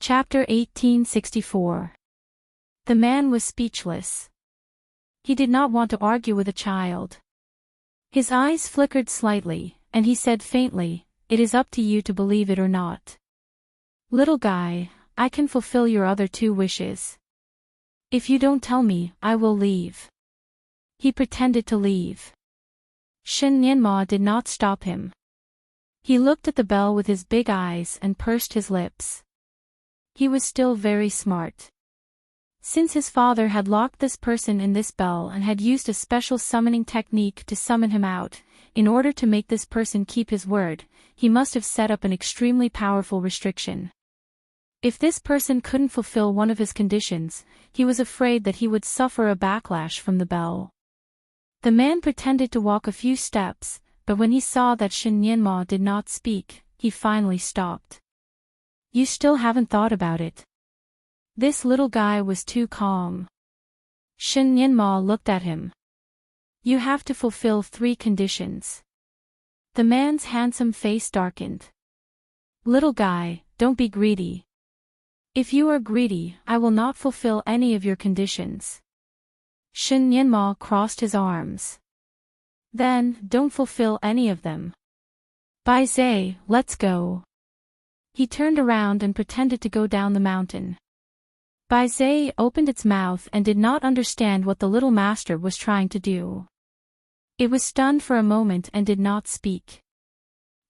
Chapter 1864. The man was speechless. He did not want to argue with a child. His eyes flickered slightly, and he said faintly, "It is up to you to believe it or not. Little guy, I can fulfill your other 2 wishes. If you don't tell me, I will leave." He pretended to leave. Shin Nianma did not stop him. He looked at the bell with his big eyes and pursed his lips. He was still very smart. Since his father had locked this person in this bell and had used a special summoning technique to summon him out, in order to make this person keep his word, he must have set up an extremely powerful restriction. If this person couldn't fulfill one of his conditions, he was afraid that he would suffer a backlash from the bell. The man pretended to walk a few steps, but when he saw that Shin Nianma did not speak, he finally stopped. "You still haven't thought about it." This little guy was too calm. Shin Nianma looked at him. "You have to fulfill 3 conditions." The man's handsome face darkened. "Little guy, don't be greedy. If you are greedy, I will not fulfill any of your conditions." Shin Nianma crossed his arms. "Then, don't fulfill any of them. Bai Zai, let's go." He turned around and pretended to go down the mountain. Bai Zai opened its mouth and did not understand what the little master was trying to do. It was stunned for a moment and did not speak.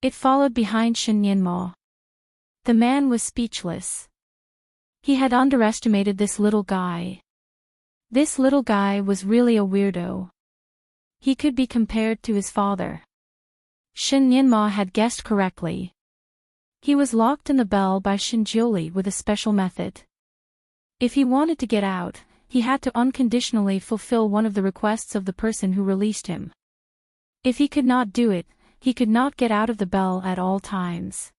It followed behind Shin Nianma. The man was speechless. He had underestimated this little guy. This little guy was really a weirdo. He could be compared to his father. Shin Nianma had guessed correctly. He was locked in the bell by Shinjiuli with a special method. If he wanted to get out, he had to unconditionally fulfill one of the requests of the person who released him. If he could not do it, he could not get out of the bell at all times.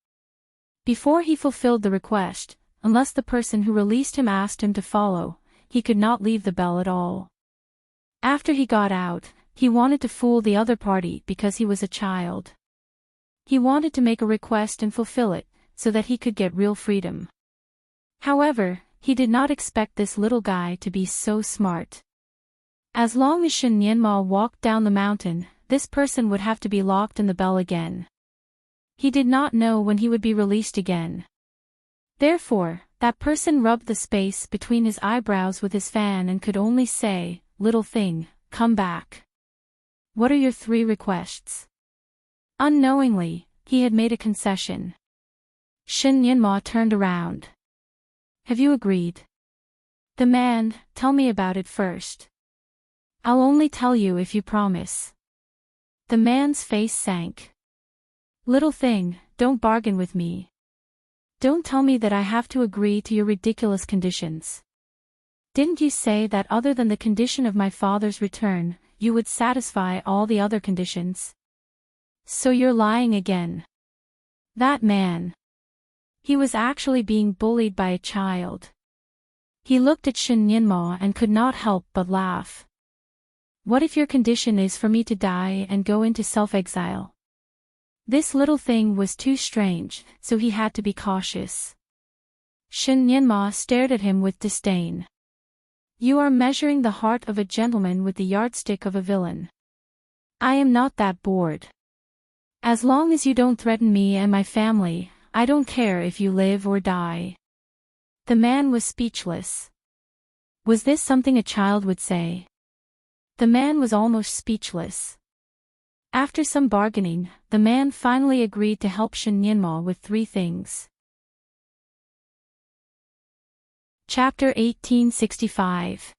Before he fulfilled the request, unless the person who released him asked him to follow, he could not leave the bell at all. After he got out, he wanted to fool the other party because he was a child. He wanted to make a request and fulfill it, so that he could get real freedom. However, he did not expect this little guy to be so smart. As long as Shin Nianma walked down the mountain, this person would have to be locked in the bell again. He did not know when he would be released again. Therefore, that person rubbed the space between his eyebrows with his fan and could only say, "Little thing, come back. What are your 3 requests?" Unknowingly, he had made a concession. Shin Nianma turned around. "Have you agreed?" "The man, tell me about it first." "I'll only tell you if you promise." The man's face sank. "Little thing, don't bargain with me. Don't tell me that I have to agree to your ridiculous conditions. Didn't you say that other than the condition of my father's return, you would satisfy all the other conditions? So you're lying again." That man. He was actually being bullied by a child. He looked at Shin Nianma and could not help but laugh. "What if your condition is for me to die and go into self-exile?" This little thing was too strange, so he had to be cautious. Shin Nianma stared at him with disdain. "You are measuring the heart of a gentleman with the yardstick of a villain. I am not that bored. As long as you don't threaten me and my family, I don't care if you live or die." The man was speechless. Was this something a child would say? The man was almost speechless. After some bargaining, the man finally agreed to help Shin Nianma with 3 things. Chapter 1865.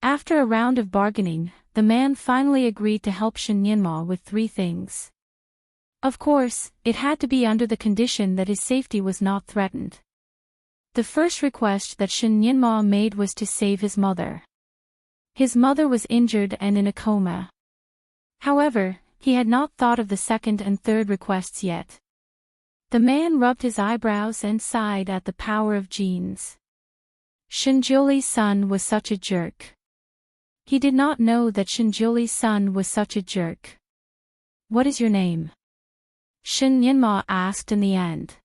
After a round of bargaining, the man finally agreed to help Shin Nianma with 3 things. Of course, it had to be under the condition that his safety was not threatened. The first request that Shin Nianma made was to save his mother. His mother was injured and in a coma. However, he had not thought of the second and third requests yet. The man rubbed his eyebrows and sighed at the power of genes. Shinjuli's son was such a jerk. He did not know that Shinjuli's son was such a jerk. "What is your name?" Shin Nianma asked in the end.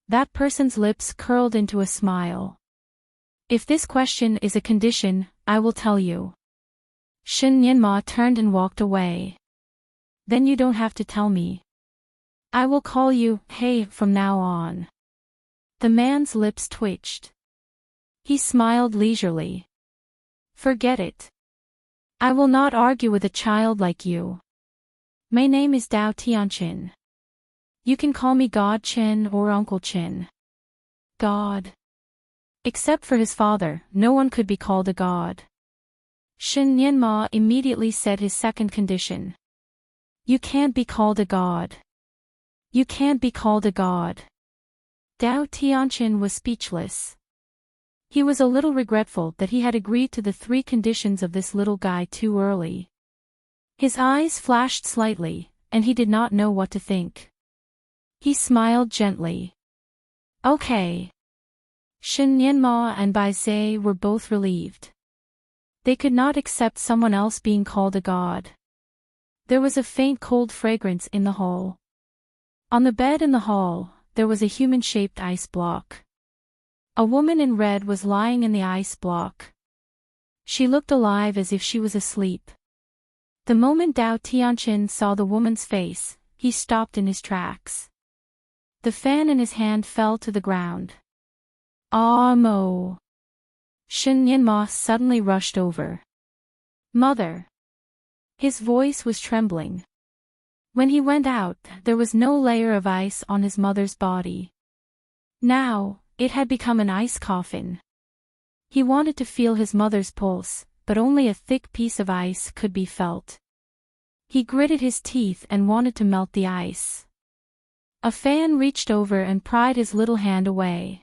That person's lips curled into a smile. If this question is a condition, I will tell you. Shin Nyenma turned and walked away. Then you don't have to tell me. I will call you, hey, from now on. The man's lips twitched. He smiled leisurely. Forget it. I will not argue with a child like you. My name is Dao Tianchin. You can call me God Chin or Uncle Chin. God. Except for his father, no one could be called a god. Shin Nyenma immediately said his second condition. You can't be called a god. You can't be called a god. Dao Tianchin was speechless. He was a little regretful that he had agreed to the 3 conditions of this little guy too early. His eyes flashed slightly, and he did not know what to think. He smiled gently. Okay. Shin Nyenma and Bai Zhe were both relieved. They could not accept someone else being called a god. There was a faint cold fragrance in the hall. On the bed in the hall, there was a human-shaped ice block. A woman in red was lying in the ice block. She looked alive as if she was asleep. The moment Dao Tianchin saw the woman's face, he stopped in his tracks. The fan in his hand fell to the ground. Ah Mo! Shin Nyenma suddenly rushed over. Mother! His voice was trembling. When he went out, there was no layer of ice on his mother's body. Now, it had become an ice coffin. He wanted to feel his mother's pulse, but only a thick piece of ice could be felt. He gritted his teeth and wanted to melt the ice. A fan reached over and pried his little hand away.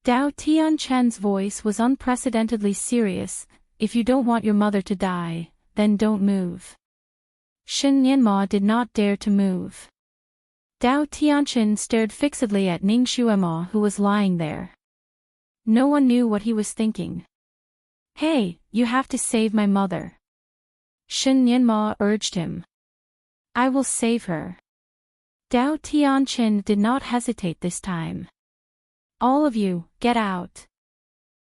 Dao Tianchen's voice was unprecedentedly serious. If you don't want your mother to die, then don't move. Shin Nyenma did not dare to move. Dao Tianchin stared fixedly at Ning Xuema, who was lying there. No one knew what he was thinking. Hey, you have to save my mother. Shin Nyenma urged him. I will save her. Dao Tianchin did not hesitate this time. All of you, get out.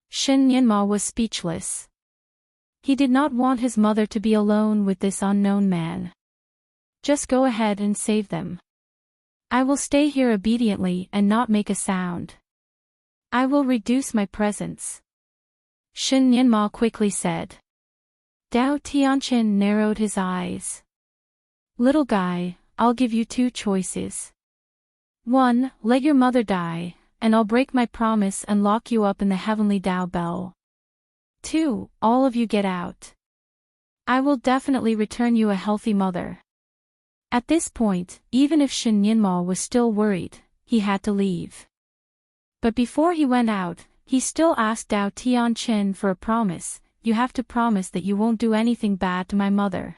Shin Nyenma was speechless. He did not want his mother to be alone with this unknown man. Just go ahead and save them. I will stay here obediently and not make a sound. I will reduce my presence. Shin Nyenma quickly said. Dao Tianchin narrowed his eyes. Little guy, I'll give you 2 choices. 1, let your mother die, and I'll break my promise and lock you up in the heavenly Dao Bell. 2, all of you get out. I will definitely return you a healthy mother. At this point, even if Shin Nyenma was still worried, he had to leave. But before he went out, he still asked Dao Tianchin for a promise. You have to promise that you won't do anything bad to my mother.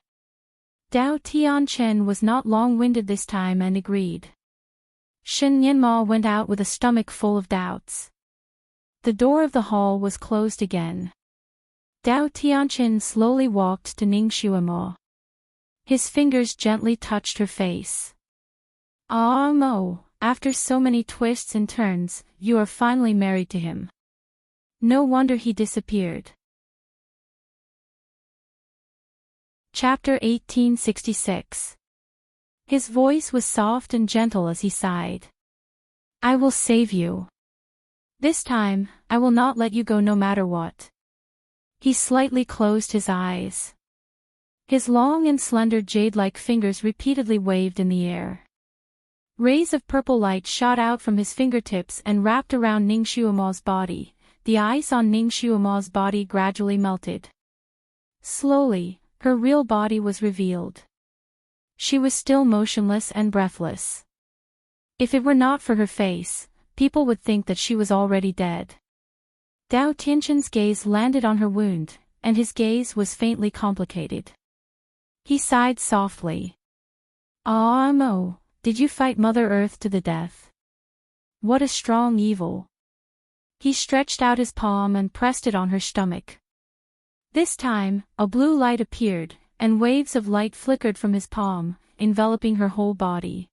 Dao Tianchin was not long-winded this time and agreed. Shin Nyenma went out with a stomach full of doubts. The door of the hall was closed again. Dao Tianchin slowly walked to Ning Xuema. His fingers gently touched her face. Ah Mo, after so many twists and turns, you are finally married to him. No wonder he disappeared. Chapter 1866. His voice was soft and gentle as he sighed. I will save you. This time, I will not let you go no matter what. He slightly closed his eyes. His long and slender jade-like fingers repeatedly waved in the air. Rays of purple light shot out from his fingertips and wrapped around Ning Xuema's body. The ice on Ning Xuema's body gradually melted. Slowly, her real body was revealed. She was still motionless and breathless. If it were not for her face, people would think that she was already dead. Dao Tianchin's gaze landed on her wound, and his gaze was faintly complicated. He sighed softly. Ah Mo, did you fight Mother Earth to the death? What a strong evil. He stretched out his palm and pressed it on her stomach. This time, a blue light appeared, and waves of light flickered from his palm, enveloping her whole body.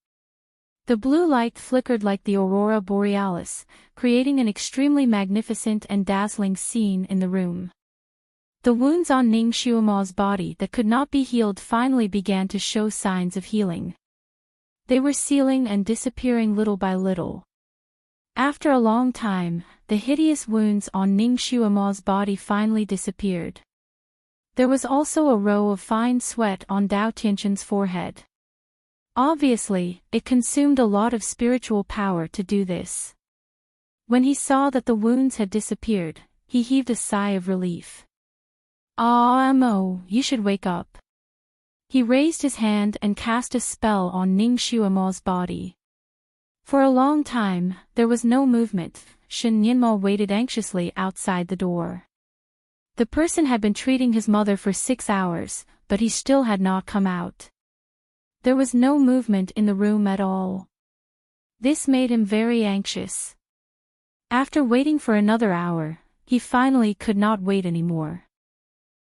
The blue light flickered like the aurora borealis, creating an extremely magnificent and dazzling scene in the room. The wounds on Ning Xuema's body that could not be healed finally began to show signs of healing. They were sealing and disappearing little by little. After a long time, the hideous wounds on Ning Xuema's body finally disappeared. There was also a row of fine sweat on Dao Tianchen's forehead. Obviously, it consumed a lot of spiritual power to do this. When he saw that the wounds had disappeared, he heaved a sigh of relief. "Ah, Mo, you should wake up." He raised his hand and cast a spell on Ning Xuema's body. For a long time, there was no movement. Shen Nianmo waited anxiously outside the door. The person had been treating his mother for 6 hours, but he still had not come out. There was no movement in the room at all. This made him very anxious. After waiting for another hour, he finally could not wait anymore.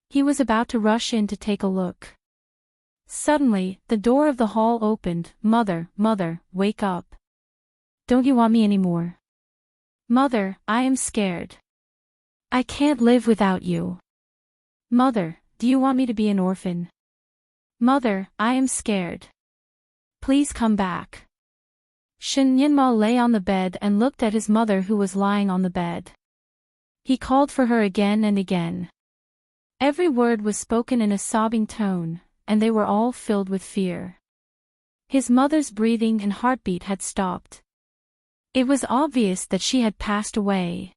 He was about to rush in to take a look. Suddenly, the door of the hall opened. "Mother, mother, wake up. Don't you want me anymore? Mother, I am scared. I can't live without you. Mother, do you want me to be an orphan? Mother, I am scared. Please come back." Shen Nianmo lay on the bed and looked at his mother who was lying on the bed. He called for her again and again. Every word was spoken in a sobbing tone, and they were all filled with fear. His mother's breathing and heartbeat had stopped. It was obvious that she had passed away.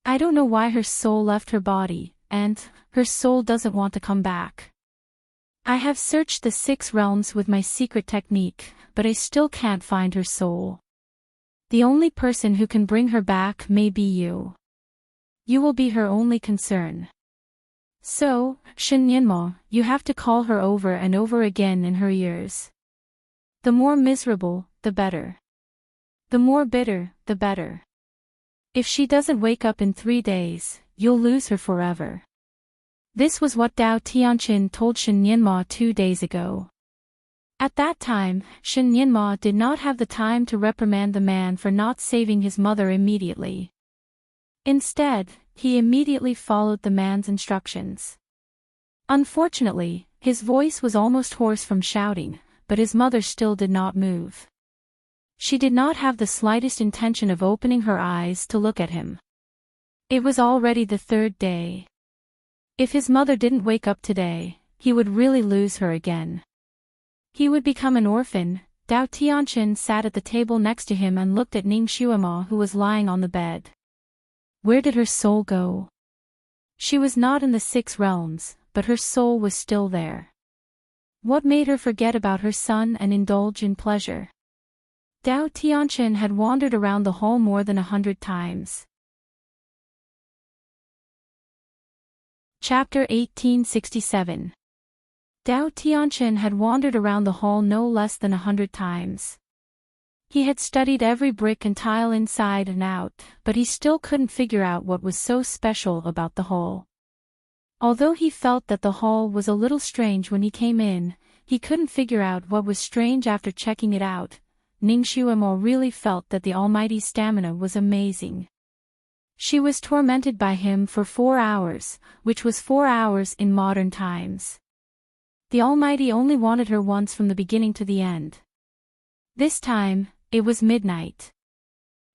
I don't know why her soul left her body, and her soul doesn't want to come back. I have searched the 6 realms with my secret technique, but I still can't find her soul. The only person who can bring her back may be you. You will be her only concern. So, Shen Nianmo, you have to call her over and over again in her ears. The more miserable, the better. The more bitter, the better. If she doesn't wake up in 3 days, you'll lose her forever. This was what Dao Tianchen told Shen Nianmo 2 days ago. At that time, Shen Nianmo did not have the time to reprimand the man for not saving his mother immediately. Instead, he immediately followed the man's instructions. Unfortunately, his voice was almost hoarse from shouting, but his mother still did not move. She did not have the slightest intention of opening her eyes to look at him. It was already the 3rd day. If his mother didn't wake up today, he would really lose her again. He would become an orphan. Dao Tianchen sat at the table next to him and looked at Ning Xuema who was lying on the bed. Where did her soul go? She was not in the 6 realms, but her soul was still there. What made her forget about her son and indulge in pleasure? Dao Tianchen had wandered around the hall more than 100 times. Chapter 1867. Dao Tianchen had wandered around the hall no less than 100 times. He had studied every brick and tile inside and out, but he still couldn't figure out what was so special about the hall. Although he felt that the hall was a little strange when he came in, he couldn't figure out what was strange after checking it out. Ning Xuemo really felt that the Almighty's stamina was amazing. She was tormented by him for 4 hours, which was 4 hours in modern times. The Almighty only wanted her once from the beginning to the end. This time, it was midnight.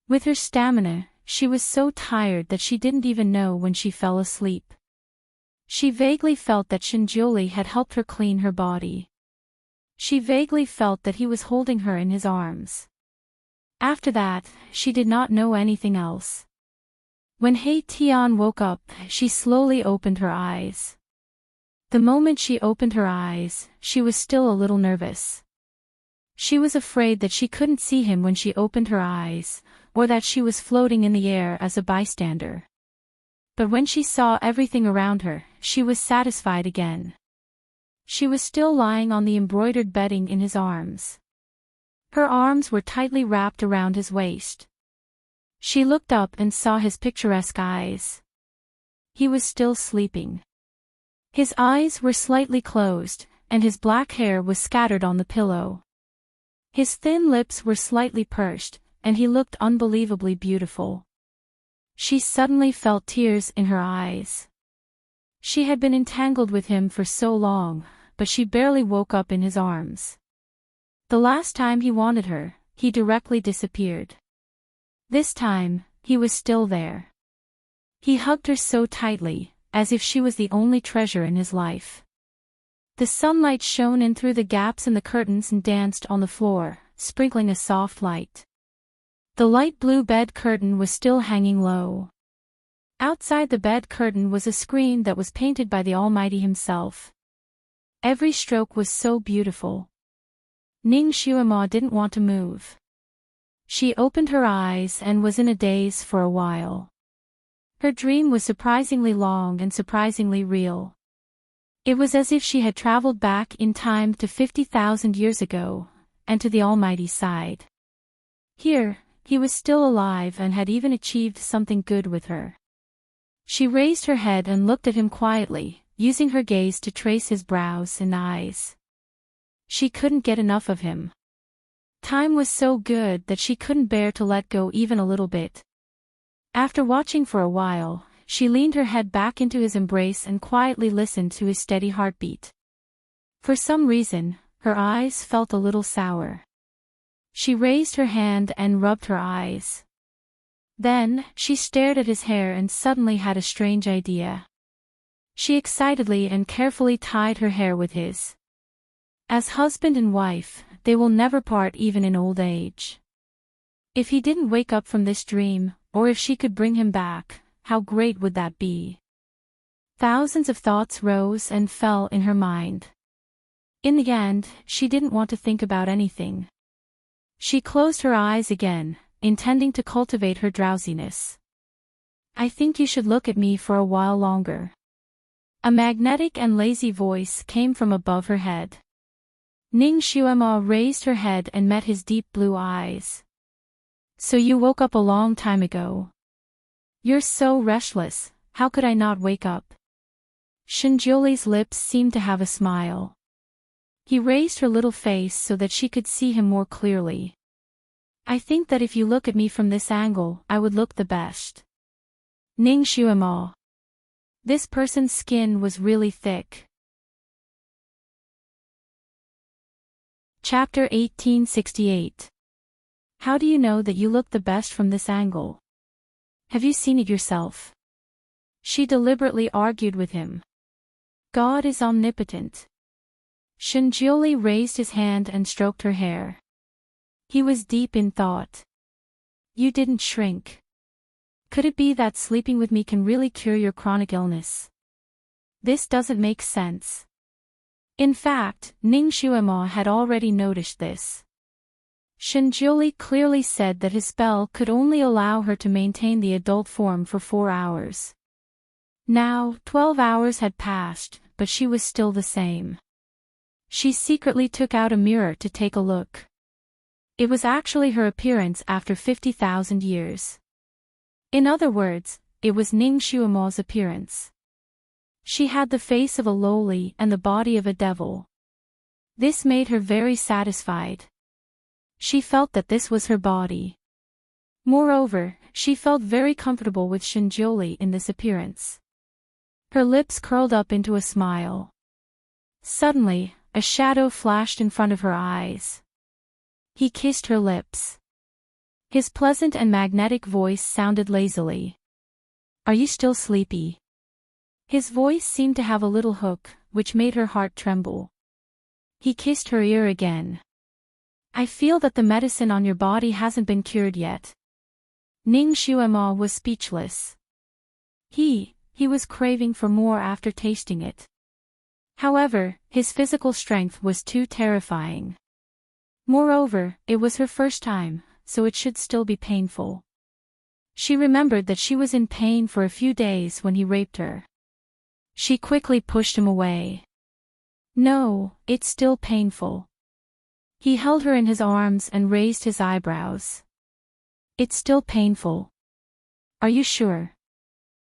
With her stamina, she was so tired that she didn't even know when she fell asleep. She vaguely felt that Shinjiuli had helped her clean her body. She vaguely felt that he was holding her in his arms. After that, she did not know anything else. When He Tian woke up, she slowly opened her eyes. The moment she opened her eyes, she was still a little nervous. She was afraid that she couldn't see him when she opened her eyes, or that she was floating in the air as a bystander. But when she saw everything around her, she was satisfied again. She was still lying on the embroidered bedding in his arms. Her arms were tightly wrapped around his waist. She looked up and saw his picturesque eyes. He was still sleeping. His eyes were slightly closed, and his black hair was scattered on the pillow. His thin lips were slightly pursed, and he looked unbelievably beautiful. She suddenly felt tears in her eyes. She had been entangled with him for so long, but she barely woke up in his arms. The last time he wanted her, he directly disappeared. This time, he was still there. He hugged her so tightly, as if she was the only treasure in his life. The sunlight shone in through the gaps in the curtains and danced on the floor, sprinkling a soft light. The light blue bed curtain was still hanging low. Outside the bed curtain was a screen that was painted by the Almighty himself. Every stroke was so beautiful. Ning Xuema didn't want to move. She opened her eyes and was in a daze for a while. Her dream was surprisingly long and surprisingly real. It was as if she had traveled back in time to 50,000 years ago, and to the Almighty's side. Here, he was still alive and had even achieved something good with her. She raised her head and looked at him quietly, using her gaze to trace his brows and eyes. She couldn't get enough of him. Time was so good that she couldn't bear to let go even a little bit. After watching for a while, she leaned her head back into his embrace and quietly listened to his steady heartbeat. For some reason, her eyes felt a little sour. She raised her hand and rubbed her eyes. Then, she stared at his hair and suddenly had a strange idea. She excitedly and carefully tied her hair with his. As husband and wife, they will never part even in old age. If he didn't wake up from this dream, or if she could bring him back, how great would that be? Thousands of thoughts rose and fell in her mind. In the end, she didn't want to think about anything. She closed her eyes again, intending to cultivate her drowsiness. I think you should look at me for a while longer. A magnetic and lazy voice came from above her head. Ning Xuema raised her head and met his deep blue eyes. So you woke up a long time ago. You're so restless, how could I not wake up? Shinjioli's lips seemed to have a smile. He raised her little face so that she could see him more clearly. I think that if you look at me from this angle, I would look the best. Ning Xuema. This person's skin was really thick. Chapter 1868. How do you know that you look the best from this angle? Have you seen it yourself? She deliberately argued with him. God is omnipotent. Shinjioli raised his hand and stroked her hair. He was deep in thought. You didn't shrink. Could it be that sleeping with me can really cure your chronic illness? This doesn't make sense. In fact, Ning Xuema had already noticed this. Shinjioli clearly said that his spell could only allow her to maintain the adult form for 4 hours. Now, 12 hours had passed, but she was still the same. She secretly took out a mirror to take a look. It was actually her appearance after 50,000 years. In other words, it was Ning Xuema's appearance. She had the face of a lowly and the body of a devil. This made her very satisfied. She felt that this was her body. Moreover, she felt very comfortable with Shinjioli in this appearance. Her lips curled up into a smile. Suddenly, a shadow flashed in front of her eyes. He kissed her lips. His pleasant and magnetic voice sounded lazily. Are you still sleepy? His voice seemed to have a little hook, which made her heart tremble. He kissed her ear again. I feel that the medicine on your body hasn't been cured yet. Ning Xuema was speechless. He was craving for more after tasting it. However, his physical strength was too terrifying. Moreover, it was her first time, so it should still be painful. She remembered that she was in pain for a few days when he raped her. She quickly pushed him away. No, it's still painful. He held her in his arms and raised his eyebrows. It's still painful. Are you sure?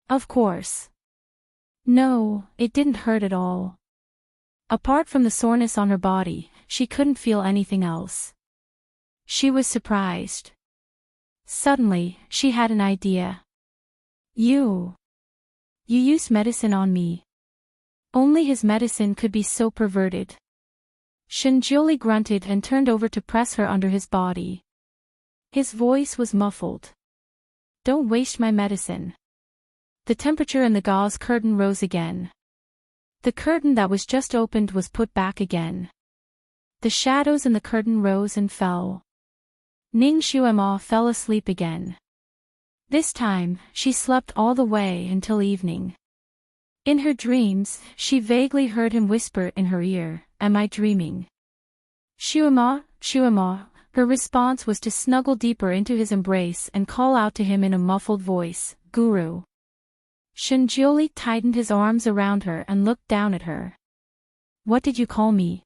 Of course. No, it didn't hurt at all. Apart from the soreness on her body, she couldn't feel anything else. She was surprised. Suddenly, she had an idea. You used medicine on me. Only his medicine could be so perverted. Shinjoli grunted and turned over to press her under his body. His voice was muffled. Don't waste my medicine. The temperature in the gauze curtain rose again. The curtain that was just opened was put back again. The shadows in the curtain rose and fell. Ning Xuema fell asleep again. This time, she slept all the way until evening. In her dreams, she vaguely heard him whisper in her ear, "Am I dreaming?" Xuema, Xuema. Her response was to snuggle deeper into his embrace and call out to him in a muffled voice, "Guru." Shinjoli tightened his arms around her and looked down at her. "What did you call me?"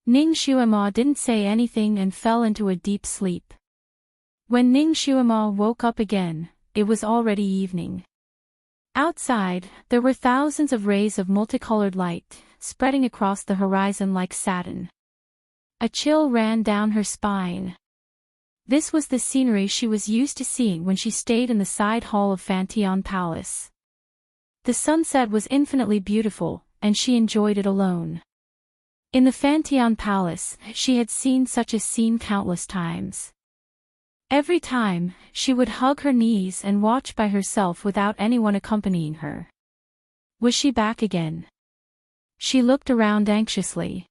Ning Xuema didn't say anything and fell into a deep sleep. When Ning Xuema woke up again, it was already evening. Outside, there were thousands of rays of multicolored light, spreading across the horizon like satin. A chill ran down her spine. This was the scenery she was used to seeing when she stayed in the side hall of Fantion Palace. The sunset was infinitely beautiful, and she enjoyed it alone. In the Fantion Palace, she had seen such a scene countless times. Every time, she would hug her knees and watch by herself without anyone accompanying her. Was she back again? She looked around anxiously.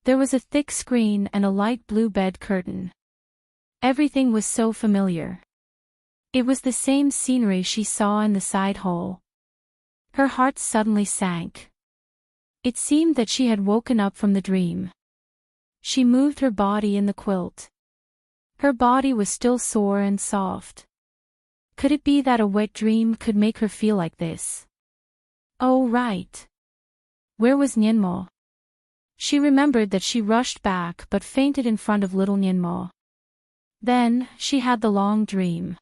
There was a thick screen and a light blue bed curtain. Everything was so familiar. It was the same scenery she saw in the side hall. Her heart suddenly sank. It seemed that she had woken up from the dream. She moved her body in the quilt. Her body was still sore and soft. Could it be that a wet dream could make her feel like this? Oh right. Where was Nianmo? She remembered that she rushed back but fainted in front of little Nianmo. Then, she had the long dream.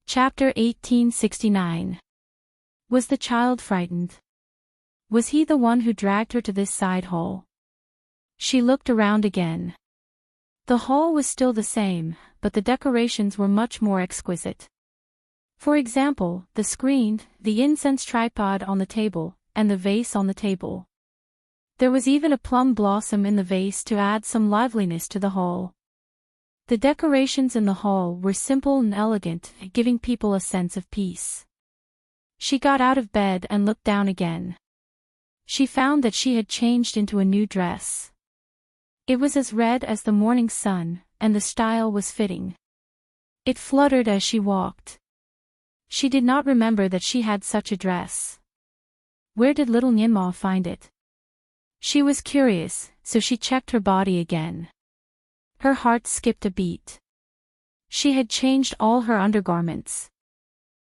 Chapter 1869. Was the child frightened? Was he the one who dragged her to this side hall? She looked around again. The hall was still the same, but the decorations were much more exquisite. For example, the screen, the incense tripod on the table, and the vase on the table. There was even a plum blossom in the vase to add some liveliness to the hall. The decorations in the hall were simple and elegant, giving people a sense of peace. She got out of bed and looked down again. She found that she had changed into a new dress. It was as red as the morning sun, and the style was fitting. It fluttered as she walked. She did not remember that she had such a dress. Where did little Nianmo find it? She was curious, so she checked her body again. Her heart skipped a beat. She had changed all her undergarments.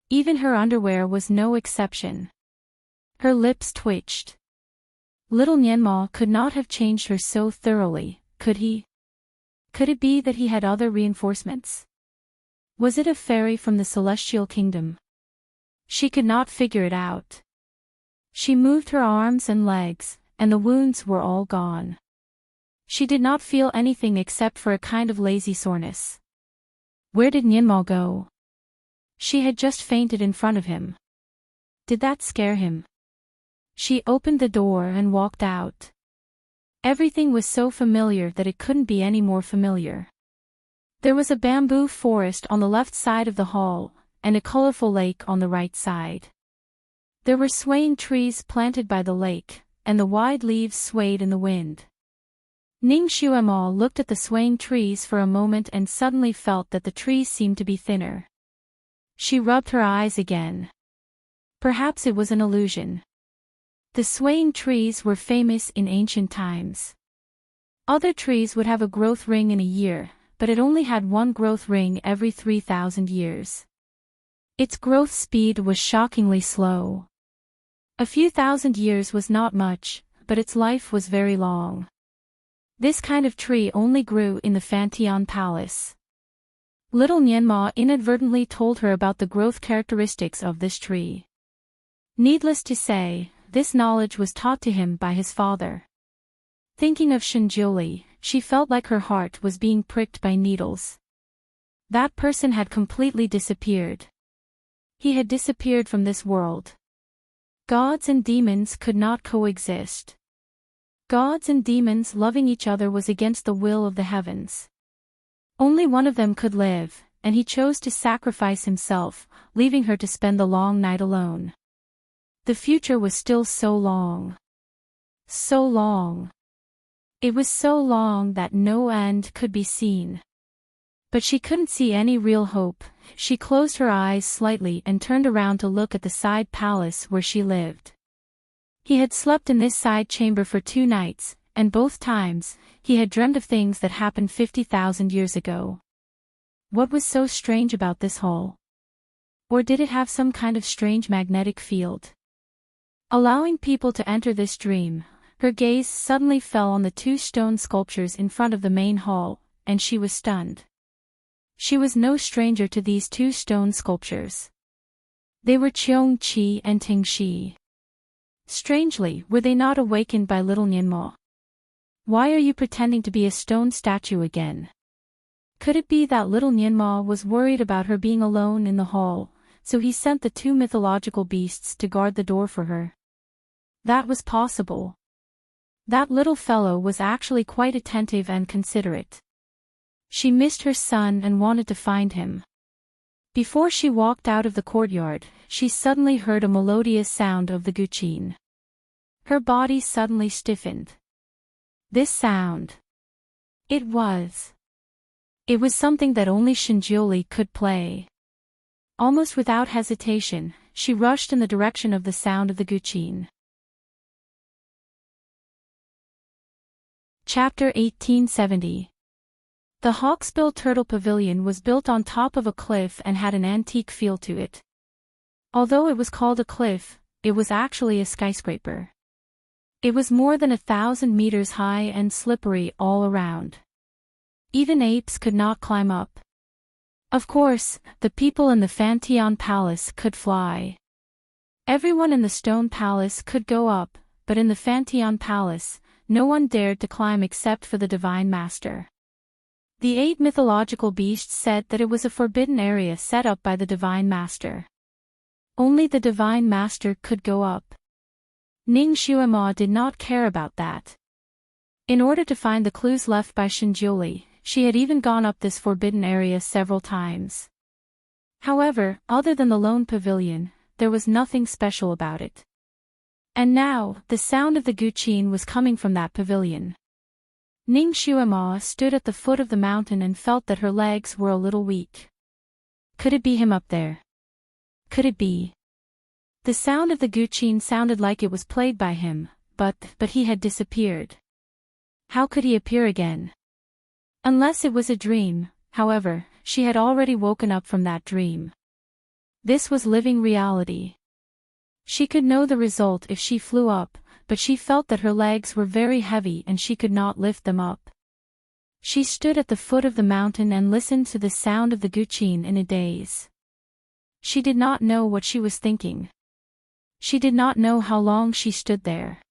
Even her underwear was no exception. Her lips twitched. Little Nianmo could not have changed her so thoroughly, could he? Could it be that he had other reinforcements? Was it a fairy from the celestial kingdom? She could not figure it out. She moved her arms and legs, and the wounds were all gone. She did not feel anything except for a kind of lazy soreness. Where did Nianmo go? She had just fainted in front of him. Did that scare him? She opened the door and walked out. Everything was so familiar that it couldn't be any more familiar. There was a bamboo forest on the left side of the hall, and a colorful lake on the right side. There were swaying trees planted by the lake, and the wide leaves swayed in the wind. Ning Xuema looked at the swaying trees for a moment and suddenly felt that the trees seemed to be thinner. She rubbed her eyes again. Perhaps it was an illusion. The swaying trees were famous in ancient times. Other trees would have a growth ring in a year, but it only had one growth ring every 3,000 years. Its growth speed was shockingly slow. A few thousand years was not much, but its life was very long. This kind of tree only grew in the Fantion Palace. Little Nianmo inadvertently told her about the growth characteristics of this tree. Needless to say, this knowledge was taught to him by his father. Thinking of Shinjuli, she felt like her heart was being pricked by needles. That person had completely disappeared. He had disappeared from this world. Gods and demons could not coexist. Gods and demons loving each other was against the will of the heavens. Only one of them could live, and he chose to sacrifice himself, leaving her to spend the long night alone. The future was still so long. So long. It was so long that no end could be seen. But she couldn't see any real hope. She closed her eyes slightly and turned around to look at the side palace where she lived. He had slept in this side chamber for 2 nights, and both times, he had dreamed of things that happened 50,000 years ago. What was so strange about this hall? Or did it have some kind of strange magnetic field? Allowing people to enter this dream, her gaze suddenly fell on the 2 stone sculptures in front of the main hall, and she was stunned. She was no stranger to these 2 stone sculptures. They were Cheong Chi and Ting Shi. Strangely, were they not awakened by little Nianmo? Why are you pretending to be a stone statue again? Could it be that little Nianmo was worried about her being alone in the hall, so he sent the 2 mythological beasts to guard the door for her? That was possible. That little fellow was actually quite attentive and considerate. She missed her son and wanted to find him. Before she walked out of the courtyard, she suddenly heard a melodious sound of the guqin. Her body suddenly stiffened. This sound. It was something that only Shinjuli could play. Almost without hesitation, she rushed in the direction of the sound of the guqin. Chapter 1870. The Hawksbill Turtle Pavilion was built on top of a cliff and had an antique feel to it. Although it was called a cliff, it was actually a skyscraper. It was more than 1,000 meters high and slippery all around. Even apes could not climb up. Of course, the people in the Fantion Palace could fly. Everyone in the Stone Palace could go up, but in the Fantion Palace, no one dared to climb except for the Divine Master. The 8 mythological beasts said that it was a forbidden area set up by the Divine Master. Only the Divine Master could go up. Ning Xuema did not care about that. In order to find the clues left by Shinjuli, she had even gone up this forbidden area several times. However, other than the lone pavilion, there was nothing special about it. And now, the sound of the guqin was coming from that pavilion. Ning Xuema stood at the foot of the mountain and felt that her legs were a little weak. Could it be him up there? Could it be? The sound of the guqin sounded like it was played by him, but he had disappeared. How could he appear again? Unless it was a dream, however, she had already woken up from that dream. This was living reality. She could know the result if she flew up, but she felt that her legs were very heavy and she could not lift them up. She stood at the foot of the mountain and listened to the sound of the guqin in a daze. She did not know what she was thinking. She did not know how long she stood there.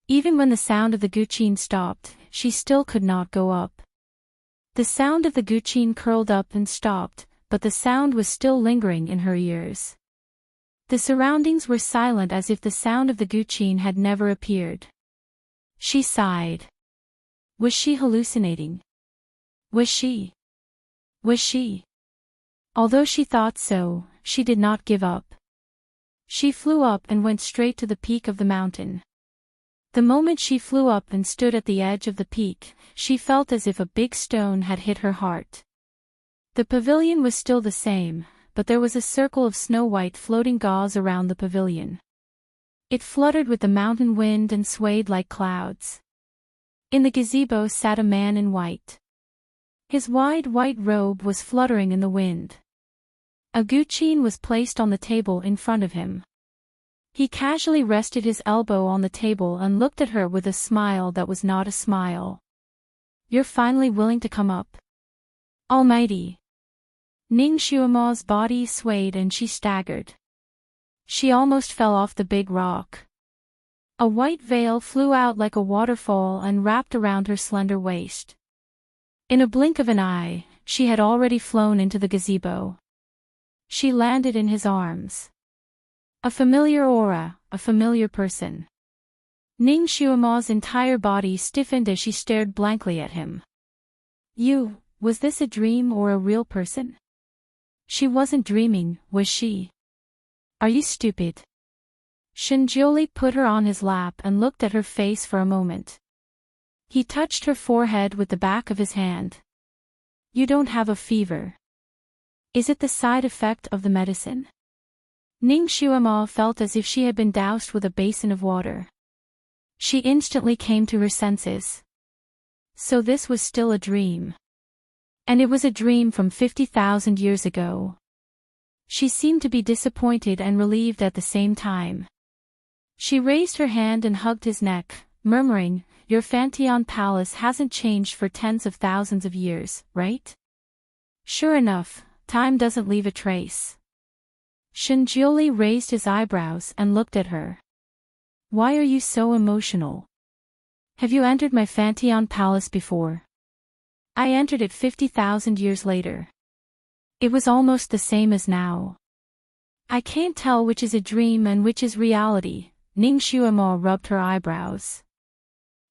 Even when the sound of the guqin stopped, she still could not go up. The sound of the guqin curled up and stopped, but the sound was still lingering in her ears. The surroundings were silent as if the sound of the guqin had never appeared. She sighed. Was she hallucinating? Was she? Although she thought so, she did not give up. She flew up and went straight to the peak of the mountain. The moment she flew up and stood at the edge of the peak, she felt as if a big stone had hit her heart. The pavilion was still the same, but there was a circle of snow-white floating gauze around the pavilion. It fluttered with the mountain wind and swayed like clouds. In the gazebo sat a man in white. His wide white robe was fluttering in the wind. A guqin was placed on the table in front of him. He casually rested his elbow on the table and looked at her with a smile that was not a smile. "You're finally willing to come up? Almighty!" Ning Xuema's body swayed and she staggered. She almost fell off the big rock. A white veil flew out like a waterfall and wrapped around her slender waist. In a blink of an eye, she had already flown into the gazebo. She landed in his arms. A familiar aura, a familiar person. Ning Xuema's entire body stiffened as she stared blankly at him. Was this a dream or a real person? She wasn't dreaming, was she? Are you stupid? Shinjioli put her on his lap and looked at her face for a moment. He touched her forehead with the back of his hand. You don't have a fever. Is it the side effect of the medicine? Ning Xuema felt as if she had been doused with a basin of water. She instantly came to her senses. So this was still a dream. And it was a dream from 50,000 years ago. She seemed to be disappointed and relieved at the same time. She raised her hand and hugged his neck, murmuring, Your Fanteon Palace hasn't changed for tens of thousands of years, right? Sure enough, time doesn't leave a trace. Shinjioli raised his eyebrows and looked at her. Why are you so emotional? Have you entered my Fanteon Palace before? I entered it 50,000 years later. It was almost the same as now. I can't tell which is a dream and which is reality. Ning Xuema rubbed her eyebrows.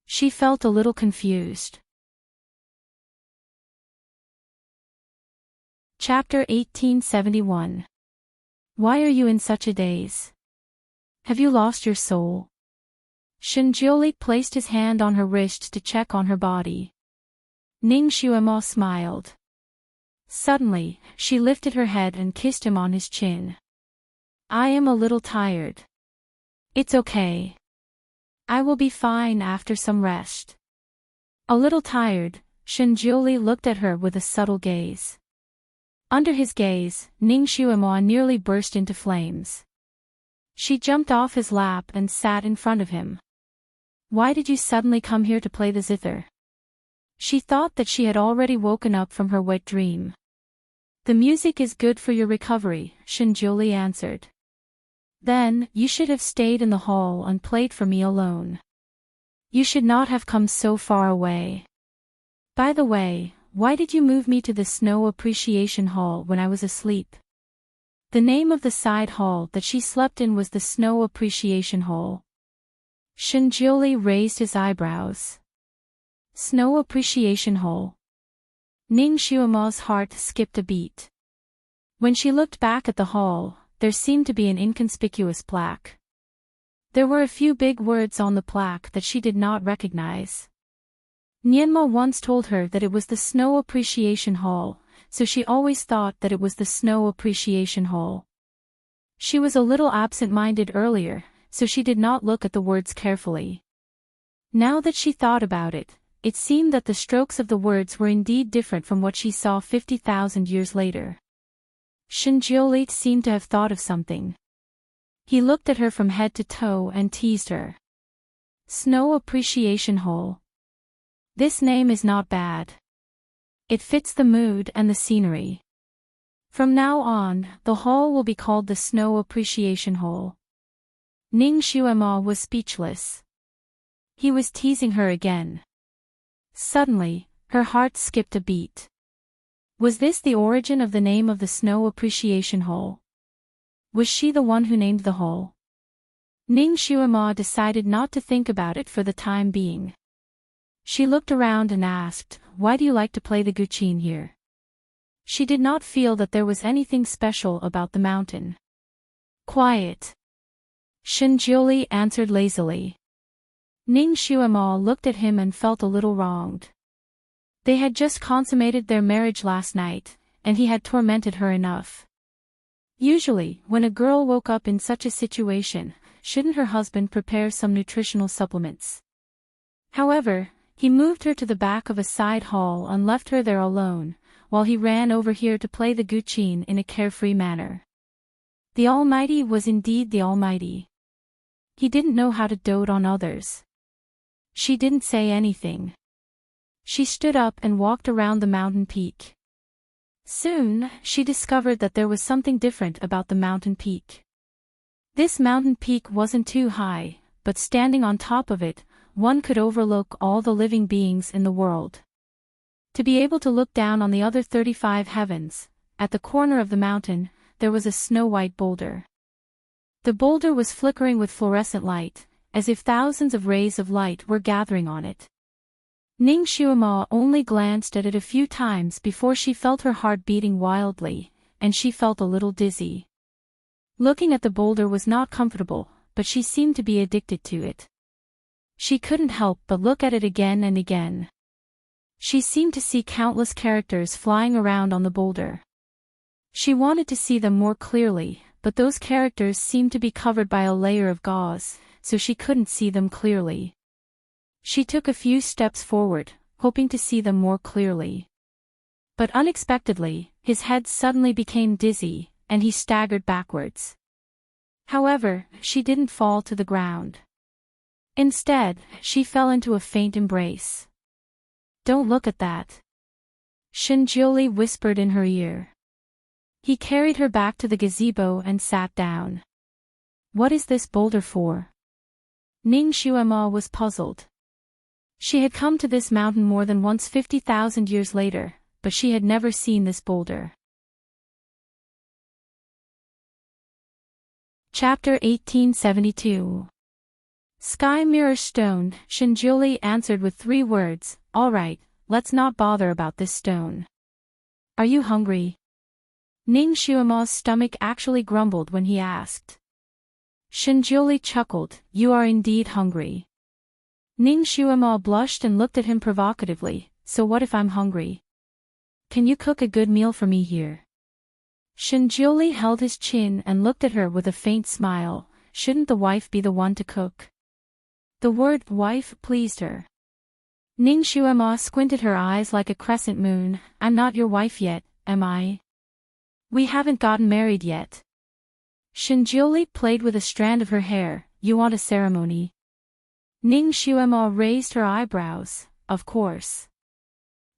She felt a little confused. Chapter 1871. Why are you in such a daze? Have you lost your soul? Shinjioli placed his hand on her wrist to check on her body. Ning Xuema smiled. Suddenly, she lifted her head and kissed him on his chin. I am a little tired. It's okay. I will be fine after some rest. A little tired, Shinjioli looked at her with a subtle gaze. Under his gaze, Ning Xuema nearly burst into flames. She jumped off his lap and sat in front of him. Why did you suddenly come here to play the zither? She thought that she had already woken up from her wet dream. The music is good for your recovery, Shinjioli answered. Then, you should have stayed in the hall and played for me alone. You should not have come so far away. By the way, why did you move me to the Snow Appreciation Hall when I was asleep? The name of the side hall that she slept in was the Snow Appreciation Hall. Shinjioli raised his eyebrows. Snow Appreciation Hall. Ning Xuema's heart skipped a beat. When she looked back at the hall, there seemed to be an inconspicuous plaque. There were a few big words on the plaque that she did not recognize. Nianma once told her that it was the Snow Appreciation Hall, so she always thought that it was the Snow Appreciation Hall. She was a little absent-minded earlier, so she did not look at the words carefully. Now that she thought about it, it seemed that the strokes of the words were indeed different from what she saw 50,000 years later. Shinjioli seemed to have thought of something. He looked at her from head to toe and teased her. Snow Appreciation Hall. This name is not bad. It fits the mood and the scenery. From now on, the hall will be called the Snow Appreciation Hall. Ning Xuema was speechless. He was teasing her again. Suddenly, her heart skipped a beat. Was this the origin of the name of the Snow Appreciation Hall? Was she the one who named the hall? Ning Xuema decided not to think about it for the time being. She looked around and asked, Why do you like to play the guqin here? She did not feel that there was anything special about the mountain. Quiet. Shinjioli answered lazily. Ning Xuema looked at him and felt a little wronged. They had just consummated their marriage last night, and he had tormented her enough. Usually, when a girl woke up in such a situation, shouldn't her husband prepare some nutritional supplements? However, he moved her to the back of a side hall and left her there alone, while he ran over here to play the guqin in a carefree manner. The Almighty was indeed the Almighty. He didn't know how to dote on others. She didn't say anything. She stood up and walked around the mountain peak. Soon, she discovered that there was something different about the mountain peak. This mountain peak wasn't too high, but standing on top of it, one could overlook all the living beings in the world. To be able to look down on the other 35 heavens, at the corner of the mountain, there was a snow-white boulder. The boulder was flickering with fluorescent light, as if thousands of rays of light were gathering on it. Ning Xuema only glanced at it a few times before she felt her heart beating wildly, and she felt a little dizzy. Looking at the boulder was not comfortable, but she seemed to be addicted to it. She couldn't help but look at it again and again. She seemed to see countless characters flying around on the boulder. She wanted to see them more clearly, but those characters seemed to be covered by a layer of gauze, so she couldn't see them clearly. She took a few steps forward, hoping to see them more clearly. But unexpectedly, his head suddenly became dizzy, and he staggered backwards. However, she didn't fall to the ground. Instead, she fell into a faint embrace. "Don't look at that," Shinjioli whispered in her ear. He carried her back to the gazebo and sat down. "What is this boulder for?" Ning Xuema was puzzled. She had come to this mountain more than once 50,000 years later, but she had never seen this boulder. Chapter 1872. Sky Mirror Stone. Shinjioli answered with 3 words, "All right, let's not bother about this stone." "Are you hungry?" Ning Xuema's stomach actually grumbled when he asked. Shinjioli chuckled, "You are indeed hungry." Ning Xuema blushed and looked at him provocatively, "So what if I'm hungry? Can you cook a good meal for me here?" Shinjioli held his chin and looked at her with a faint smile. Shouldn't the wife be the one to cook? The word wife pleased her. Ning Xuema squinted her eyes like a crescent moon. "I'm not your wife yet, am I? We haven't gotten married yet." Shinjioli played with a strand of her hair. "You want a ceremony?" Ning Xuema raised her eyebrows. "Of course.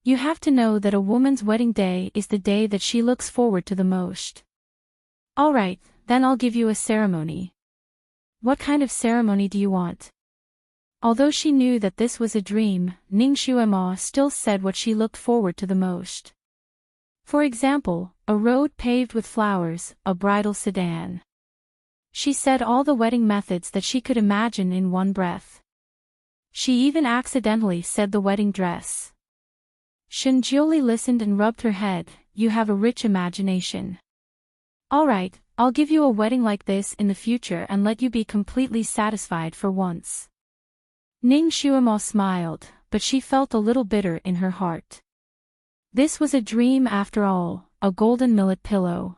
You have to know that a woman's wedding day is the day that she looks forward to the most." "All right, then I'll give you a ceremony." "What kind of ceremony do you want?" Although she knew that this was a dream, Ning Xuema still said what she looked forward to the most. For example, a road paved with flowers, a bridal sedan. She said all the wedding methods that she could imagine in one breath. She even accidentally said the wedding dress. Shinjioli listened and rubbed her head. "You have a rich imagination. All right, I'll give you a wedding like this in the future and let you be completely satisfied for once." Ning Xuema smiled, but she felt a little bitter in her heart. This was a dream after all, a golden millet pillow.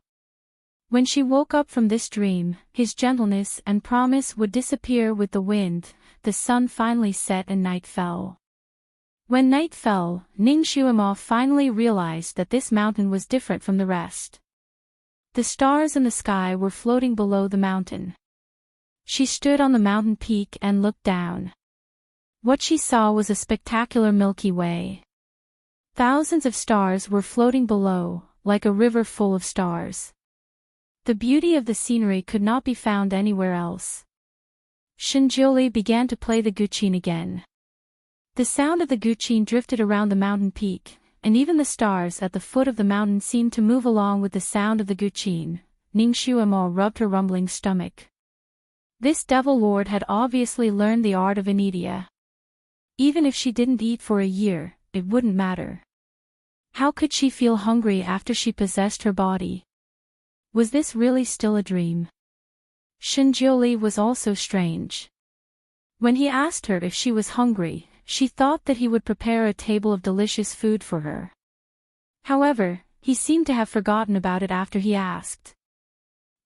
When she woke up from this dream, his gentleness and promise would disappear with the wind. The sun finally set and night fell. When night fell, Ning Xuema finally realized that this mountain was different from the rest. The stars in the sky were floating below the mountain. She stood on the mountain peak and looked down. What she saw was a spectacular Milky Way. Thousands of stars were floating below, like a river full of stars. The beauty of the scenery could not be found anywhere else. Shinjioli began to play the guqin again. The sound of the guqin drifted around the mountain peak, and even the stars at the foot of the mountain seemed to move along with the sound of the guqin. Ning Xuema rubbed her rumbling stomach. This devil lord had obviously learned the art of Anidia. Even if she didn't eat for a year, it wouldn't matter. How could she feel hungry after she possessed her body? Was this really still a dream? Shinjioli was also strange. When he asked her if she was hungry, she thought that he would prepare a table of delicious food for her. However, he seemed to have forgotten about it after he asked.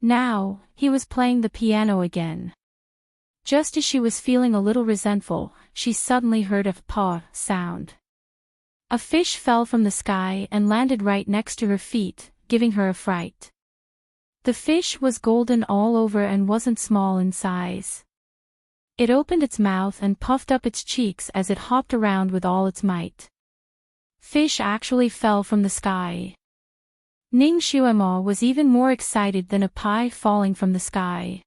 Now, he was playing the piano again. Just as she was feeling a little resentful, she suddenly heard a paw sound. A fish fell from the sky and landed right next to her feet, giving her a fright. The fish was golden all over and wasn't small in size. It opened its mouth and puffed up its cheeks as it hopped around with all its might. Fish actually fell from the sky. Ning Xuema was even more excited than a pie falling from the sky.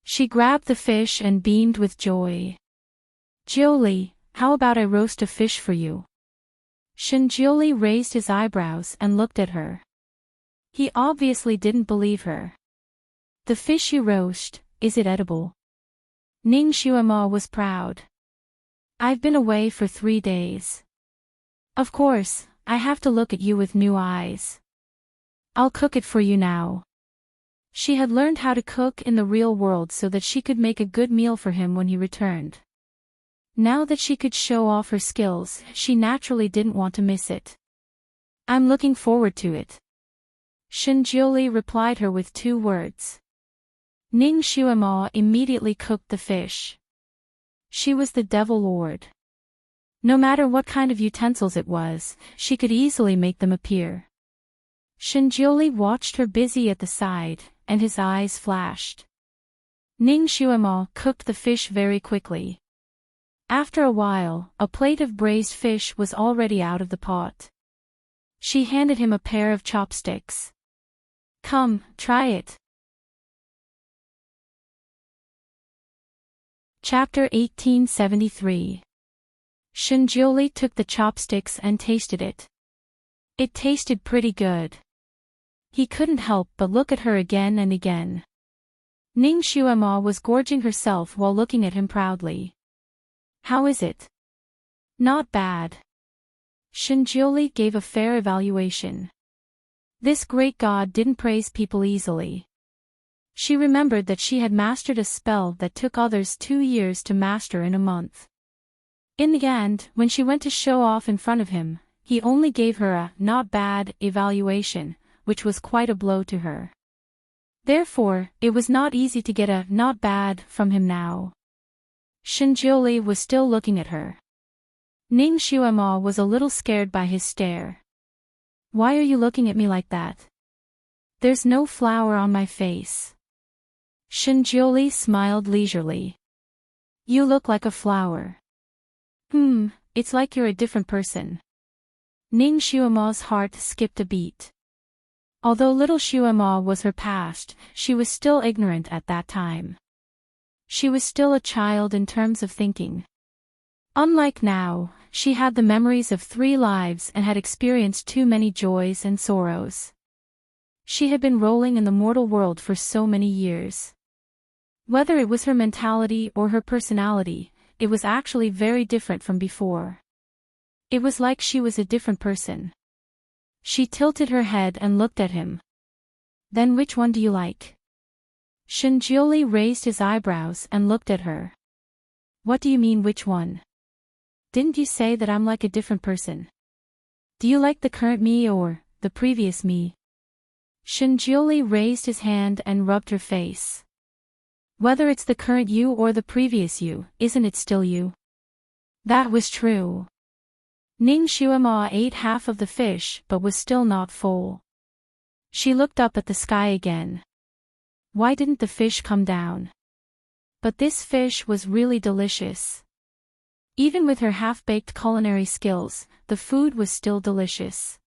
She grabbed the fish and beamed with joy. Jiuli, how about I roast a fish for you? Shinjiuli raised his eyebrows and looked at her. He obviously didn't believe her. The fish you roast, is it edible? Ning Xuema was proud. I've been away for 3 days. Of course, I have to look at you with new eyes. I'll cook it for you now. She had learned how to cook in the real world so that she could make a good meal for him when he returned. Now that she could show off her skills, she naturally didn't want to miss it. I'm looking forward to it. Shinjiuli replied her with 2 words. Ning Xuema immediately cooked the fish. She was the Devil Lord. No matter what kind of utensils it was, she could easily make them appear. Shinjiuli watched her busy at the side, and his eyes flashed. Ning Xuema cooked the fish very quickly. After a while, a plate of braised fish was already out of the pot. She handed him a pair of chopsticks. Come, try it. Chapter 1873. Shinjiuli took the chopsticks and tasted it. It tasted pretty good. He couldn't help but look at her again and again. Ning Xuema was gorging herself while looking at him proudly. How is it? Not bad. Shinjiuli gave a fair evaluation. This great god didn't praise people easily. She remembered that she had mastered a spell that took others 2 years to master in a month. In the end, when she went to show off in front of him, he only gave her a not bad evaluation, which was quite a blow to her. Therefore, it was not easy to get a not bad from him now. Shinjiuli was still looking at her. Ning Xuema was a little scared by his stare. Why are you looking at me like that? There's no flour on my face. Shinjiuli smiled leisurely. You look like a flower. It's like you're a different person. Ning Xuema's heart skipped a beat. Although little Xuema was her past, she was still ignorant at that time. She was still a child in terms of thinking. Unlike now, she had the memories of 3 lives and had experienced too many joys and sorrows. She had been rolling in the mortal world for so many years. Whether it was her mentality or her personality, it was actually very different from before. It was like she was a different person. She tilted her head and looked at him. Then which one do you like? Shinjiuli raised his eyebrows and looked at her. What do you mean which one? Didn't you say that I'm like a different person? Do you like the current me or the previous me? Shinjiuli raised his hand and rubbed her face. Whether it's the current you or the previous you, isn't it still you? That was true. Ning Xuema ate half of the fish but was still not full. She looked up at the sky again. Why didn't the fish come down? But this fish was really delicious. Even with her half-baked culinary skills, the food was still delicious.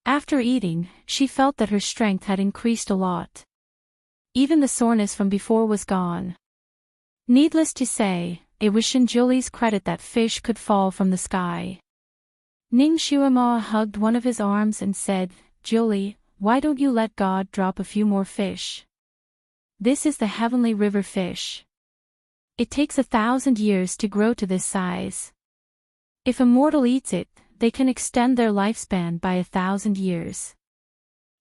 After eating, she felt that her strength had increased a lot. Even the soreness from before was gone. Needless to say, it was Shinjiuli's credit that fish could fall from the sky. Ning Xuema hugged one of his arms and said, Jiuli, why don't you let God drop a few more fish? This is the heavenly river fish. It takes 1,000 years to grow to this size. If a mortal eats it, they can extend their lifespan by 1,000 years.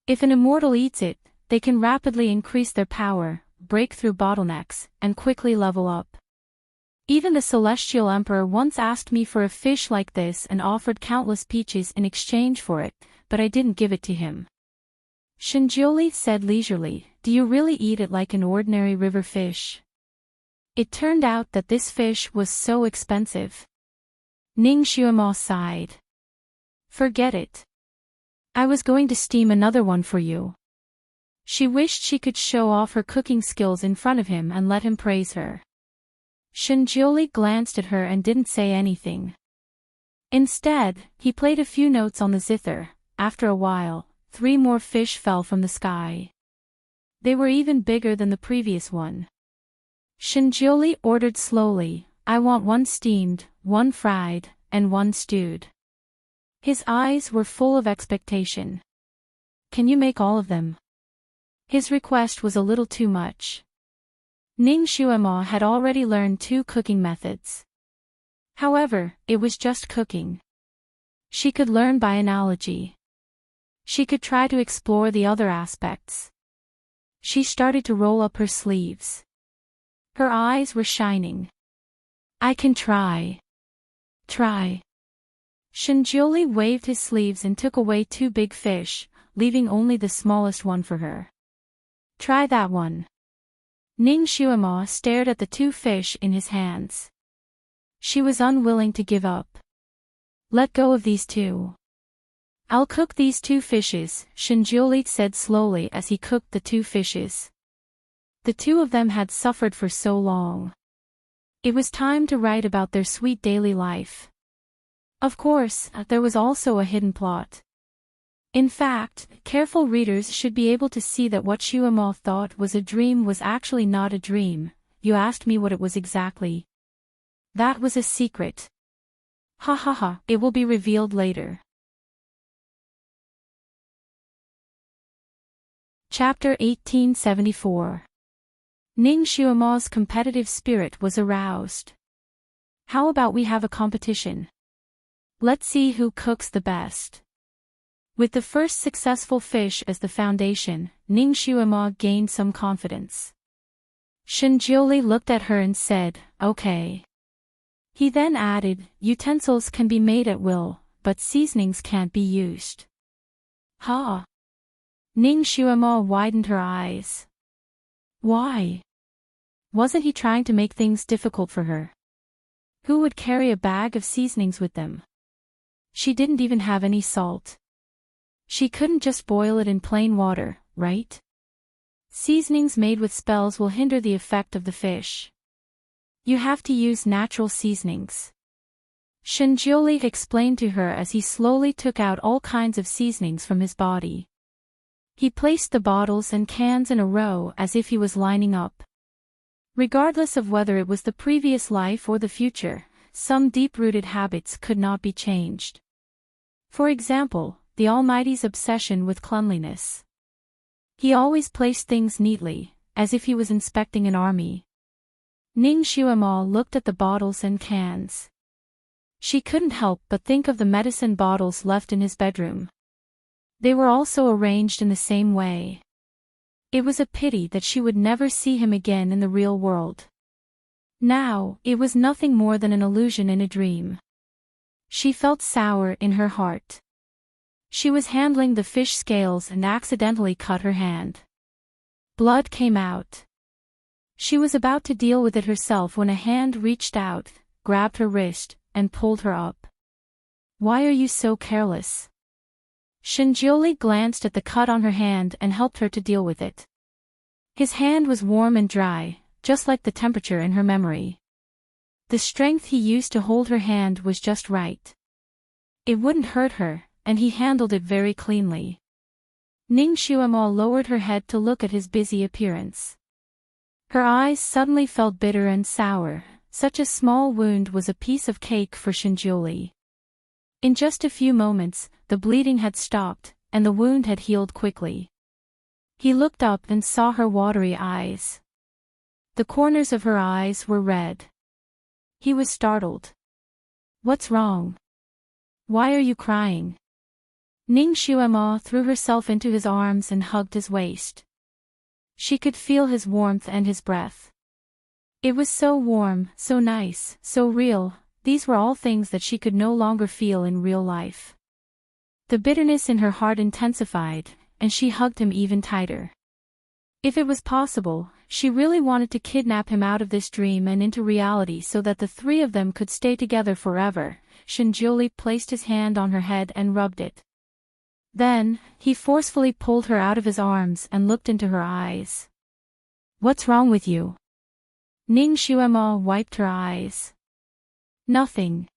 If an immortal eats it, they can rapidly increase their power, break through bottlenecks, and quickly level up. Even the Celestial Emperor once asked me for a fish like this and offered countless peaches in exchange for it, but I didn't give it to him. Shinjiuli said leisurely, do you really eat it like an ordinary river fish? It turned out that this fish was so expensive. Ning Xuema sighed. Forget it. I was going to steam another one for you. She wished she could show off her cooking skills in front of him and let him praise her. Shinjiuli glanced at her and didn't say anything. Instead, he played a few notes on the zither. After a while, 3 more fish fell from the sky. They were even bigger than the previous one. Shinjioli ordered slowly, I want one steamed, one fried, and one stewed. His eyes were full of expectation. Can you make all of them? His request was a little too much. Ning Xuema had already learned 2 cooking methods. However, it was just cooking. She could learn by analogy. She could try to explore the other aspects. She started to roll up her sleeves. Her eyes were shining. I can try. Try. Shinjioli waved his sleeves and took away 2 big fish, leaving only the smallest one for her. Try that one. Ning Xuema stared at the 2 fish in his hands. She was unwilling to give up. Let go of these 2. I'll cook these 2 fishes, Shinjioli said slowly as he cooked the 2 fishes. The 2 of them had suffered for so long. It was time to write about their sweet daily life. Of course, there was also a hidden plot. In fact, careful readers should be able to see that what Xuema thought was a dream was actually not a dream. You asked me what it was exactly. That was a secret. Ha ha ha, it will be revealed later. Chapter 1874. Ning Xuema's competitive spirit was aroused. How about we have a competition? Let's see who cooks the best. With the first successful fish as the foundation, Ning Xuema gained some confidence. Shinjioli looked at her and said, okay. He then added, utensils can be made at will, but seasonings can't be used. Ha! Ning Xuema widened her eyes. Why? Wasn't he trying to make things difficult for her? Who would carry a bag of seasonings with them? She didn't even have any salt. She couldn't just boil it in plain water, right? Seasonings made with spells will hinder the effect of the fish. You have to use natural seasonings. Shinjioli explained to her as he slowly took out all kinds of seasonings from his body. He placed the bottles and cans in a row as if he was lining up. Regardless of whether it was the previous life or the future, some deep-rooted habits could not be changed. For example, the Almighty's obsession with cleanliness. He always placed things neatly, as if he was inspecting an army. Ning Xuema looked at the bottles and cans. She couldn't help but think of the medicine bottles left in his bedroom. They were also arranged in the same way. It was a pity that she would never see him again in the real world. Now, it was nothing more than an illusion in a dream. She felt sour in her heart. She was handling the fish scales and accidentally cut her hand. Blood came out. She was about to deal with it herself when a hand reached out, grabbed her wrist, and pulled her up. Why are you so careless? Shinjioli glanced at the cut on her hand and helped her to deal with it. His hand was warm and dry, just like the temperature in her memory. The strength he used to hold her hand was just right. It wouldn't hurt her, and he handled it very cleanly. Ning Xuema lowered her head to look at his busy appearance. Her eyes suddenly felt bitter and sour. Such a small wound was a piece of cake for Shinjioli. In just a few moments, the bleeding had stopped, and the wound had healed quickly. He looked up and saw her watery eyes. The corners of her eyes were red. He was startled. What's wrong? Why are you crying? Ning Xuema threw herself into his arms and hugged his waist. She could feel his warmth and his breath. It was so warm, so nice, so real. These were all things that she could no longer feel in real life. The bitterness in her heart intensified, and she hugged him even tighter. If it was possible, she really wanted to kidnap him out of this dream and into reality so that the 3 of them could stay together forever. Shinjioli placed his hand on her head and rubbed it. Then, he forcefully pulled her out of his arms and looked into her eyes. What's wrong with you? Ning Xuema wiped her eyes. Nothing.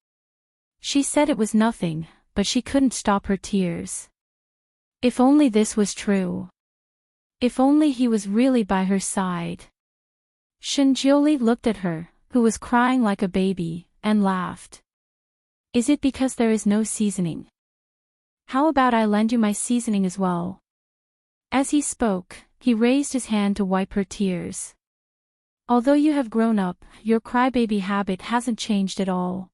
She said it was nothing, but she couldn't stop her tears. If only this was true. If only he was really by her side. Shinjioli looked at her, who was crying like a baby, and laughed. Is it because there is no seasoning? How about I lend you my seasoning as well? As he spoke, he raised his hand to wipe her tears. Although you have grown up, your crybaby habit hasn't changed at all.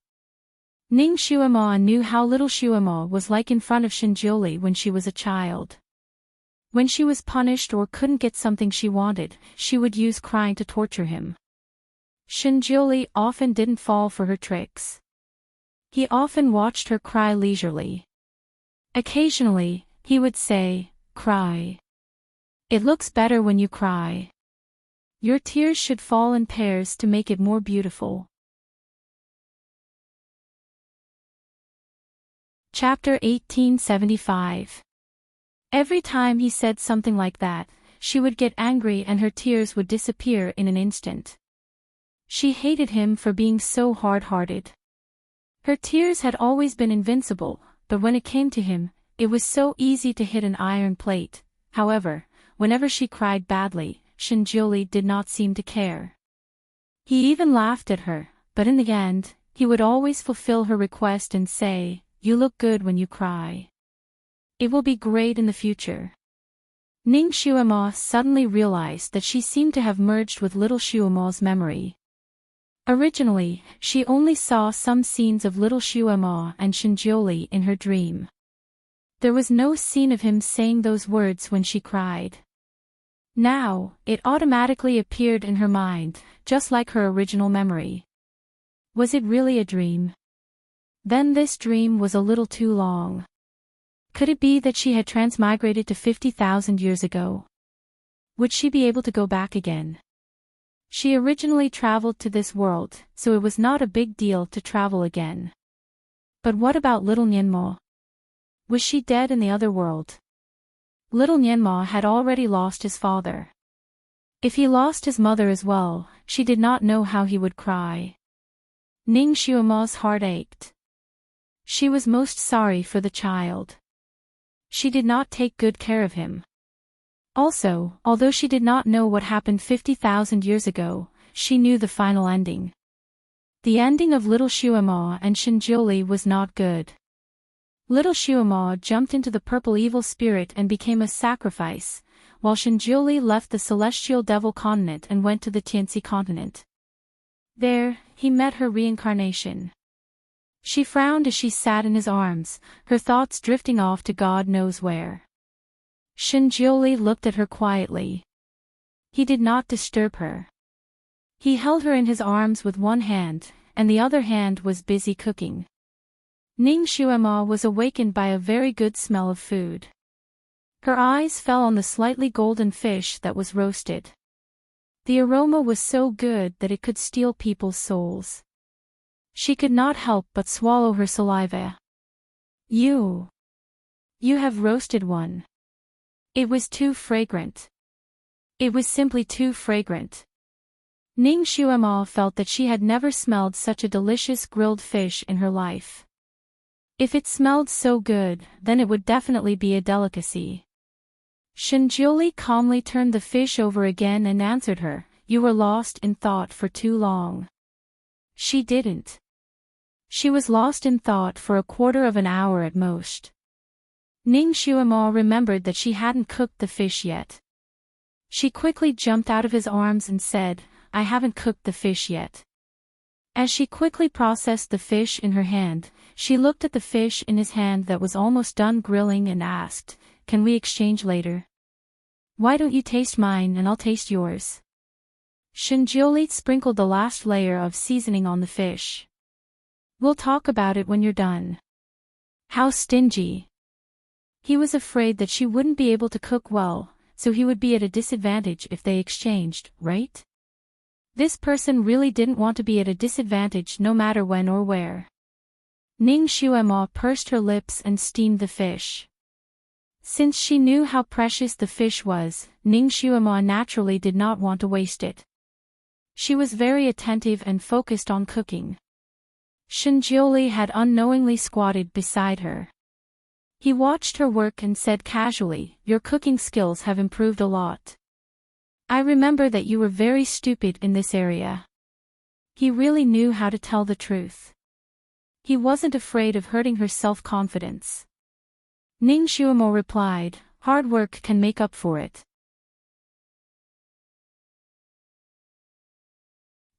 Ning Shuama knew how little Shuama was like in front of Shinjioli when she was a child. When she was punished or couldn't get something she wanted, she would use crying to torture him. Shinjioli often didn't fall for her tricks. He often watched her cry leisurely. Occasionally, he would say, "Cry. It looks better when you cry. Your tears should fall in pairs to make it more beautiful." Chapter 1875. Every time he said something like that, she would get angry and her tears would disappear in an instant. She hated him for being so hard-hearted. Her tears had always been invincible, but when it came to him, it was so easy to hit an iron plate. However, whenever she cried badly, Shinjioli did not seem to care. He even laughed at her, but in the end, he would always fulfill her request and say, "You look good when you cry. It will be great in the future." Ning Shuama suddenly realized that she seemed to have merged with little Shuama's memory. Originally, she only saw some scenes of little Shuama and Shinjioli in her dream. There was no scene of him saying those words when she cried. Now, it automatically appeared in her mind, just like her original memory. Was it really a dream? Then this dream was a little too long. Could it be that she had transmigrated to 50,000 years ago? Would she be able to go back again? She originally traveled to this world, so it was not a big deal to travel again. But what about little Nyenmo? Was she dead in the other world? Little Nyenmo had already lost his father. If he lost his mother as well, she did not know how he would cry. Ning Shuama's heart ached. She was most sorry for the child. She did not take good care of him. Also, although she did not know what happened 50,000 years ago, she knew the final ending. The ending of little Shuama and Shinjioli was not good. Little Shuama jumped into the purple evil spirit and became a sacrifice, while Shinjioli left the celestial devil continent and went to the Tianxi continent. There, he met her reincarnation. She frowned as she sat in his arms, her thoughts drifting off to God knows where. Shinjioli looked at her quietly. He did not disturb her. He held her in his arms with one hand, and the other hand was busy cooking. Ning Shuama was awakened by a very good smell of food. Her eyes fell on the slightly golden fish that was roasted. The aroma was so good that it could steal people's souls. She could not help but swallow her saliva. You have roasted one. It was too fragrant. It was simply too fragrant. Ning Shuama felt that she had never smelled such a delicious grilled fish in her life. If it smelled so good, then it would definitely be a delicacy. Shinjioli calmly turned the fish over again and answered her, "You were lost in thought for too long." She didn't. She was lost in thought for a quarter of an hour at most. Ning Shuama remembered that she hadn't cooked the fish yet. She quickly jumped out of his arms and said, "I haven't cooked the fish yet." As she quickly processed the fish in her hand, she looked at the fish in his hand that was almost done grilling and asked, "Can we exchange later? Why don't you taste mine and I'll taste yours?" Shinjioli sprinkled the last layer of seasoning on the fish. "We'll talk about it when you're done." How stingy. He was afraid that she wouldn't be able to cook well, so he would be at a disadvantage if they exchanged, right? This person really didn't want to be at a disadvantage no matter when or where. Ning Shuama pursed her lips and steamed the fish. Since she knew how precious the fish was, Ning Shuama naturally did not want to waste it. She was very attentive and focused on cooking. Shinjioli had unknowingly squatted beside her. He watched her work and said casually, "Your cooking skills have improved a lot." I remember that you were very stupid in this area. He really knew how to tell the truth. He wasn't afraid of hurting her self-confidence. Ning Xuemo replied, hard work can make up for it.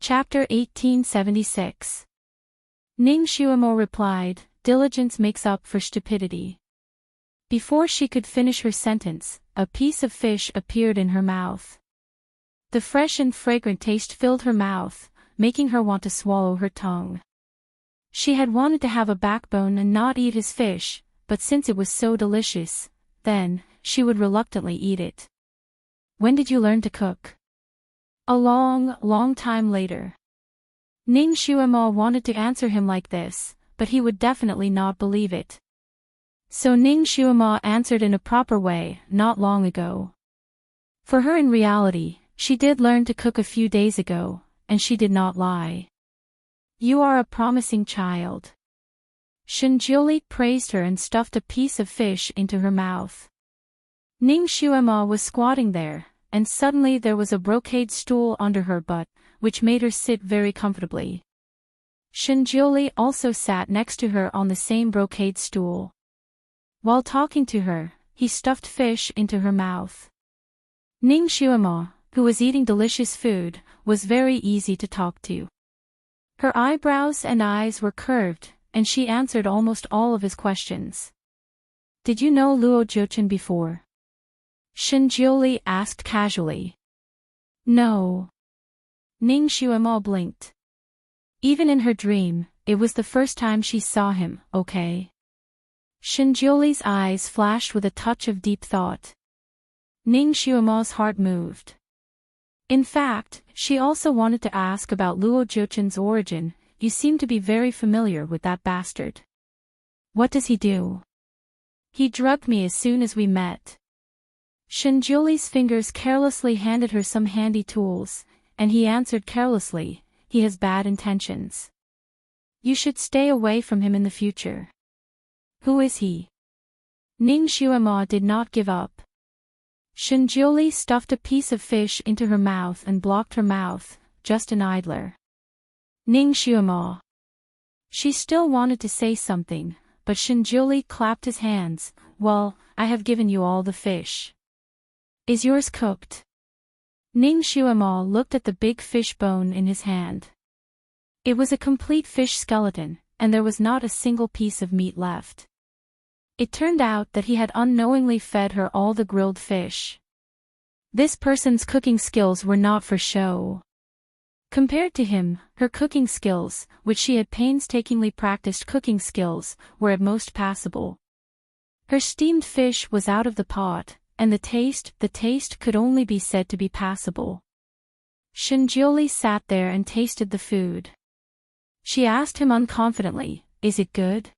Chapter 1876. Ning Xuemo replied, diligence makes up for stupidity. Before she could finish her sentence, a piece of fish appeared in her mouth. The fresh and fragrant taste filled her mouth, making her want to swallow her tongue. She had wanted to have a backbone and not eat his fish, but since it was so delicious, then, she would reluctantly eat it. When did you learn to cook? A long, long time later. Ning Xuemo wanted to answer him like this, but he would definitely not believe it. So Ning Xuemo answered in a proper way, not long ago. For her in reality, she did learn to cook a few days ago, and she did not lie. You are a promising child. Shinjiuli praised her and stuffed a piece of fish into her mouth. Ning Xuemo was squatting there, and suddenly there was a brocade stool under her butt, which made her sit very comfortably. Shinjiuli also sat next to her on the same brocade stool. While talking to her, he stuffed fish into her mouth. Ning Xuemo, who was eating delicious food, was very easy to talk to. Her eyebrows and eyes were curved, and she answered almost all of his questions. Did you know Luo Jiuchen before? Shinjiuli asked casually. No. Ning Xuemo blinked. Even in her dream, it was the first time she saw him, okay? Shinjiuli's eyes flashed with a touch of deep thought. Ning Xuemo's heart moved. In fact, she also wanted to ask about Luo Jiuchen's origin. You seem to be very familiar with that bastard. What does he do? He drugged me as soon as we met. Shinjiuli's fingers carelessly handed her some handy tools, and he answered carelessly, he has bad intentions. You should stay away from him in the future. Who is he? Ning Xuemo did not give up. Shinjiuli stuffed a piece of fish into her mouth and blocked her mouth, just an idler. Ning Xuemo. She still wanted to say something, but Shinjiuli clapped his hands. Well, I have given you all the fish. Is yours cooked? Ning Xuemo looked at the big fish bone in his hand. It was a complete fish skeleton, and there was not a single piece of meat left. It turned out that he had unknowingly fed her all the grilled fish. This person's cooking skills were not for show. Compared to him, her cooking skills, which she had painstakingly practiced cooking skills, were at most passable. Her steamed fish was out of the pot, and the taste could only be said to be passable. Shinjiuli sat there and tasted the food. She asked him unconfidently, is it good?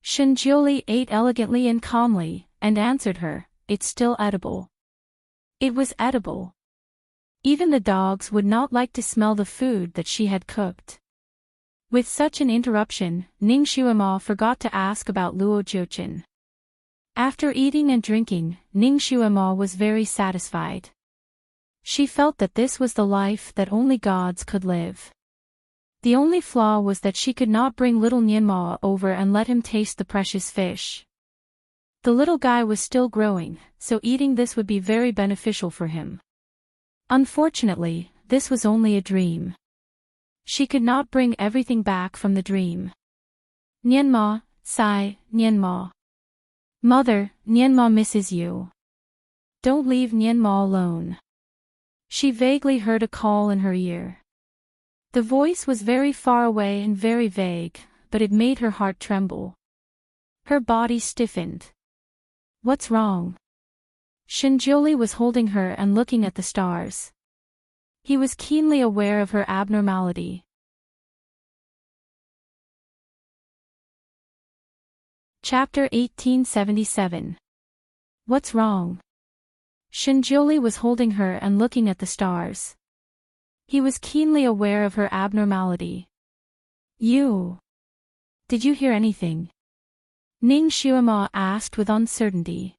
Shinjiuli ate elegantly and calmly, and answered her, it's still edible. It was edible. Even the dogs would not like to smell the food that she had cooked. With such an interruption, Ning Xuemo forgot to ask about Luo Jiuchen. After eating and drinking, Ning Xuemo was very satisfied. She felt that this was the life that only gods could live. The only flaw was that she could not bring little Nianmao over and let him taste the precious fish. The little guy was still growing, so eating this would be very beneficial for him. Unfortunately, this was only a dream. She could not bring everything back from the dream. Nianmao, sigh, Nianmao. Mother, Nianmao misses you. Don't leave Nianmao alone. She vaguely heard a call in her ear. The voice was very far away and very vague, but it made her heart tremble. Her body stiffened. What's wrong? Shinjiuli was holding her and looking at the stars. He was keenly aware of her abnormality. Chapter 1877. What's wrong? Shinjiuli was holding her and looking at the stars. He was keenly aware of her abnormality. Did you hear anything? Ning Xuemo asked with uncertainty.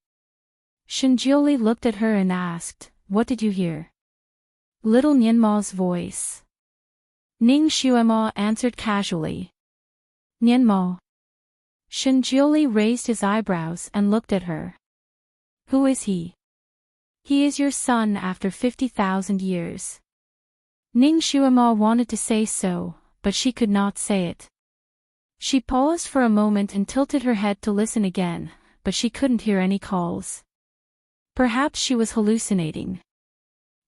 Shinjiuli looked at her and asked, what did you hear? Little Nianma's voice. Ning Xuema answered casually. Nianma. Shenjiuli raised his eyebrows and looked at her. Who is he? He is your son after 50,000 years. Ning Xuema wanted to say so, but she could not say it. She paused for a moment and tilted her head to listen again, but she couldn't hear any calls. Perhaps she was hallucinating.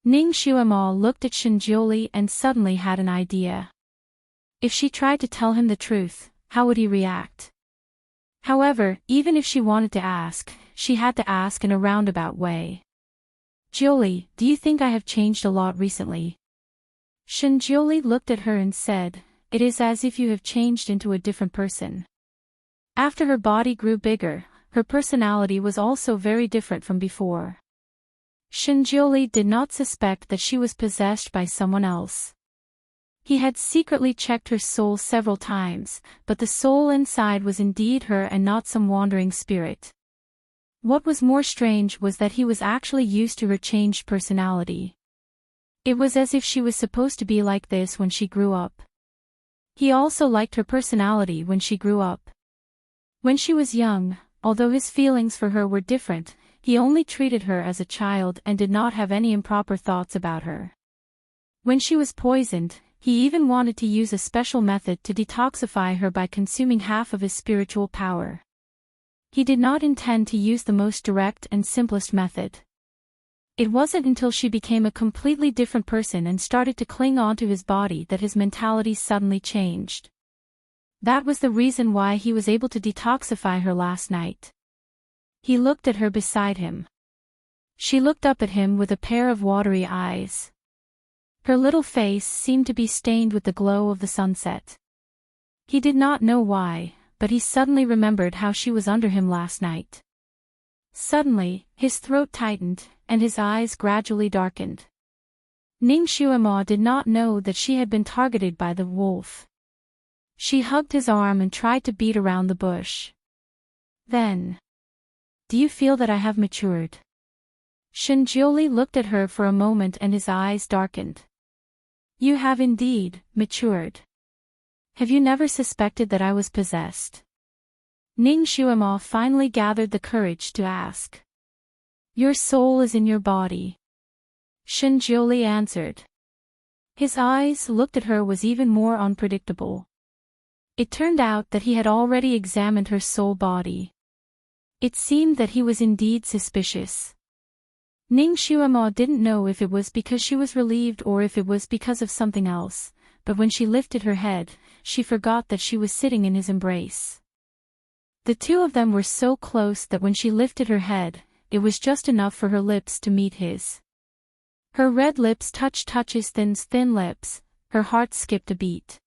Ning Xuema looked at Shenjiuli and suddenly had an idea. If she tried to tell him the truth, how would he react? However, even if she wanted to ask, she had to ask in a roundabout way. Jiuli, do you think I have changed a lot recently? Shenjiuli looked at her and said, it is as if you have changed into a different person. After her body grew bigger, her personality was also very different from before. Shenjiuli did not suspect that she was possessed by someone else. He had secretly checked her soul several times, but the soul inside was indeed her and not some wandering spirit. What was more strange was that he was actually used to her changed personality. It was as if she was supposed to be like this when she grew up. He also liked her personality when she grew up. When she was young, although his feelings for her were different, he only treated her as a child and did not have any improper thoughts about her. When she was poisoned, he even wanted to use a special method to detoxify her by consuming half of his spiritual power. He did not intend to use the most direct and simplest method. It wasn't until she became a completely different person and started to cling onto his body that his mentality suddenly changed. That was the reason why he was able to detoxify her last night. He looked at her beside him. She looked up at him with a pair of watery eyes. Her little face seemed to be stained with the glow of the sunset. He did not know why, but he suddenly remembered how she was under him last night. Suddenly, his throat tightened, and his eyes gradually darkened. Ning Xuema did not know that she had been targeted by the wolf. She hugged his arm and tried to beat around the bush. Then. Do you feel that I have matured? Shenjiuli looked at her for a moment and his eyes darkened. You have indeed matured. Have you never suspected that I was possessed? Ning Xuema finally gathered the courage to ask. Your soul is in your body. Shenjiuli answered. His eyes looked at her was even more unpredictable. It turned out that he had already examined her soul body. It seemed that he was indeed suspicious. Ning Xuema didn't know if it was because she was relieved or if it was because of something else, but when she lifted her head, she forgot that she was sitting in his embrace. The two of them were so close that when she lifted her head, it was just enough for her lips to meet his. Her red lips touched his thin lips, her heart skipped a beat.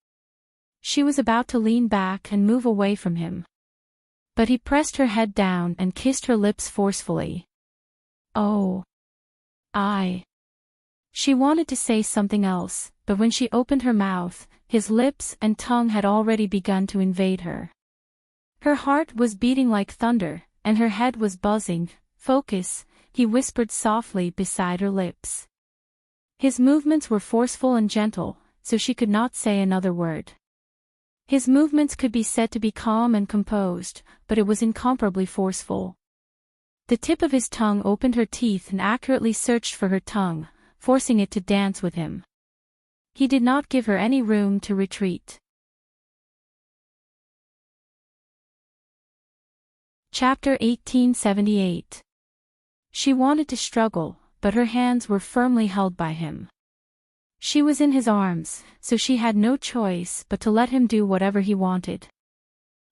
She was about to lean back and move away from him. But he pressed her head down and kissed her lips forcefully. Oh. She wanted to say something else, but when she opened her mouth, his lips and tongue had already begun to invade her. Her heart was beating like thunder, and her head was buzzing. Focus, he whispered softly beside her lips. His movements were forceful and gentle, so she could not say another word. His movements could be said to be calm and composed, but it was incomparably forceful. The tip of his tongue opened her teeth and accurately searched for her tongue, forcing it to dance with him. He did not give her any room to retreat. Chapter 1878. She wanted to struggle, but her hands were firmly held by him. She was in his arms, so she had no choice but to let him do whatever he wanted.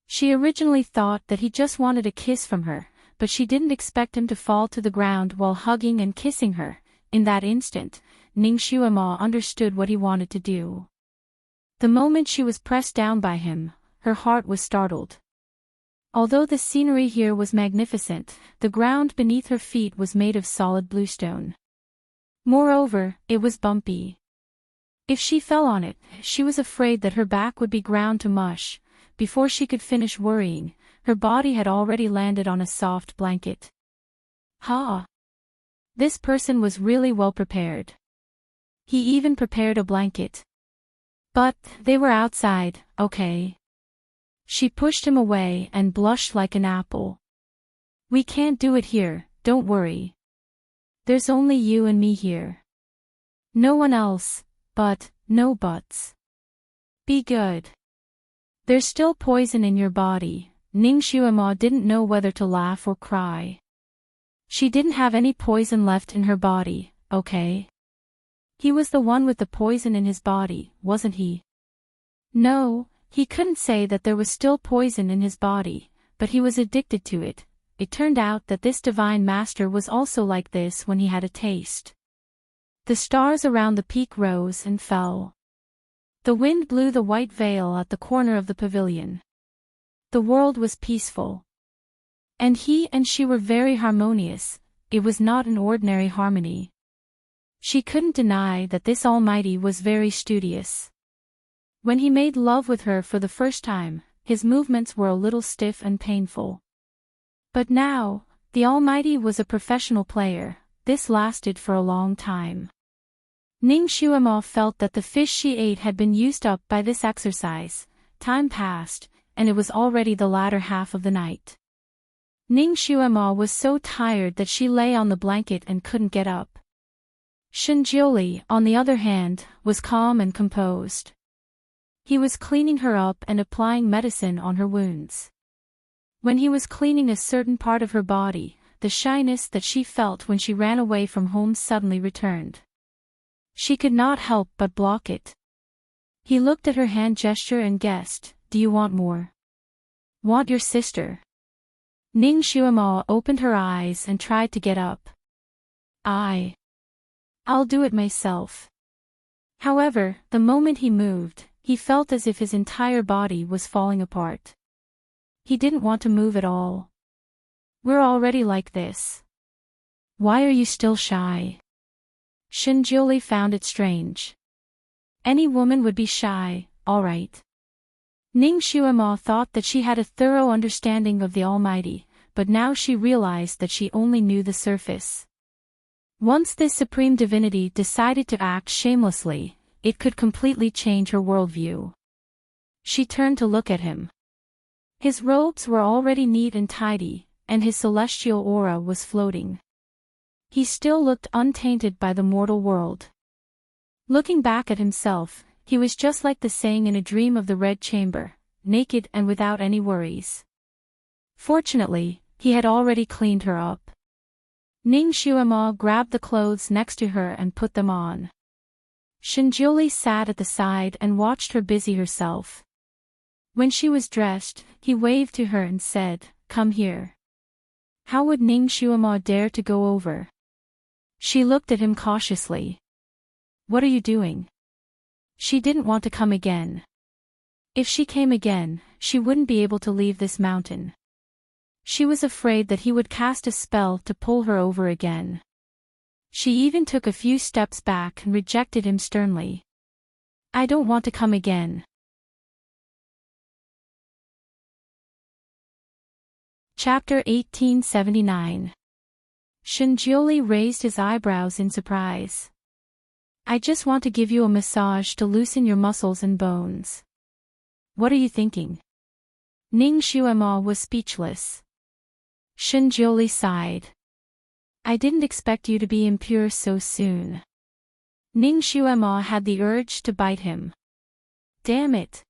She originally thought that he just wanted a kiss from her, but she didn't expect him to fall to the ground while hugging and kissing her. In that instant, Ning Xuema understood what he wanted to do. The moment she was pressed down by him, her heart was startled. Although the scenery here was magnificent, the ground beneath her feet was made of solid bluestone. Moreover, it was bumpy. If she fell on it, she was afraid that her back would be ground to mush. Before she could finish worrying, her body had already landed on a soft blanket. Ha! This person was really well prepared. He even prepared a blanket. But, they were outside, okay? She pushed him away and blushed like an apple. We can't do it here, don't worry. There's only you and me here. No one else, but, no buts. Be good. There's still poison in your body. Ning Xuema didn't know whether to laugh or cry. She didn't have any poison left in her body, okay? He was the one with the poison in his body, wasn't he? No, he couldn't say that there was still poison in his body, but he was addicted to it. It turned out that this divine master was also like this when he had a taste. The stars around the peak rose and fell. The wind blew the white veil at the corner of the pavilion. The world was peaceful. And he and she were very harmonious. It was not an ordinary harmony. She couldn't deny that this Almighty was very studious. When he made love with her for the first time, his movements were a little stiff and painful. But now, the Almighty was a professional player. This lasted for a long time. Ning Xuema felt that the fish she ate had been used up by this exercise. Time passed, and it was already the latter half of the night. Ning Xuema was so tired that she lay on the blanket and couldn't get up. Shenjiuli, on the other hand, was calm and composed. He was cleaning her up and applying medicine on her wounds. When he was cleaning a certain part of her body, the shyness that she felt when she ran away from home suddenly returned. She could not help but block it. He looked at her hand gesture and guessed, "Do you want more? Want your sister?" Ning Xuema opened her eyes and tried to get up. I'll do it myself." However, the moment he moved, he felt as if his entire body was falling apart. He didn't want to move at all. "We're already like this. Why are you still shy?" Shinjuli found it strange. Any woman would be shy, all right. Ning Xuema thought that she had a thorough understanding of the Almighty, but now she realized that she only knew the surface. Once this supreme divinity decided to act shamelessly, it could completely change her worldview. She turned to look at him. His robes were already neat and tidy, and his celestial aura was floating. He still looked untainted by the mortal world. Looking back at himself, he was just like the saying in a dream of the Red Chamber, naked and without any worries. Fortunately, he had already cleaned her up. Ning Xuema grabbed the clothes next to her and put them on. Shinjuli sat at the side and watched her busy herself. When she was dressed, he waved to her and said, "Come here." How would Ning Xuema dare to go over? She looked at him cautiously. "What are you doing?" She didn't want to come again. If she came again, she wouldn't be able to leave this mountain. She was afraid that he would cast a spell to pull her over again. She even took a few steps back and rejected him sternly. "I don't want to come again." Chapter 1879. Shinjuli raised his eyebrows in surprise. "I just want to give you a massage to loosen your muscles and bones." "What are you thinking?" Ning Xuema was speechless. Shinjuli sighed. "I didn't expect you to be impure so soon." Ning Xuema had the urge to bite him. Damn it!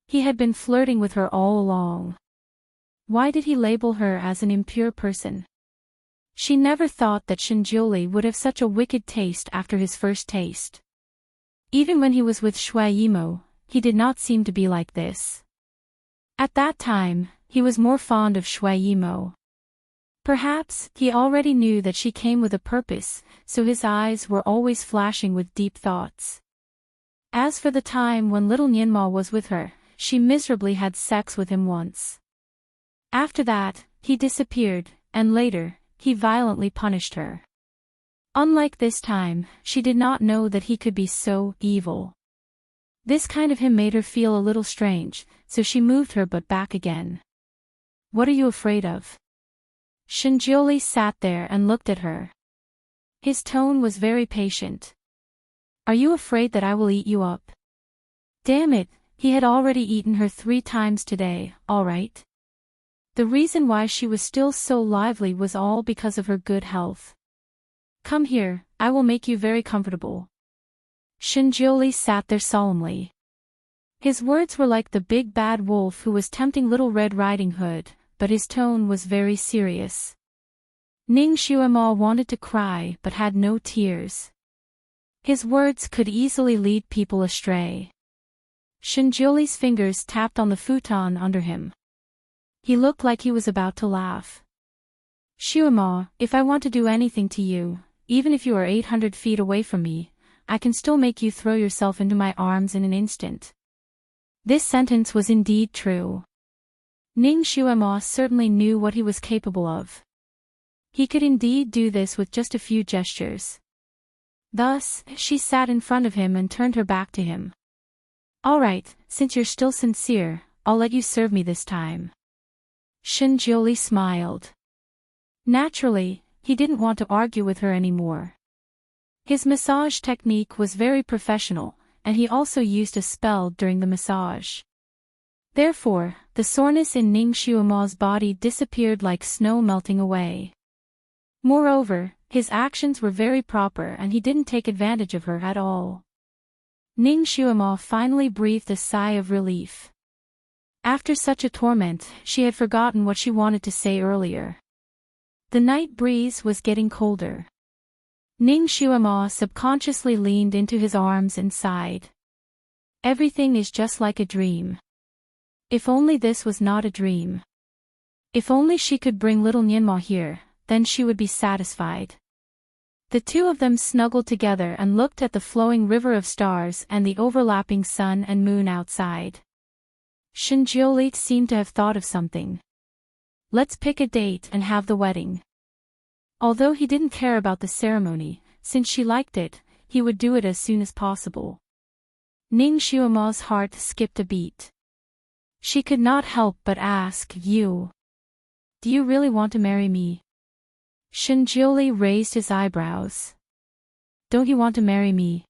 He had been flirting with her all along. Why did he label her as an impure person? She never thought that Shinjuli would have such a wicked taste after his first taste. Even when he was with Shui Yimo, he did not seem to be like this. At that time, he was more fond of Shui Yimo. Perhaps he already knew that she came with a purpose, so his eyes were always flashing with deep thoughts. As for the time when little Nianma was with her, she miserably had sex with him once. After that, he disappeared, and later, he violently punished her. Unlike this time, she did not know that he could be so evil. This kind of him made her feel a little strange, so she moved her butt back again. "What are you afraid of?" Shinjuli sat there and looked at her. His tone was very patient. Are you afraid that I will eat you up? Damn it, he had already eaten her 3 times today, all right. The reason why she was still so lively was all because of her good health. Come here, I will make you very comfortable. Shinjioli sat there solemnly. His words were like the big bad wolf who was tempting Little Red Riding Hood, but his tone was very serious. Ning Xuema wanted to cry but had no tears. His words could easily lead people astray. Shinjioli's fingers tapped on the futon under him. He looked like he was about to laugh. Xuema, if I want to do anything to you, even if you are 800 feet away from me, I can still make you throw yourself into my arms in an instant. This sentence was indeed true. Ning Xuema certainly knew what he was capable of. He could indeed do this with just a few gestures. Thus, she sat in front of him and turned her back to him. All right, since you're still sincere, I'll let you serve me this time. Shinjioli smiled. Naturally, he didn't want to argue with her anymore. His massage technique was very professional, and he also used a spell during the massage. Therefore, the soreness in Ning Xuema's body disappeared like snow melting away. Moreover, his actions were very proper and he didn't take advantage of her at all. Ning Xuema finally breathed a sigh of relief. After such a torment, she had forgotten what she wanted to say earlier. The night breeze was getting colder. Ning Xuema subconsciously leaned into his arms and sighed. Everything is just like a dream. If only this was not a dream. If only she could bring little Nianma here, then she would be satisfied. The two of them snuggled together and looked at the flowing river of stars and the overlapping sun and moon outside. Shinjioli seemed to have thought of something. Let's pick a date and have the wedding. Although he didn't care about the ceremony, since she liked it, he would do it as soon as possible. Ning Xuema's heart skipped a beat. She could not help but ask, Do you really want to marry me? Shinjioli raised his eyebrows. Don't you want to marry me?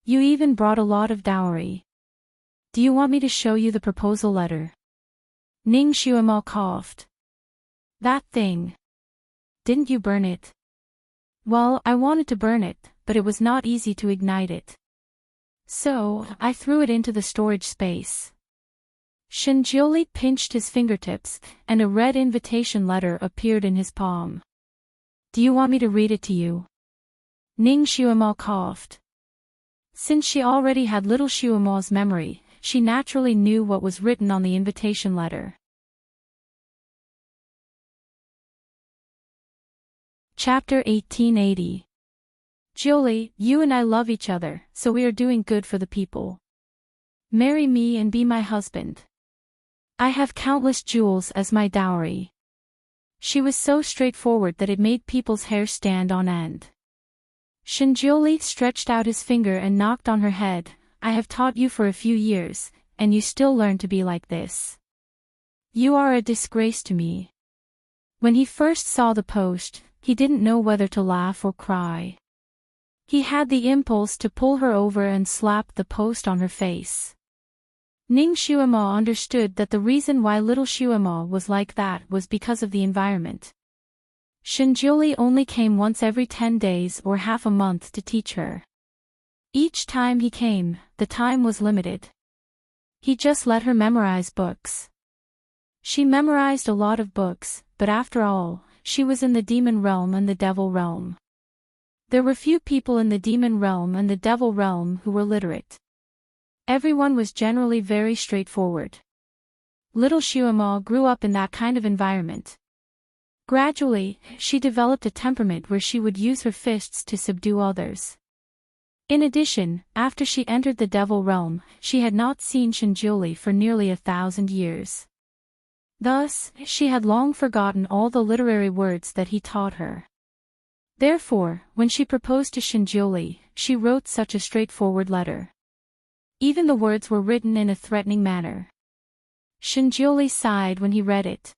You even brought a lot of dowry. Do you want me to show you the proposal letter? Ning Xuema coughed. That thing. Didn't you burn it? Well, I wanted to burn it, but it was not easy to ignite it. So, I threw it into the storage space. Shinjioli pinched his fingertips, and a red invitation letter appeared in his palm. Do you want me to read it to you? Ning Xuema coughed. Since she already had little Xuema's memory, she naturally knew what was written on the invitation letter. Chapter 1880. Jioli, you and I love each other, so we are doing good for the people. Marry me and be my husband. I have countless jewels as my dowry. She was so straightforward that it made people's hair stand on end. Shinjioli stretched out his finger and knocked on her head. I have taught you for a few years, and you still learn to be like this. You are a disgrace to me. When he first saw the post, he didn't know whether to laugh or cry. He had the impulse to pull her over and slap the post on her face. Ning Xuema understood that the reason why little Xuema was like that was because of the environment. Shinjioli only came once every 10 days or half a month to teach her. Each time he came, the time was limited. He just let her memorize books. She memorized a lot of books, but after all, she was in the demon realm and the devil realm. There were few people in the demon realm and the devil realm who were literate. Everyone was generally very straightforward. Little Xuema grew up in that kind of environment. Gradually, she developed a temperament where she would use her fists to subdue others. In addition, after she entered the devil realm, she had not seen Shinjioli for nearly 1,000 years. Thus, she had long forgotten all the literary words that he taught her. Therefore, when she proposed to Shinjioli, she wrote such a straightforward letter. Even the words were written in a threatening manner. Shinjioli sighed when he read it.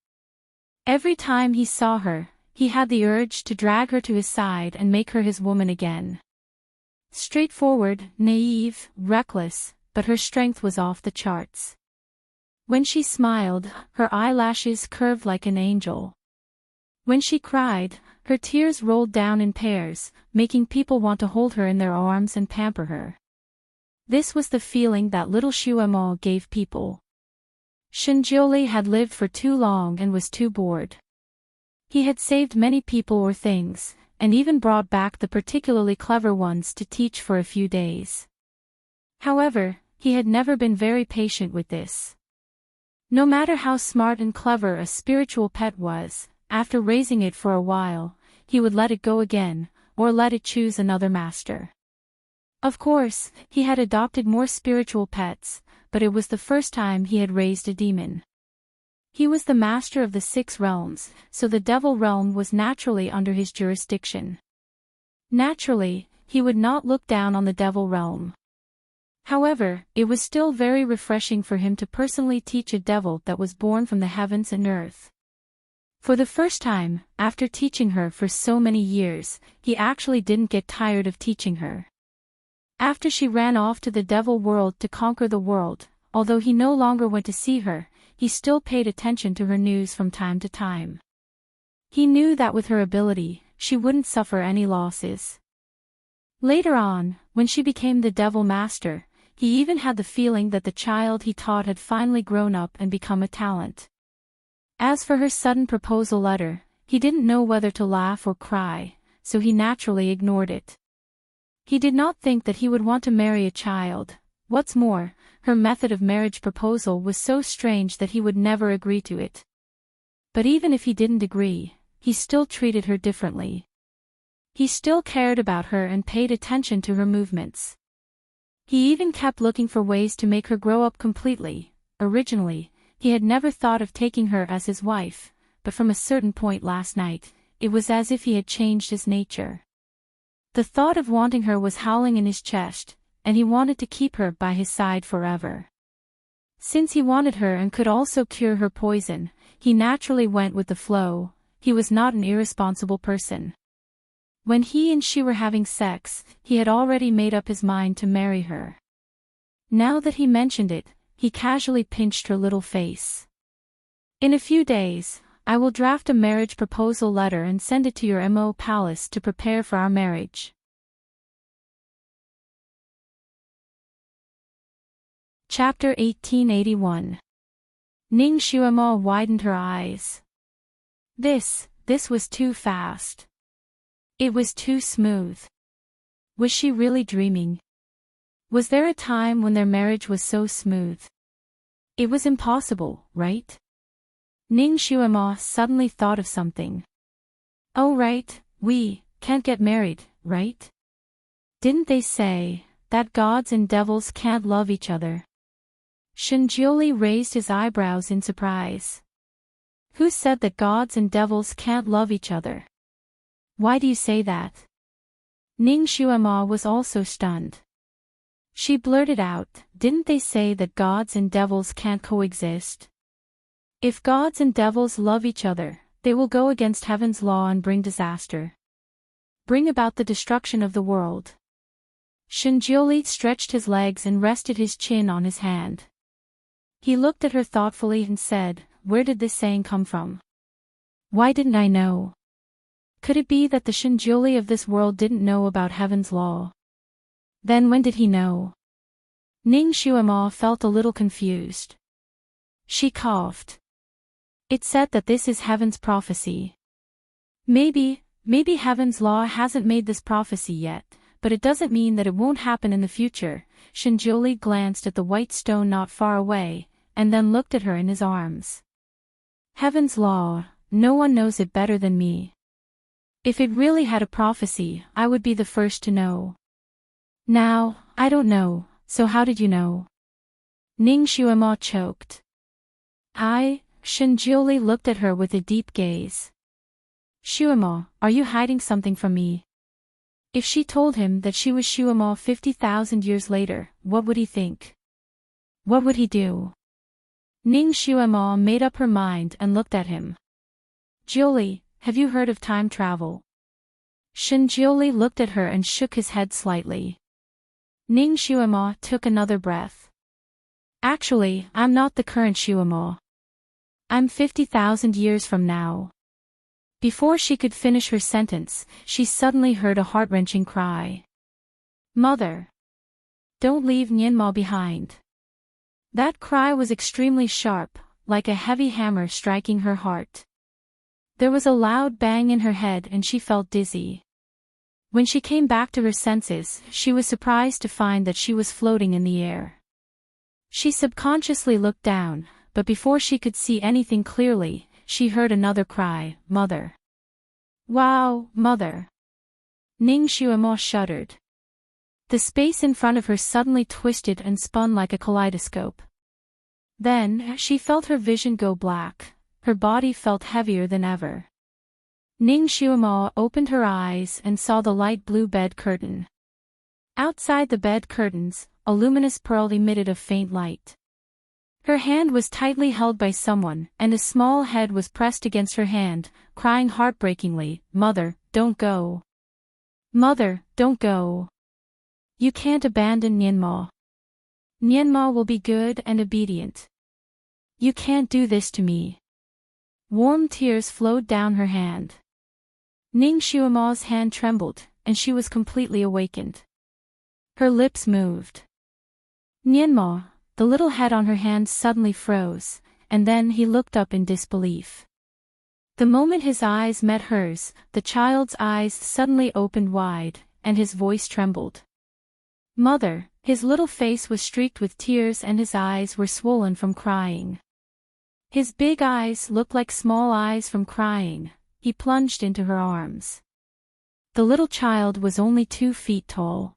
Every time he saw her, he had the urge to drag her to his side and make her his woman again. Straightforward, naive, reckless, but her strength was off the charts. When she smiled, her eyelashes curved like an angel. When she cried, her tears rolled down in pairs, making people want to hold her in their arms and pamper her. This was the feeling that little Shuemo gave people. Shinjioli had lived for too long and was too bored. He had saved many people or things, and even brought back the particularly clever ones to teach for a few days. However, he had never been very patient with this. No matter how smart and clever a spiritual pet was, after raising it for a while, he would let it go again, or let it choose another master. Of course, he had adopted more spiritual pets, but it was the first time he had raised a demon. He was the master of the 6 realms, so the devil realm was naturally under his jurisdiction. Naturally, he would not look down on the devil realm. However, it was still very refreshing for him to personally teach a devil that was born from the heavens and earth. For the first time, after teaching her for so many years, he actually didn't get tired of teaching her. After she ran off to the devil world to conquer the world, although he no longer went to see her, he still paid attention to her news from time to time. He knew that with her ability, she wouldn't suffer any losses. Later on, when she became the devil master, he even had the feeling that the child he taught had finally grown up and become a talent. As for her sudden proposal letter, he didn't know whether to laugh or cry, so he naturally ignored it. He did not think that he would want to marry a child. What's more, her method of marriage proposal was so strange that he would never agree to it. But even if he didn't agree, he still treated her differently. He still cared about her and paid attention to her movements. He even kept looking for ways to make her grow up completely. Originally, he had never thought of taking her as his wife, but from a certain point last night, it was as if he had changed his nature. The thought of wanting her was howling in his chest, and he wanted to keep her by his side forever. Since he wanted her and could also cure her poison, he naturally went with the flow. He was not an irresponsible person. When he and she were having sex, he had already made up his mind to marry her. Now that he mentioned it, he casually pinched her little face. In a few days, I will draft a marriage proposal letter and send it to your Mo palace to prepare for our marriage. Chapter 1881. Ning Xuemo widened her eyes. This was too fast. It was too smooth. Was she really dreaming? Was there a time when their marriage was so smooth? It was impossible, right? Ning Xuemo suddenly thought of something. Oh right, we can't get married, right? Didn't they say that gods and devils can't love each other? Shinjioli raised his eyebrows in surprise. Who said that gods and devils can't love each other? Why do you say that? Ning Xuemo was also stunned. She blurted out, didn't they say that gods and devils can't coexist? If gods and devils love each other, they will go against heaven's law and bring disaster. Bring about the destruction of the world. Shinjioli stretched his legs and rested his chin on his hand. He looked at her thoughtfully and said, where did this saying come from? Why didn't I know? Could it be that the Shinjioli of this world didn't know about heaven's law? Then when did he know? Ning Xuemo felt a little confused. She coughed. It said that this is heaven's prophecy. Maybe heaven's law hasn't made this prophecy yet, but it doesn't mean that it won't happen in the future. Shinjioli glanced at the white stone not far away, and then looked at her in his arms. Heaven's law, no one knows it better than me. If it really had a prophecy, I would be the first to know. Now, I don't know, so how did you know? Ning Xuemo choked. Shinjioli looked at her with a deep gaze. Xuemo, are you hiding something from me? If she told him that she was Xuemo 50,000 years later, what would he think? What would he do? Ning Xuemo made up her mind and looked at him. Jioli, have you heard of time travel? Shinjioli looked at her and shook his head slightly. Ning Xuemo took another breath. Actually, I'm not the current Xuemo. I'm 50,000 years from now. Before she could finish her sentence, she suddenly heard a heart-wrenching cry. Mother! Don't leave Nianmao behind. That cry was extremely sharp, like a heavy hammer striking her heart. There was a loud bang in her head and she felt dizzy. When she came back to her senses, she was surprised to find that she was floating in the air. She subconsciously looked down, but before she could see anything clearly, she heard another cry, Mother! Wow, Mother! Ning Xuemo shuddered. The space in front of her suddenly twisted and spun like a kaleidoscope. Then, she felt her vision go black, her body felt heavier than ever. Ning Xuemo opened her eyes and saw the light blue bed curtain. Outside the bed curtains, a luminous pearl emitted a faint light. Her hand was tightly held by someone, and a small head was pressed against her hand, crying heartbreakingly, Mother, don't go. Mother, don't go. You can't abandon Nianmao. Nianmao will be good and obedient. You can't do this to me. Warm tears flowed down her hand. Ning Xuemo's hand trembled, and she was completely awakened. Her lips moved. Nianmao, the little head on her hand suddenly froze, and then he looked up in disbelief. The moment his eyes met hers, the child's eyes suddenly opened wide, and his voice trembled. Mother! His little face was streaked with tears and his eyes were swollen from crying. His big eyes looked like small eyes from crying. He plunged into her arms. The little child was only 2 feet tall.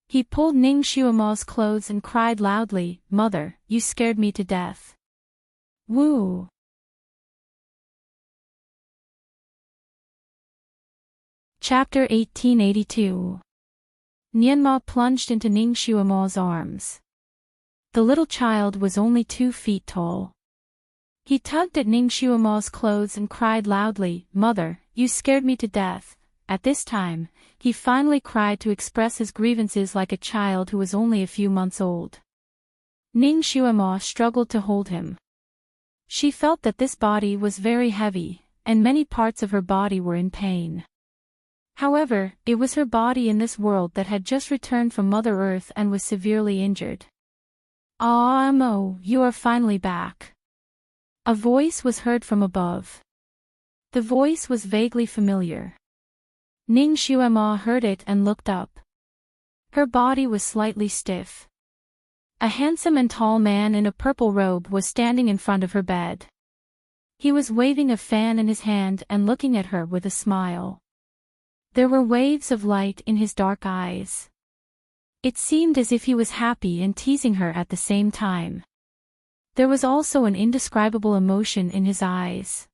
He pulled Ning Xuemo's clothes and cried loudly, Mother, you scared me to death. Woo! Chapter 1882. Nianmao plunged into Ning Xuemo's arms. The little child was only 2 feet tall. He tugged at Ning Xuemo's clothes and cried loudly, Mother, you scared me to death. At this time, he finally cried to express his grievances like a child who was only a few months old. Ning Xuemo struggled to hold him. She felt that this body was very heavy, and many parts of her body were in pain. However, it was her body in this world that had just returned from Mother Earth and was severely injured. Ah, Mo, you are finally back. A voice was heard from above. The voice was vaguely familiar. Ning Xuemo heard it and looked up. Her body was slightly stiff. A handsome and tall man in a purple robe was standing in front of her bed. He was waving a fan in his hand and looking at her with a smile. There were waves of light in his dark eyes. It seemed as if he was happy and teasing her at the same time. There was also an indescribable emotion in his eyes.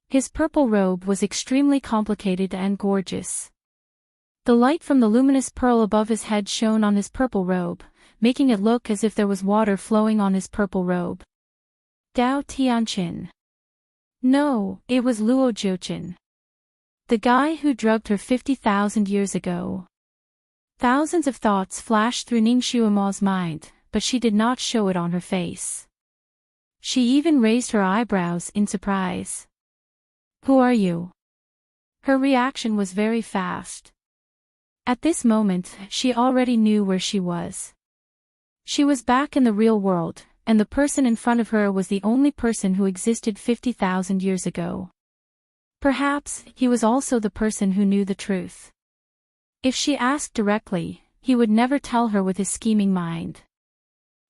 His purple robe was extremely complicated and gorgeous. The light from the luminous pearl above his head shone on his purple robe, making it look as if there was water flowing on his purple robe. Dao Tianqin. No, it was Luo Jiuqin. The guy who drugged her 50,000 years ago. Thousands of thoughts flashed through Ning Xuemo's mind, but she did not show it on her face. She even raised her eyebrows in surprise. Who are you? Her reaction was very fast. At this moment, she already knew where she was. She was back in the real world, and the person in front of her was the only person who existed 50,000 years ago. Perhaps, he was also the person who knew the truth. If she asked directly, he would never tell her with his scheming mind.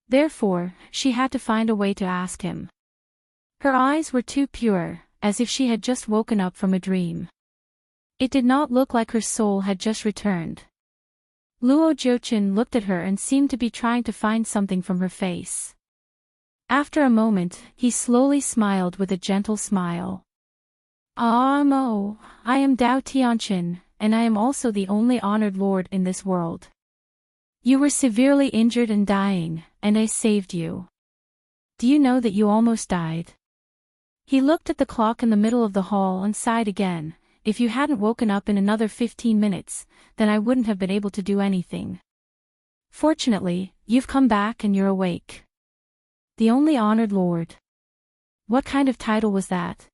Therefore, she had to find a way to ask him. Her eyes were too pure, as if she had just woken up from a dream. It did not look like her soul had just returned. Luo Jiuqin looked at her and seemed to be trying to find something from her face. After a moment, he slowly smiled with a gentle smile. Ah, Mo, I am Dao Tianqin, and I am also the only honored lord in this world. You were severely injured and dying, and I saved you. Do you know that you almost died? He looked at the clock in the middle of the hall and sighed again. If you hadn't woken up in another 15 minutes, then I wouldn't have been able to do anything. Fortunately, you've come back and you're awake. The only honored lord. What kind of title was that?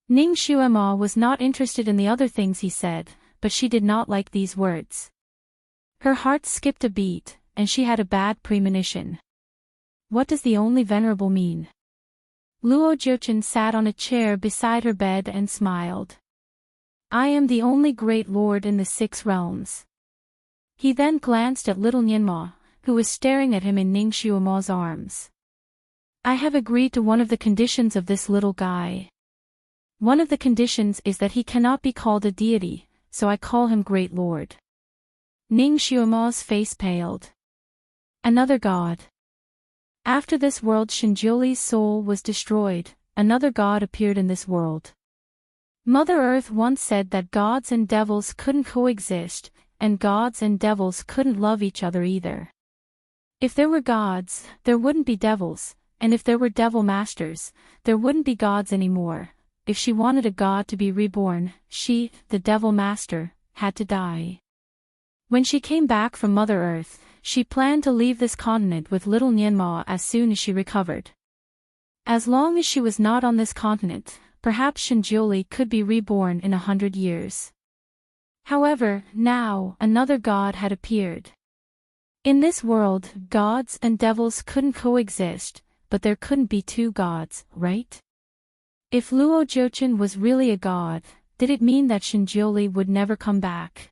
Ning Xuema was not interested in the other things he said, but she did not like these words. Her heart skipped a beat, and she had a bad premonition. What does the only venerable mean? Luo Jiuchen sat on a chair beside her bed and smiled. I am the only great lord in the 6 realms. He then glanced at little Nianma, who was staring at him in Ning Xuema's arms. I have agreed to one of the conditions of this little guy. One of the conditions is that he cannot be called a deity, so I call him Great Lord. Ning Xuema's face paled. Another god. After this world Shinjuli's soul was destroyed, another god appeared in this world. Mother Earth once said that gods and devils couldn't coexist, and gods and devils couldn't love each other either. If there were gods, there wouldn't be devils, and if there were devil masters, there wouldn't be gods anymore. If she wanted a god to be reborn, she, the devil master, had to die. When she came back from Mother Earth, she planned to leave this continent with little Nianma as soon as she recovered. As long as she was not on this continent, perhaps Shinjuli could be reborn in 100 years. However, now, another god had appeared. In this world, gods and devils couldn't coexist, but there couldn't be 2 gods, right? If Luo Jiuchen was really a god, did it mean that Shinjuli would never come back?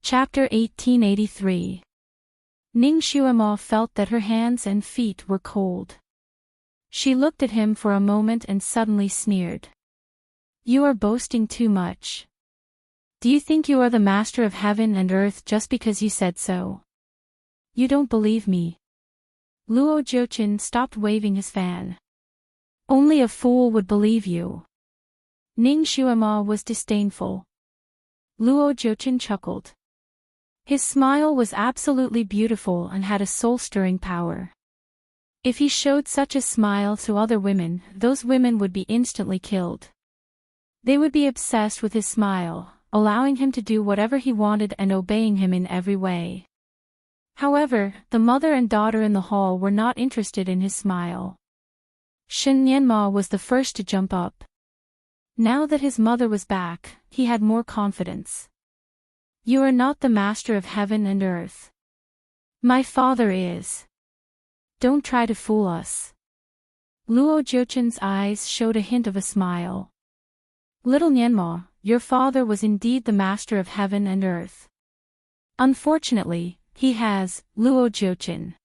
Chapter 1883. Ning Xuema felt that her hands and feet were cold. She looked at him for a moment and suddenly sneered. You are boasting too much. Do you think you are the master of heaven and earth just because you said so? You don't believe me. Luo Jiuchen stopped waving his fan. Only a fool would believe you. Ning Xuema was disdainful. Luo Jiuchen chuckled. His smile was absolutely beautiful and had a soul-stirring power. If he showed such a smile to other women, those women would be instantly killed. They would be obsessed with his smile, allowing him to do whatever he wanted and obeying him in every way. However, the mother and daughter in the hall were not interested in his smile. Shin Nianma was the first to jump up. Now that his mother was back, he had more confidence. You are not the master of heaven and earth. My father is. Don't try to fool us. Luo Jiuchen's eyes showed a hint of a smile. Little Nianma, your father was indeed the master of heaven and earth. Unfortunately, he has, Luo Jiuchen.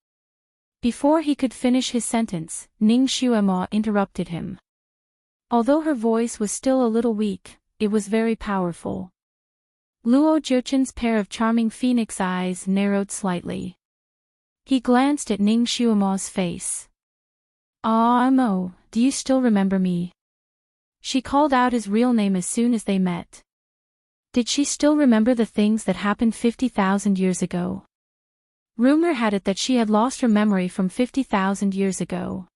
Before he could finish his sentence, Ning Xuema interrupted him. Although her voice was still a little weak, it was very powerful. Luo Jiuchen's pair of charming phoenix eyes narrowed slightly. He glanced at Ning Xuema's face. Ah Mo, do you still remember me? She called out his real name as soon as they met. Did she still remember the things that happened 50,000 years ago? Rumor had it that she had lost her memory from 50,000 years ago.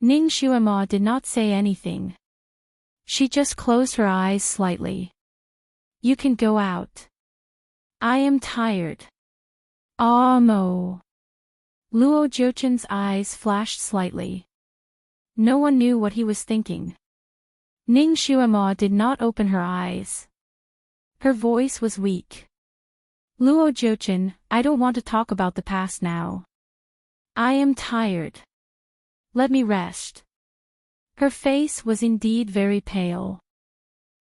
Ning Xuema did not say anything. She just closed her eyes slightly. You can go out. I am tired. Ah Mo. Luo Jiuchen's eyes flashed slightly. No one knew what he was thinking. Ning Xuema did not open her eyes. Her voice was weak. Luo Jiuchen, I don't want to talk about the past now. I am tired. Let me rest. Her face was indeed very pale.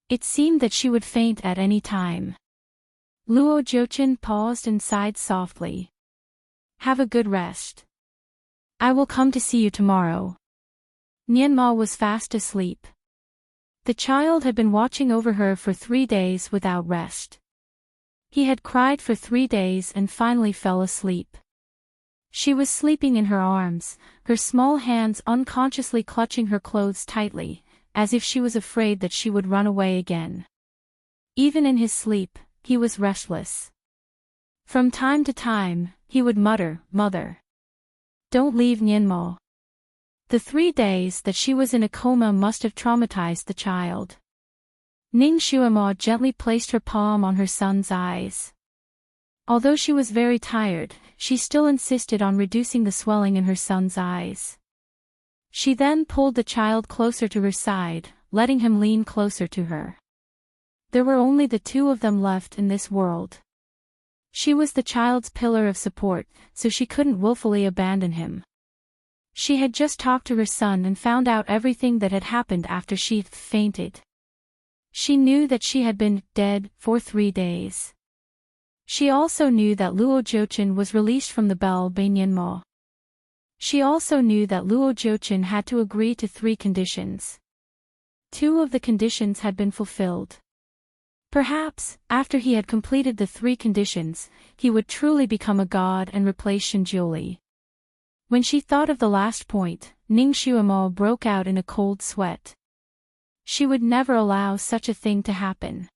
It seemed that she would faint at any time. Luo Jiuchen paused and sighed softly. Have a good rest. I will come to see you tomorrow. Nianma was fast asleep. The child had been watching over her for 3 days without rest. He had cried for 3 days and finally fell asleep. She was sleeping in her arms, her small hands unconsciously clutching her clothes tightly, as if she was afraid that she would run away again. Even in his sleep, he was restless. From time to time, he would mutter, "Mother. Don't leave Nianma." The 3 days that she was in a coma must have traumatized the child. Ning Xuemo gently placed her palm on her son's eyes. Although she was very tired, she still insisted on reducing the swelling in her son's eyes. She then pulled the child closer to her side, letting him lean closer to her. There were only the two of them left in this world. She was the child's pillar of support, so she couldn't willfully abandon him. She had just talked to her son and found out everything that had happened after she fainted. She knew that she had been dead for 3 days. She also knew that Luo Jiuqin was released from the Belle Banyanmo. She also knew that Luo Jiuqin had to agree to 3 conditions. 2 of the conditions had been fulfilled. Perhaps, after he had completed the 3 conditions, he would truly become a god and replace Shinjiuli. When she thought of the last point, Ning Xuemo broke out in a cold sweat. She would never allow such a thing to happen.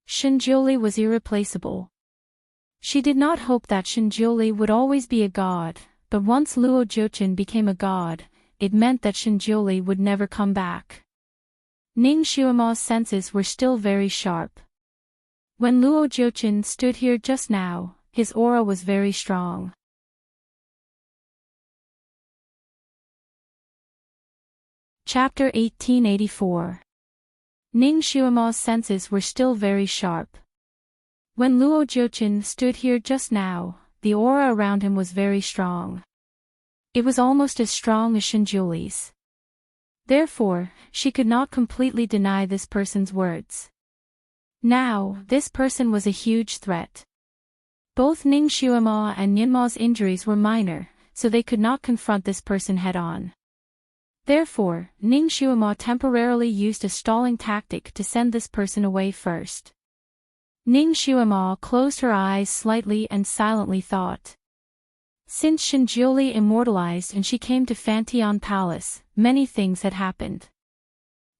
Shinjiuli was irreplaceable. She did not hope that Shinjiuli would always be a god, but once Luo Jiuqin became a god, it meant that Shinjiuli would never come back. Ning Xuemo's senses were still very sharp. When Luo Jiuqin stood here just now, his aura was very strong. Chapter 1884. Ning Xuemo's senses were still very sharp. When Luo Jiuqin stood here just now, the aura around him was very strong. It was almost as strong as Shinjiuli's. Therefore, she could not completely deny this person's words. Now, this person was a huge threat. Both Ning Xuemo and Ninmo's injuries were minor, so they could not confront this person head-on. Therefore, Ning Xuemo temporarily used a stalling tactic to send this person away first. Ning Xuemo closed her eyes slightly and silently thought. Since Shinjiuli immortalized and she came to Fantian Palace, many things had happened.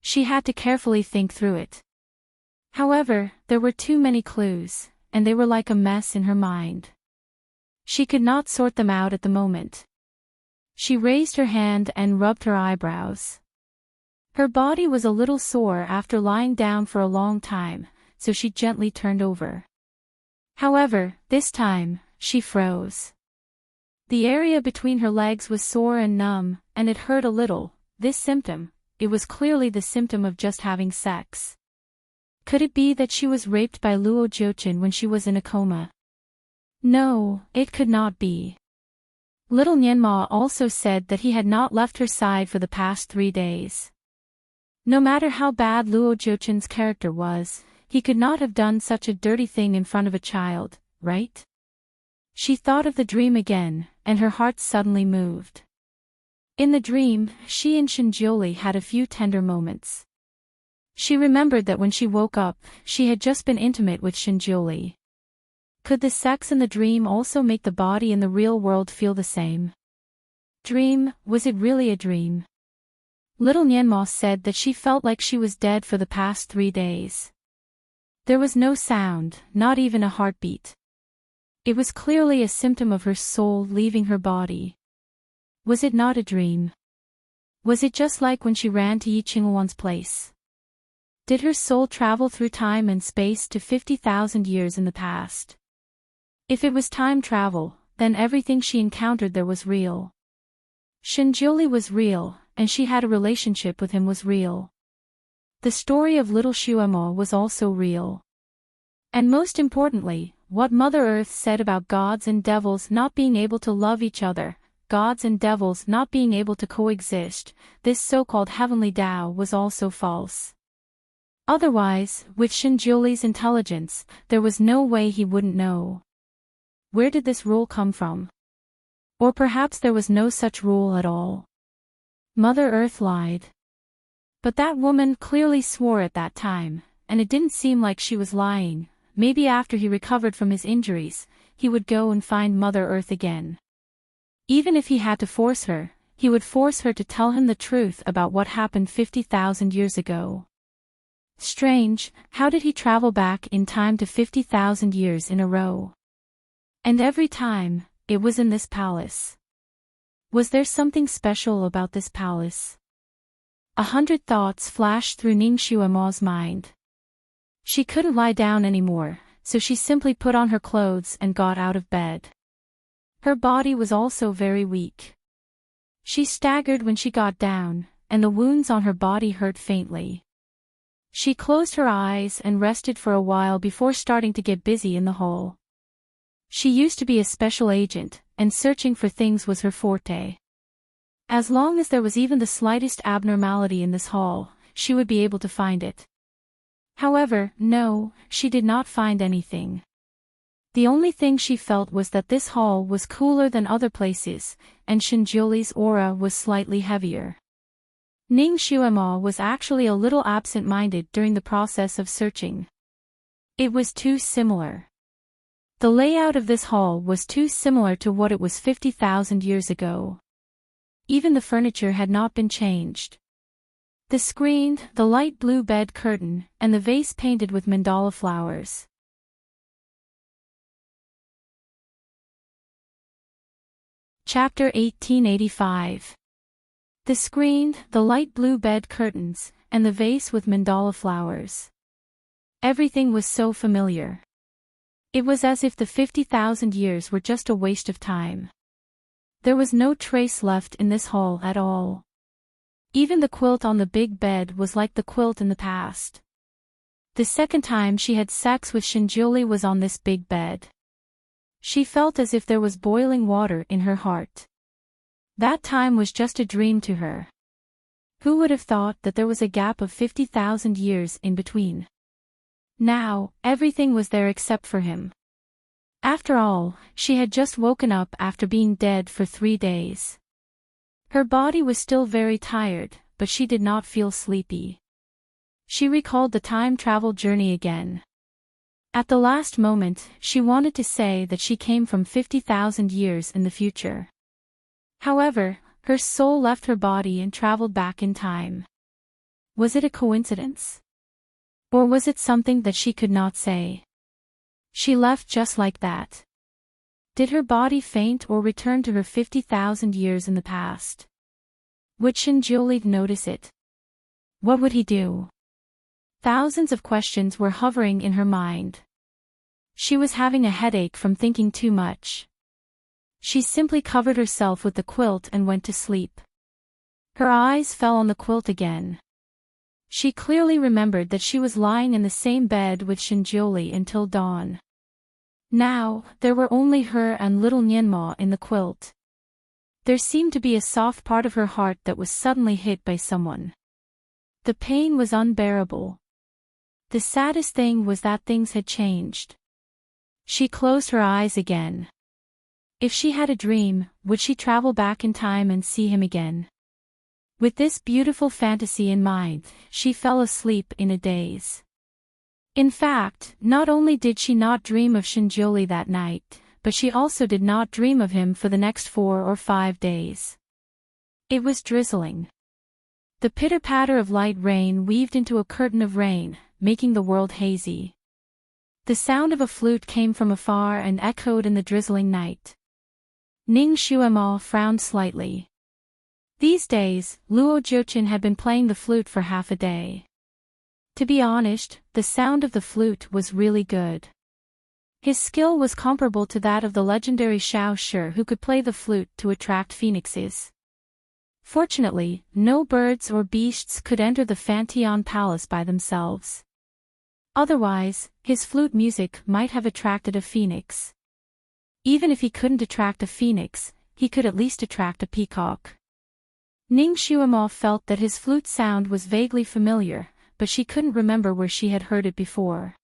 She had to carefully think through it. However, there were too many clues, and they were like a mess in her mind. She could not sort them out at the moment. She raised her hand and rubbed her eyebrows. Her body was a little sore after lying down for a long time, so she gently turned over. However, this time, she froze. The area between her legs was sore and numb, and it hurt a little. This symptom, it was clearly the symptom of just having sex. Could it be that she was raped by Luo Jiuqin when she was in a coma? No, it could not be. Little Nianma also said that he had not left her side for the past 3 days. No matter how bad Luo Jiuqin's character was, he could not have done such a dirty thing in front of a child, right? She thought of the dream again, and her heart suddenly moved. In the dream, she and Shinjiuli had a few tender moments. She remembered that when she woke up, she had just been intimate with Shinjiuli. Could the sex in the dream also make the body in the real world feel the same? Dream, was it really a dream? Little Nianma said that she felt like she was dead for the past 3 days. There was no sound, not even a heartbeat. It was clearly a symptom of her soul leaving her body. Was it not a dream? Was it just like when she ran to Yi Qingwan's place? Did her soul travel through time and space to 50,000 years in the past? If it was time travel, then everything she encountered there was real. Shinjiuli was real, and she had a relationship with him was real. The story of little Xuemo was also real. And most importantly, what Mother Earth said about gods and devils not being able to love each other, gods and devils not being able to coexist, this so-called heavenly Tao was also false. Otherwise, with Shinjiuli's intelligence, there was no way he wouldn't know. Where did this rule come from? Or perhaps there was no such rule at all. Mother Earth lied. But that woman clearly swore at that time, and it didn't seem like she was lying. Maybe after he recovered from his injuries, he would go and find Mother Earth again. Even if he had to force her, he would force her to tell him the truth about what happened 50,000 years ago. Strange, how did he travel back in time to 50,000 years in a row? And every time, it was in this palace. Was there something special about this palace? 100 thoughts flashed through Ning Xuemo's mind. She couldn't lie down anymore, so she simply put on her clothes and got out of bed. Her body was also very weak. She staggered when she got down, and the wounds on her body hurt faintly. She closed her eyes and rested for a while before starting to get busy in the hall. She used to be a special agent, and searching for things was her forte. As long as there was even the slightest abnormality in this hall, she would be able to find it. However, no, she did not find anything. The only thing she felt was that this hall was cooler than other places, and Shinjuli's aura was slightly heavier. Ning Xuema was actually a little absent-minded during the process of searching. It was too similar. The layout of this hall was too similar to what it was 50,000 years ago. Even the furniture had not been changed. The screen, the light blue bed curtain, and the vase painted with mandala flowers. Chapter 1885. The screen, the light blue bed curtains, and the vase with mandala flowers. Everything was so familiar. It was as if the 50,000 years were just a waste of time. There was no trace left in this hall at all. Even the quilt on the big bed was like the quilt in the past. The second time she had sex with Shinjuli was on this big bed. She felt as if there was boiling water in her heart. That time was just a dream to her. Who would have thought that there was a gap of 50,000 years in between? Now, everything was there except for him. After all, she had just woken up after being dead for 3 days. Her body was still very tired, but she did not feel sleepy. She recalled the time travel journey again. At the last moment, she wanted to say that she came from 50,000 years in the future. However, her soul left her body and traveled back in time. Was it a coincidence? Or was it something that she could not say? She left just like that. Did her body faint or return to her 50,000 years in the past? Would Shinjuli notice it? What would he do? Thousands of questions were hovering in her mind. She was having a headache from thinking too much. She simply covered herself with the quilt and went to sleep. Her eyes fell on the quilt again. She clearly remembered that she was lying in the same bed with Shinjuli until dawn. Now, there were only her and little Nyenma in the quilt. There seemed to be a soft part of her heart that was suddenly hit by someone. The pain was unbearable. The saddest thing was that things had changed. She closed her eyes again. If she had a dream, would she travel back in time and see him again? With this beautiful fantasy in mind, she fell asleep in a daze. In fact, not only did she not dream of Shinjuli that night, but she also did not dream of him for the next 4 or 5 days. It was drizzling. The pitter-patter of light rain weaved into a curtain of rain, making the world hazy. The sound of a flute came from afar and echoed in the drizzling night. Ning Xuema frowned slightly. These days, Luo Jiuqin had been playing the flute for half a day. To be honest, the sound of the flute was really good. His skill was comparable to that of the legendary Xiao Shi who could play the flute to attract phoenixes. Fortunately, no birds or beasts could enter the Fantian Palace by themselves. Otherwise, his flute music might have attracted a phoenix. Even if he couldn't attract a phoenix, he could at least attract a peacock. Ning Xuema felt that his flute sound was vaguely familiar, but she couldn't remember where she had heard it before.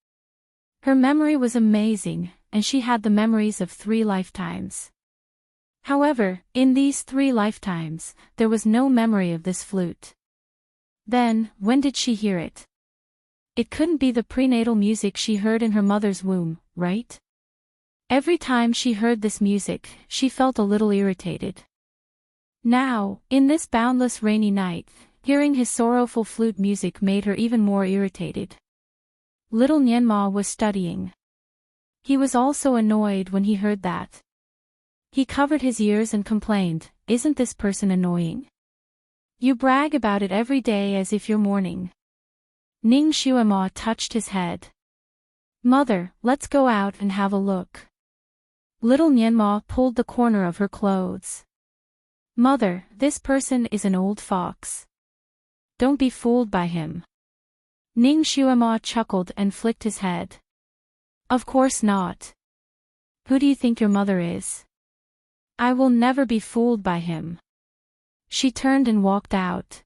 Her memory was amazing, and she had the memories of 3 lifetimes. However, in these 3 lifetimes, there was no memory of this flute. Then, when did she hear it? It couldn't be the prenatal music she heard in her mother's womb, right? Every time she heard this music, she felt a little irritated. Now, in this boundless rainy night, hearing his sorrowful flute music made her even more irritated. Little Nyenma was studying. He was also annoyed when he heard that. He covered his ears and complained, "Isn't this person annoying? You brag about it every day as if you're mourning." Ning Xuema touched his head. Mother, let's go out and have a look. Little Nianma pulled the corner of her clothes. Mother, this person is an old fox. Don't be fooled by him. Ning Xuema chuckled and flicked his head. Of course not. Who do you think your mother is? I will never be fooled by him. She turned and walked out.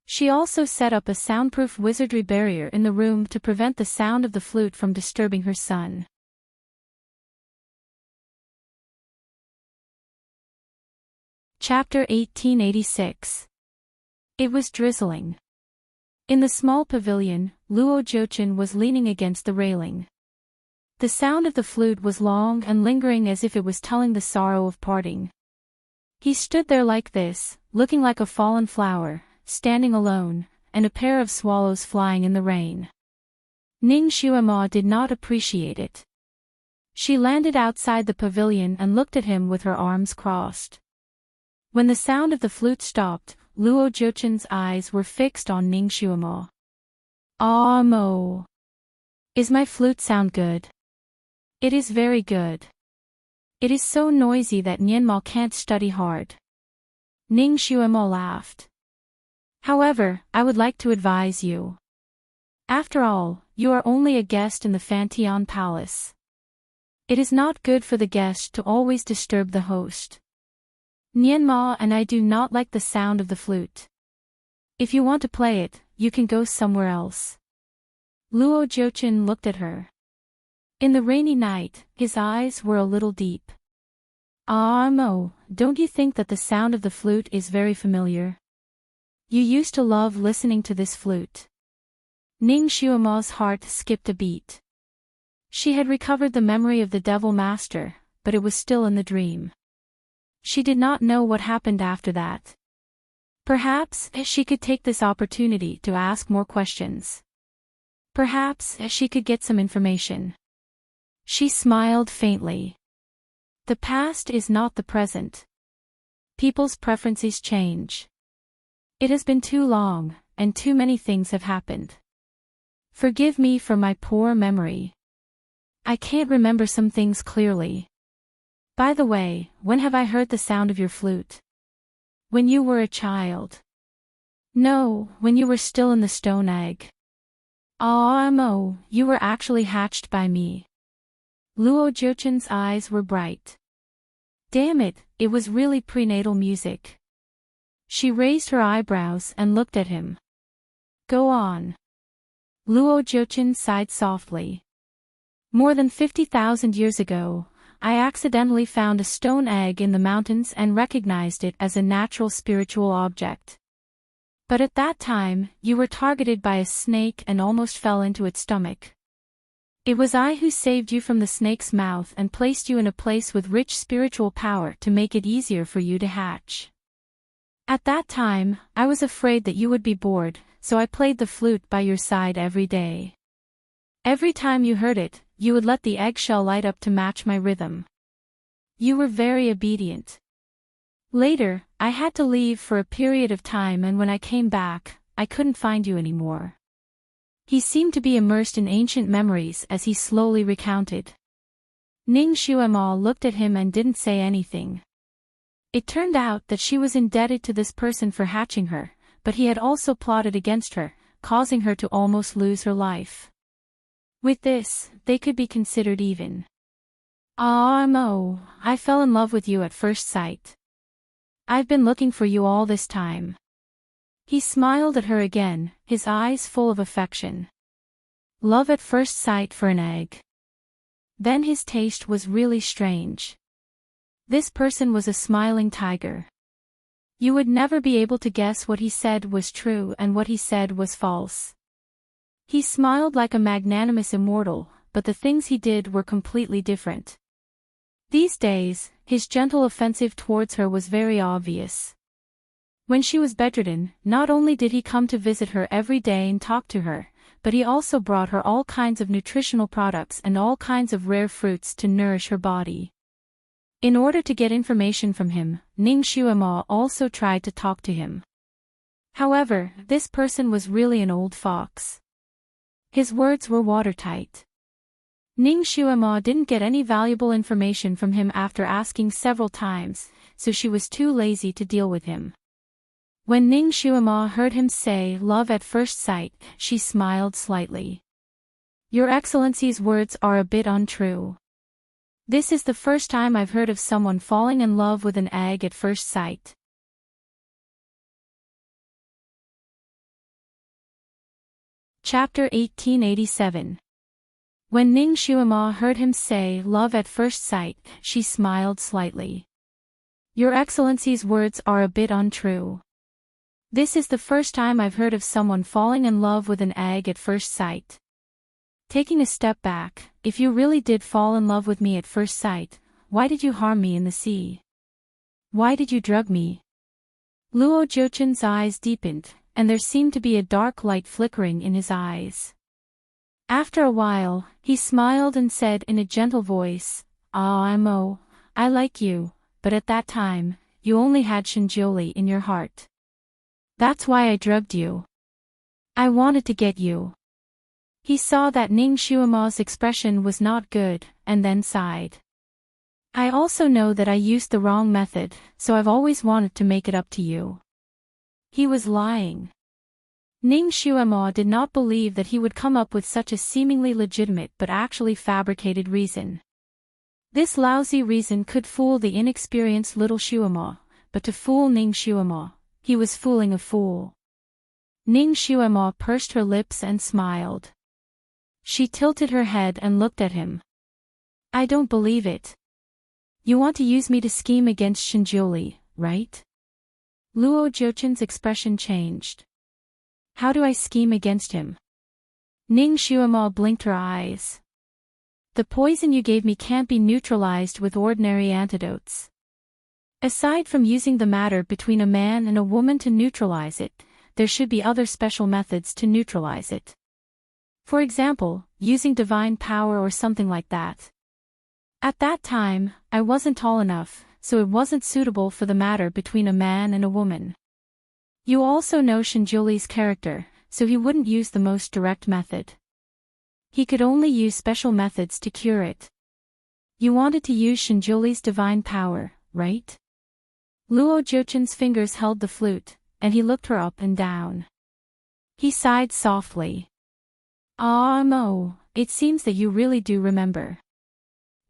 She also set up a soundproof wizardry barrier in the room to prevent the sound of the flute from disturbing her son. Chapter 1886. It was drizzling. In the small pavilion, Luo Jiuchen was leaning against the railing. The sound of the flute was long and lingering as if it was telling the sorrow of parting. He stood there like this, looking like a fallen flower, standing alone, and a pair of swallows flying in the rain. Ning Xuema did not appreciate it. She landed outside the pavilion and looked at him with her arms crossed. When the sound of the flute stopped, Luo Jiuchen's eyes were fixed on Ning Xuema. Ah mo. Is my flute sound good? It is very good. It is so noisy that Nianma can't study hard. Ning Xuema laughed. However, I would like to advise you. After all, you are only a guest in the Fantian Palace. It is not good for the guest to always disturb the host. Nianma and I do not like the sound of the flute. If you want to play it, you can go somewhere else. Luo Jiuchen looked at her. In the rainy night, his eyes were a little deep. Ah mo, don't you think that the sound of the flute is very familiar? You used to love listening to this flute. Ning Xuema's heart skipped a beat. She had recovered the memory of the Devil Master, but it was still in the dream. She did not know what happened after that. Perhaps she could take this opportunity to ask more questions. Perhaps she could get some information. She smiled faintly. The past is not the present. People's preferences change. It has been too long, and too many things have happened. Forgive me for my poor memory. I can't remember some things clearly. By the way, when have I heard the sound of your flute? When you were a child. No, when you were still in the stone egg. Ah mo, you were actually hatched by me. Luo Jiuchen's eyes were bright. Damn it, it was really prenatal music. She raised her eyebrows and looked at him. Go on. Luo Jiuchen sighed softly. More than 50,000 years ago, I accidentally found a stone egg in the mountains and recognized it as a natural spiritual object. But at that time, you were targeted by a snake and almost fell into its stomach. It was I who saved you from the snake's mouth and placed you in a place with rich spiritual power to make it easier for you to hatch. At that time, I was afraid that you would be bored, so I played the flute by your side every day. Every time you heard it, you would let the eggshell light up to match my rhythm. You were very obedient. Later, I had to leave for a period of time, and when I came back, I couldn't find you anymore. He seemed to be immersed in ancient memories as he slowly recounted. Ning Xuema looked at him and didn't say anything. It turned out that she was indebted to this person for hatching her, but he had also plotted against her, causing her to almost lose her life. With this, they could be considered even. Ah mo, I fell in love with you at first sight. I've been looking for you all this time. He smiled at her again, his eyes full of affection. Love at first sight for an egg. Then his taste was really strange. This person was a smiling tiger. You would never be able to guess what he said was true and what he said was false. He smiled like a magnanimous immortal, but the things he did were completely different. These days, his gentle offensive towards her was very obvious. When she was bedridden, not only did he come to visit her every day and talk to her, but he also brought her all kinds of nutritional products and all kinds of rare fruits to nourish her body. In order to get information from him, Ning Xuema also tried to talk to him. However, this person was really an old fox. His words were watertight. Ning Xuema didn't get any valuable information from him after asking several times, so she was too lazy to deal with him. When Ning Xuema heard him say love at first sight, she smiled slightly. Your Excellency's words are a bit untrue. This is the first time I've heard of someone falling in love with an egg at first sight. Chapter 1887. When Ning Xuema heard him say love at first sight, she smiled slightly. Your Excellency's words are a bit untrue. This is the first time I've heard of someone falling in love with an egg at first sight. Taking a step back, if you really did fall in love with me at first sight, why did you harm me in the sea? Why did you drug me? Luo Jiuchen's eyes deepened, and there seemed to be a dark light flickering in his eyes. After a while, he smiled and said in a gentle voice, Mo, I like you, but at that time, you only had Shinjiuli in your heart. That's why I drugged you. I wanted to get you. He saw that Ning Xuema's expression was not good, and then sighed. I also know that I used the wrong method, so I've always wanted to make it up to you. He was lying. Ning Xuema did not believe that he would come up with such a seemingly legitimate but actually fabricated reason. This lousy reason could fool the inexperienced little Xuema, but to fool Ning Xuema, he was fooling a fool. Ning Xuema pursed her lips and smiled. She tilted her head and looked at him. I don't believe it. You want to use me to scheme against Shinjiuli, right? Luo Jiuchen's expression changed. How do I scheme against him? Ning Xuema blinked her eyes. The poison you gave me can't be neutralized with ordinary antidotes. Aside from using the matter between a man and a woman to neutralize it, there should be other special methods to neutralize it. For example, using divine power or something like that. At that time, I wasn't tall enough, so it wasn't suitable for the matter between a man and a woman. You also know Shinjiuli's character, so he wouldn't use the most direct method. He could only use special methods to cure it. You wanted to use Shinjiuli's divine power, right? Luo Jiuchen's fingers held the flute, and he looked her up and down. He sighed softly. Mo, it seems that you really do remember.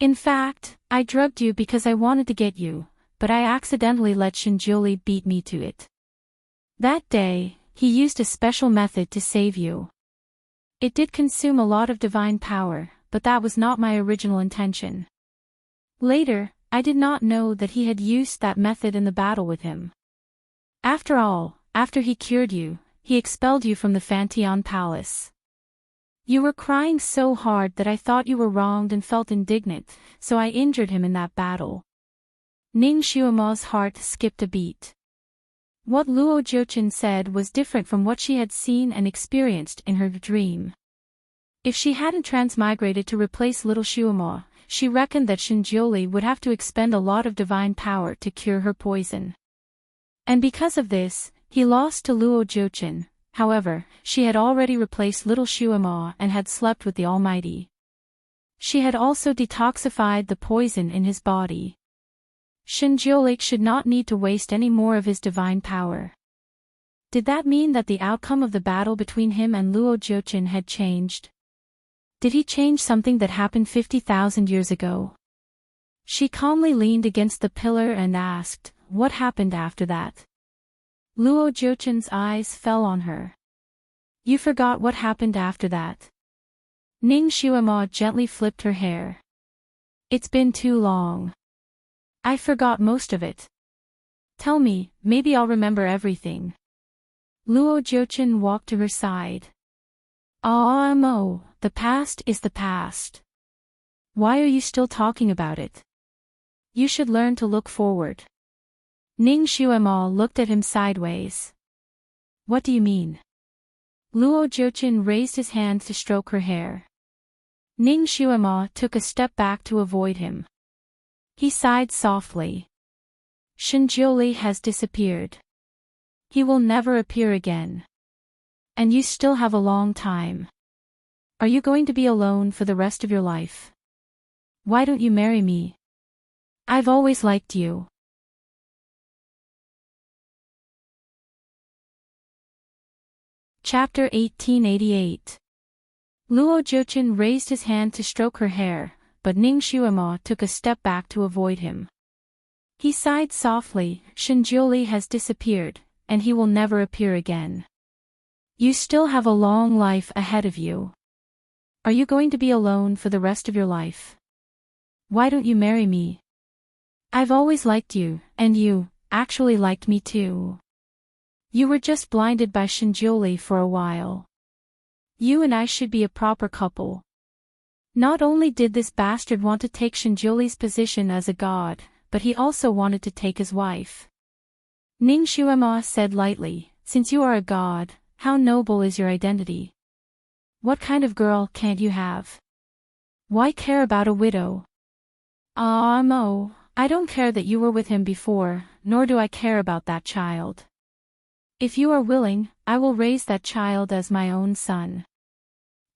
In fact, I drugged you because I wanted to get you, but I accidentally let Shinjiuli beat me to it. That day, he used a special method to save you. It did consume a lot of divine power, but that was not my original intention. Later, I did not know that he had used that method in the battle with him. After all, after he cured you, he expelled you from the Fantian Palace. You were crying so hard that I thought you were wronged and felt indignant, so I injured him in that battle. Ning Xuema's heart skipped a beat. What Luo Jiuchen said was different from what she had seen and experienced in her dream. If she hadn't transmigrated to replace little Xuema, she reckoned that Shinjiuli would have to expend a lot of divine power to cure her poison. And because of this, he lost to Luo Jiuchen. However, she had already replaced little Xuema and had slept with the Almighty. She had also detoxified the poison in his body. Shinjiuli should not need to waste any more of his divine power. Did that mean that the outcome of the battle between him and Luo Jiuchen had changed? Did he change something that happened 50,000 years ago? She calmly leaned against the pillar and asked, what happened after that? Luo Jiuchen's eyes fell on her. You forgot what happened after that. Ning Xuema gently flipped her hair. It's been too long. I forgot most of it. Tell me, maybe I'll remember everything. Luo Jiuchen walked to her side. Mo, the past is the past. Why are you still talking about it? You should learn to look forward. Ning Xuema looked at him sideways. What do you mean? Luo Jiuchen raised his hand to stroke her hair. Ning Xuema took a step back to avoid him. He sighed softly. Shinjiuli has disappeared. He will never appear again. And you still have a long time. Are you going to be alone for the rest of your life? Why don't you marry me? I've always liked you. Chapter 1888. Luo Jiuqin raised his hand to stroke her hair, but Ning Xuemo took a step back to avoid him. He sighed softly. Shenjiuli has disappeared, and he will never appear again. You still have a long life ahead of you. Are you going to be alone for the rest of your life? Why don't you marry me? I've always liked you, and you, actually liked me too. You were just blinded by Shenjiuli for a while. You and I should be a proper couple. Not only did this bastard want to take Shenjiuli's position as a god, but he also wanted to take his wife. Ning Xuemo said lightly, since you are a god, how noble is your identity? What kind of girl can't you have? Why care about a widow? Mo, I don't care that you were with him before, nor do I care about that child. If you are willing, I will raise that child as my own son.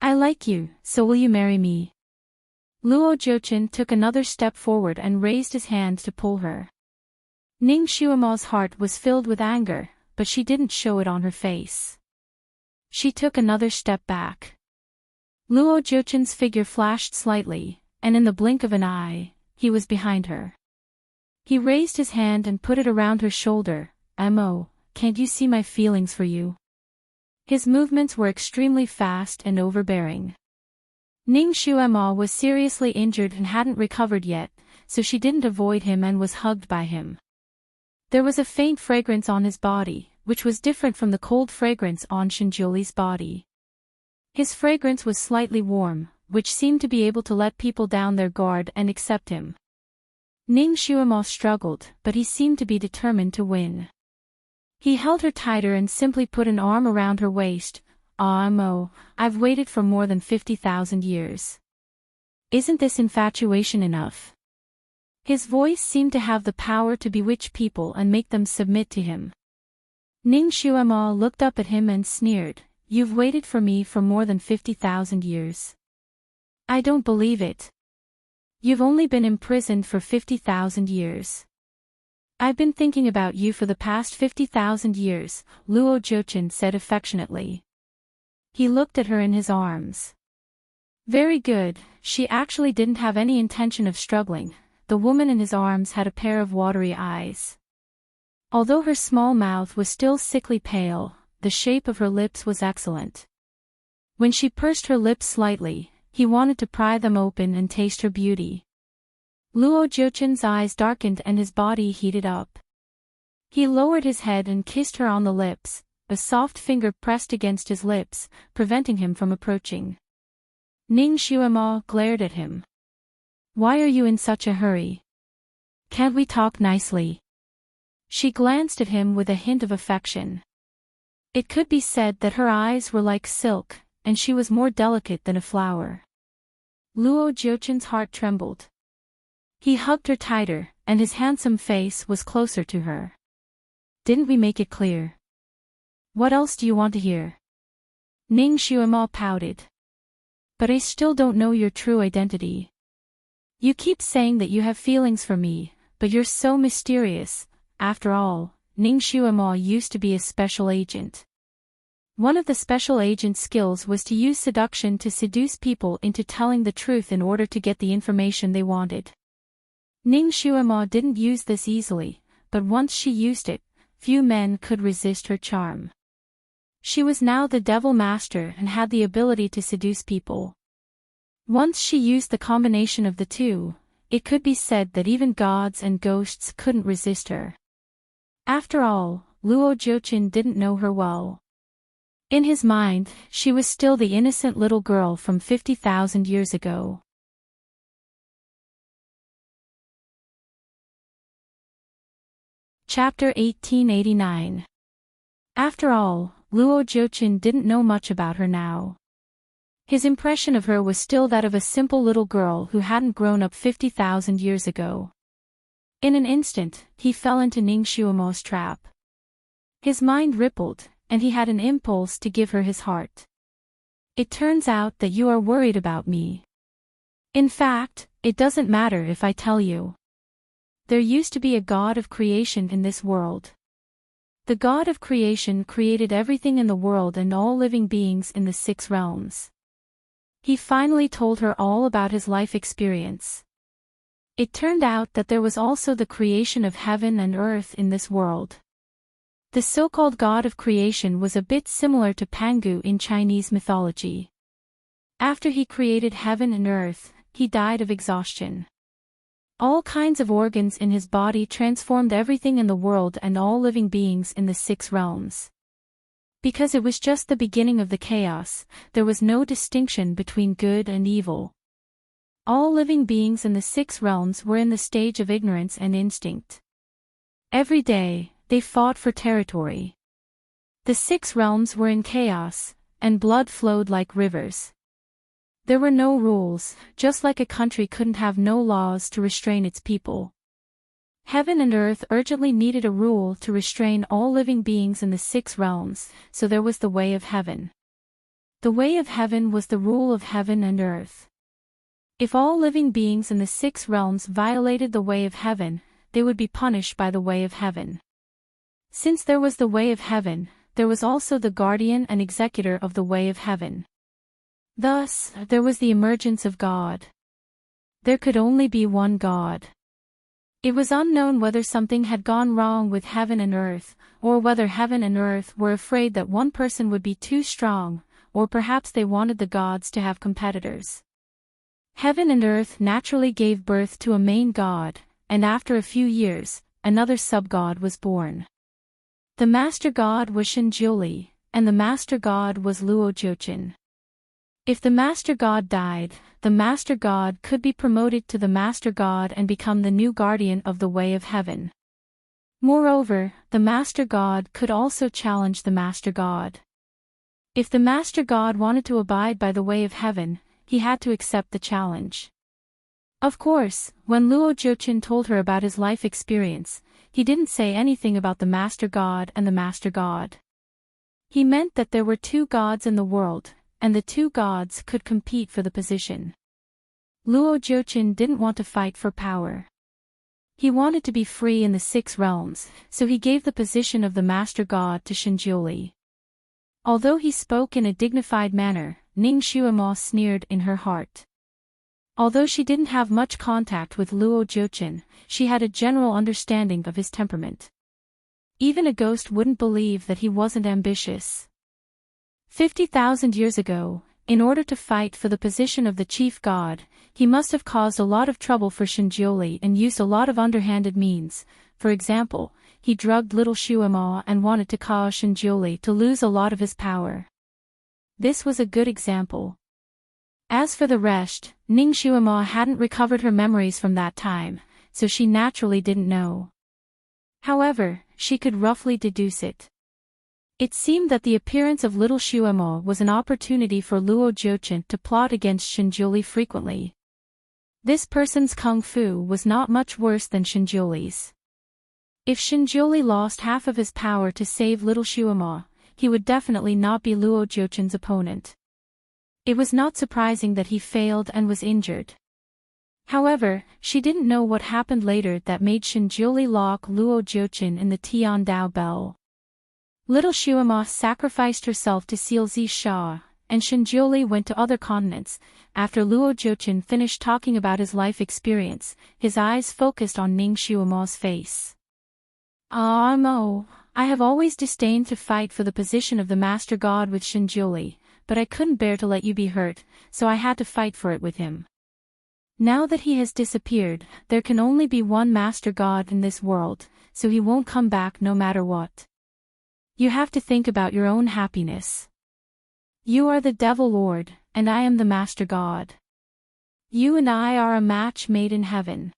I like you, so will you marry me? Luo Jiuqin took another step forward and raised his hand to pull her. Ning Xuemo's heart was filled with anger, but she didn't show it on her face. She took another step back. Luo Jiuqin's figure flashed slightly, and in the blink of an eye, he was behind her. He raised his hand and put it around her shoulder. Mo, can't you see my feelings for you? His movements were extremely fast and overbearing. Ning Xuemo was seriously injured and hadn't recovered yet, so she didn't avoid him and was hugged by him. There was a faint fragrance on his body, which was different from the cold fragrance on Shenjiuli's body. His fragrance was slightly warm, which seemed to be able to let people down their guard and accept him. Ning Xuemo struggled, but he seemed to be determined to win. He held her tighter and simply put an arm around her waist. Mo, I've waited for more than 50,000 years. Isn't this infatuation enough? His voice seemed to have the power to bewitch people and make them submit to him. Ning Xuemo looked up at him and sneered, You've waited for me for more than 50,000 years. I don't believe it. You've only been imprisoned for 50,000 years. I've been thinking about you for the past 50,000 years, Luo Jiuqin said affectionately. He looked at her in his arms. Very good, she actually didn't have any intention of struggling. The woman in his arms had a pair of watery eyes. Although her small mouth was still sickly pale, the shape of her lips was excellent. When she pursed her lips slightly, he wanted to pry them open and taste her beauty. Luo Jiuqin's eyes darkened and his body heated up. He lowered his head and kissed her on the lips, a soft finger pressed against his lips, preventing him from approaching. Ning Xuemo glared at him. Why are you in such a hurry? Can't we talk nicely? She glanced at him with a hint of affection. It could be said that her eyes were like silk, and she was more delicate than a flower. Luo Jiuqin's heart trembled. He hugged her tighter, and his handsome face was closer to her. Didn't we make it clear? What else do you want to hear? Ning Xuemo pouted. But I still don't know your true identity. You keep saying that you have feelings for me, but you're so mysterious. After all, Ning Xuemo used to be a special agent. One of the special agent's skills was to use seduction to seduce people into telling the truth in order to get the information they wanted. Ning Xuemo didn't use this easily, but once she used it, few men could resist her charm. She was now the devil master and had the ability to seduce people. Once she used the combination of the two, it could be said that even gods and ghosts couldn't resist her. After all, Luo Jiuqin didn't know her well. In his mind, she was still the innocent little girl from 50,000 years ago. Chapter 1889. After all, Luo Jiuqin didn't know much about her now. His impression of her was still that of a simple little girl who hadn't grown up 50,000 years ago. In an instant, he fell into Ning Xuemo's trap. His mind rippled, and he had an impulse to give her his heart. It turns out that you are worried about me. In fact, it doesn't matter if I tell you. There used to be a god of creation in this world. The god of creation created everything in the world and all living beings in the 6 realms. He finally told her all about his life experience. It turned out that there was also the creation of heaven and earth in this world. The so-called god of creation was a bit similar to Pangu in Chinese mythology. After he created heaven and earth, he died of exhaustion. All kinds of organs in his body transformed everything in the world and all living beings in the 6 realms. Because it was just the beginning of the chaos, there was no distinction between good and evil. All living beings in the 6 realms were in the stage of ignorance and instinct. Every day, they fought for territory. The 6 realms were in chaos, and blood flowed like rivers. There were no rules, just like a country couldn't have no laws to restrain its people. Heaven and earth urgently needed a rule to restrain all living beings in the 6 realms, so there was the way of heaven. The way of heaven was the rule of heaven and earth. If all living beings in the 6 realms violated the way of heaven, they would be punished by the way of heaven. Since there was the way of heaven, there was also the guardian and executor of the way of heaven. Thus, there was the emergence of God. There could only be one God. It was unknown whether something had gone wrong with heaven and earth, or whether heaven and earth were afraid that one person would be too strong, or perhaps they wanted the gods to have competitors. Heaven and earth naturally gave birth to a main god, and after a few years, another sub-god was born. The master god was Shinjuli, and the master god was Luo Jiuqin. If the master god died, the master god could be promoted to the master god and become the new guardian of the way of heaven. Moreover, the master god could also challenge the master god. If the master god wanted to abide by the way of heaven, he had to accept the challenge. Of course, when Luo Jiuqin told her about his life experience, he didn't say anything about the master god and the master god. He meant that there were 2 gods in the world, and the 2 gods could compete for the position. Luo Jiuqin didn't want to fight for power. He wanted to be free in the 6 realms, so he gave the position of the master god to Shinjuli. Although he spoke in a dignified manner, Ning Xuemo sneered in her heart. Although she didn't have much contact with Luo Jiuqin, she had a general understanding of his temperament. Even a ghost wouldn't believe that he wasn't ambitious. 50,000 years ago, in order to fight for the position of the chief god, he must have caused a lot of trouble for Shinjuli and used a lot of underhanded means. For example, he drugged little Xuemo and wanted to cause Shinjuli to lose a lot of his power. This was a good example. As for the rest, Ning Xuemo hadn't recovered her memories from that time, so she naturally didn't know. However, she could roughly deduce it. It seemed that the appearance of little Xuemo was an opportunity for Luo Jiuqin to plot against Shinjuli frequently. This person's kung fu was not much worse than Shinjuli's. If Shinjuli lost half of his power to save little Xuemo, he would definitely not be Luo Jiuqin's opponent. It was not surprising that he failed and was injured. However, she didn't know what happened later that made Shinjuli lock Luo Jiuqin in the Tiandao Bell. Little Xuemo sacrificed herself to seal Zisha, and Shinjuli went to other continents. After Luo Jiuqin finished talking about his life experience, his eyes focused on Ning Xuemo's face. Mo, I have always disdained to fight for the position of the master god with Shinjuli, but I couldn't bear to let you be hurt, so I had to fight for it with him. Now that he has disappeared, there can only be one master god in this world, so he won't come back no matter what. You have to think about your own happiness. You are the devil lord, and I am the master god. You and I are a match made in heaven.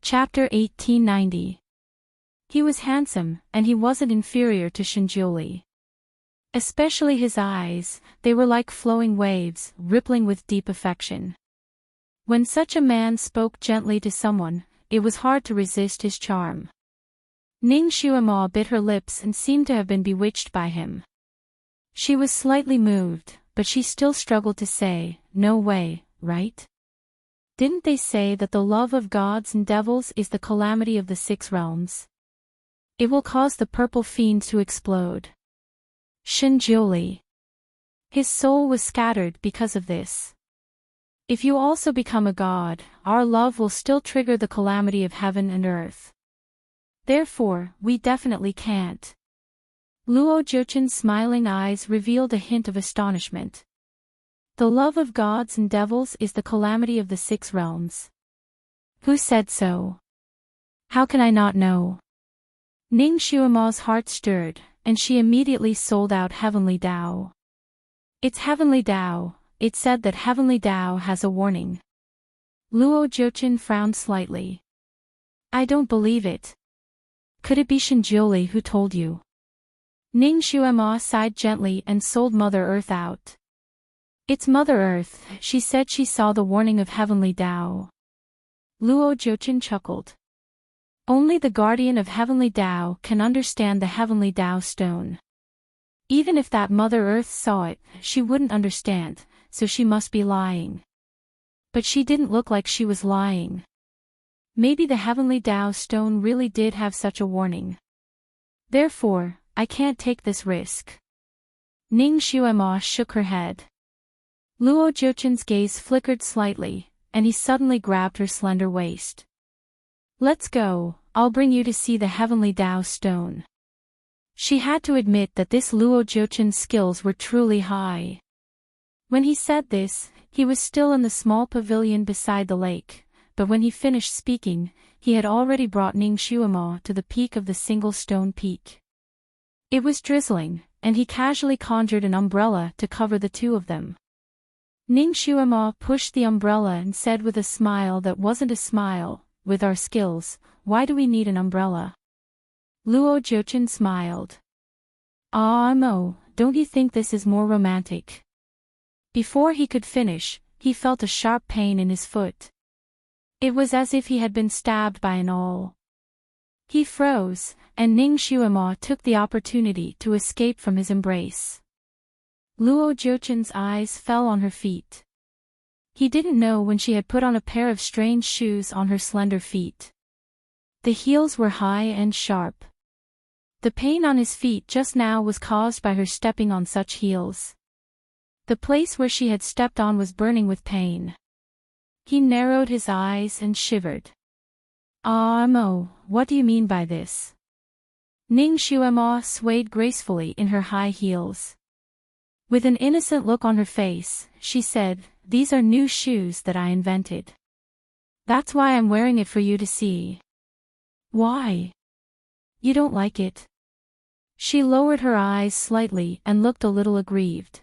Chapter 1890. He was handsome, and he wasn't inferior to Shinjuli. Especially his eyes, they were like flowing waves, rippling with deep affection. When such a man spoke gently to someone, it was hard to resist his charm. Ning Xuema bit her lips and seemed to have been bewitched by him. She was slightly moved, but she still struggled to say, "No way, right? Didn't they say that the love of gods and devils is the calamity of the 6 realms? It will cause the purple fiends to explode." Shinjiuli. His soul was scattered because of this. If you also become a god, our love will still trigger the calamity of heaven and earth. Therefore, we definitely can't. Luo Jiuchen's smiling eyes revealed a hint of astonishment. The love of gods and devils is the calamity of the 6 realms. Who said so? How can I not know? Ning Xuema's heart stirred, and she immediately sold out Heavenly Tao. It's Heavenly Tao. It said that Heavenly Tao has a warning. Luo Jiuchen frowned slightly. I don't believe it. Could it be Shinjiuli who told you? Ning Xuema sighed gently and sold Mother Earth out. It's Mother Earth, she said she saw the warning of Heavenly Tao. Luo Jiuchen chuckled. Only the guardian of Heavenly Tao can understand the Heavenly Tao stone. Even if that Mother Earth saw it, she wouldn't understand, so she must be lying. But she didn't look like she was lying. Maybe the Heavenly Tao stone really did have such a warning. Therefore, I can't take this risk. Ning Xuema shook her head. Luo Jiuchen's gaze flickered slightly, and he suddenly grabbed her slender waist. Let's go, I'll bring you to see the Heavenly Tao stone. She had to admit that this Luo Jiuchen's skills were truly high. When he said this, he was still in the small pavilion beside the lake, but when he finished speaking, he had already brought Ning Xuema to the peak of the single stone peak. It was drizzling, and he casually conjured an umbrella to cover the two of them. Ning Xuema pushed the umbrella and said with a smile that wasn't a smile, "With our skills, why do we need an umbrella?" Luo Jiuchen smiled. "Ah Mo, don't you think this is more romantic?" Before he could finish, he felt a sharp pain in his foot. It was as if he had been stabbed by an awl. He froze, and Ning Xuema took the opportunity to escape from his embrace. Luo Jiuchen's eyes fell on her feet. He didn't know when she had put on a pair of strange shoes on her slender feet. The heels were high and sharp. The pain on his feet just now was caused by her stepping on such heels. The place where she had stepped on was burning with pain. He narrowed his eyes and shivered. "Ah Mo, what do you mean by this?" Ning Xuema swayed gracefully in her high heels. With an innocent look on her face, she said, "These are new shoes that I invented. That's why I'm wearing it for you to see." "Why? You don't like it?" She lowered her eyes slightly and looked a little aggrieved.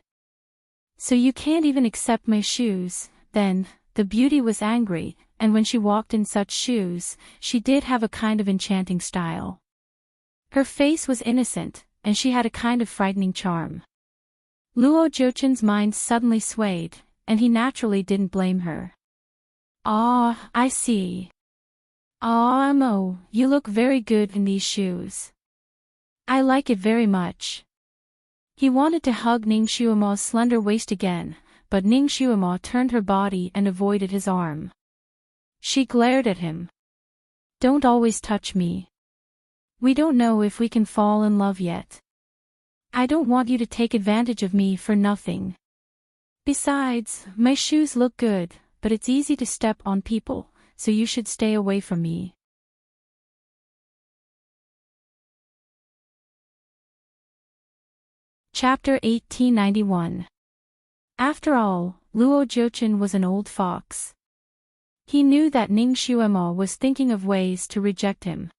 "So you can't even accept my shoes, then?" The beauty was angry, and when she walked in such shoes, she did have a kind of enchanting style. Her face was innocent, and she had a kind of frightening charm. Luo Jiuchen's mind suddenly swayed, and he naturally didn't blame her. "Ah, I see. Ah Mo, you look very good in these shoes. I like it very much." He wanted to hug Ning Xuema's slender waist again, but Ning Xuema turned her body and avoided his arm. She glared at him. "Don't always touch me. We don't know if we can fall in love yet. I don't want you to take advantage of me for nothing. Besides, my shoes look good, but it's easy to step on people, so you should stay away from me." Chapter 1891. After all, Luo Jiuchen was an old fox. He knew that Ning Xuema was thinking of ways to reject him.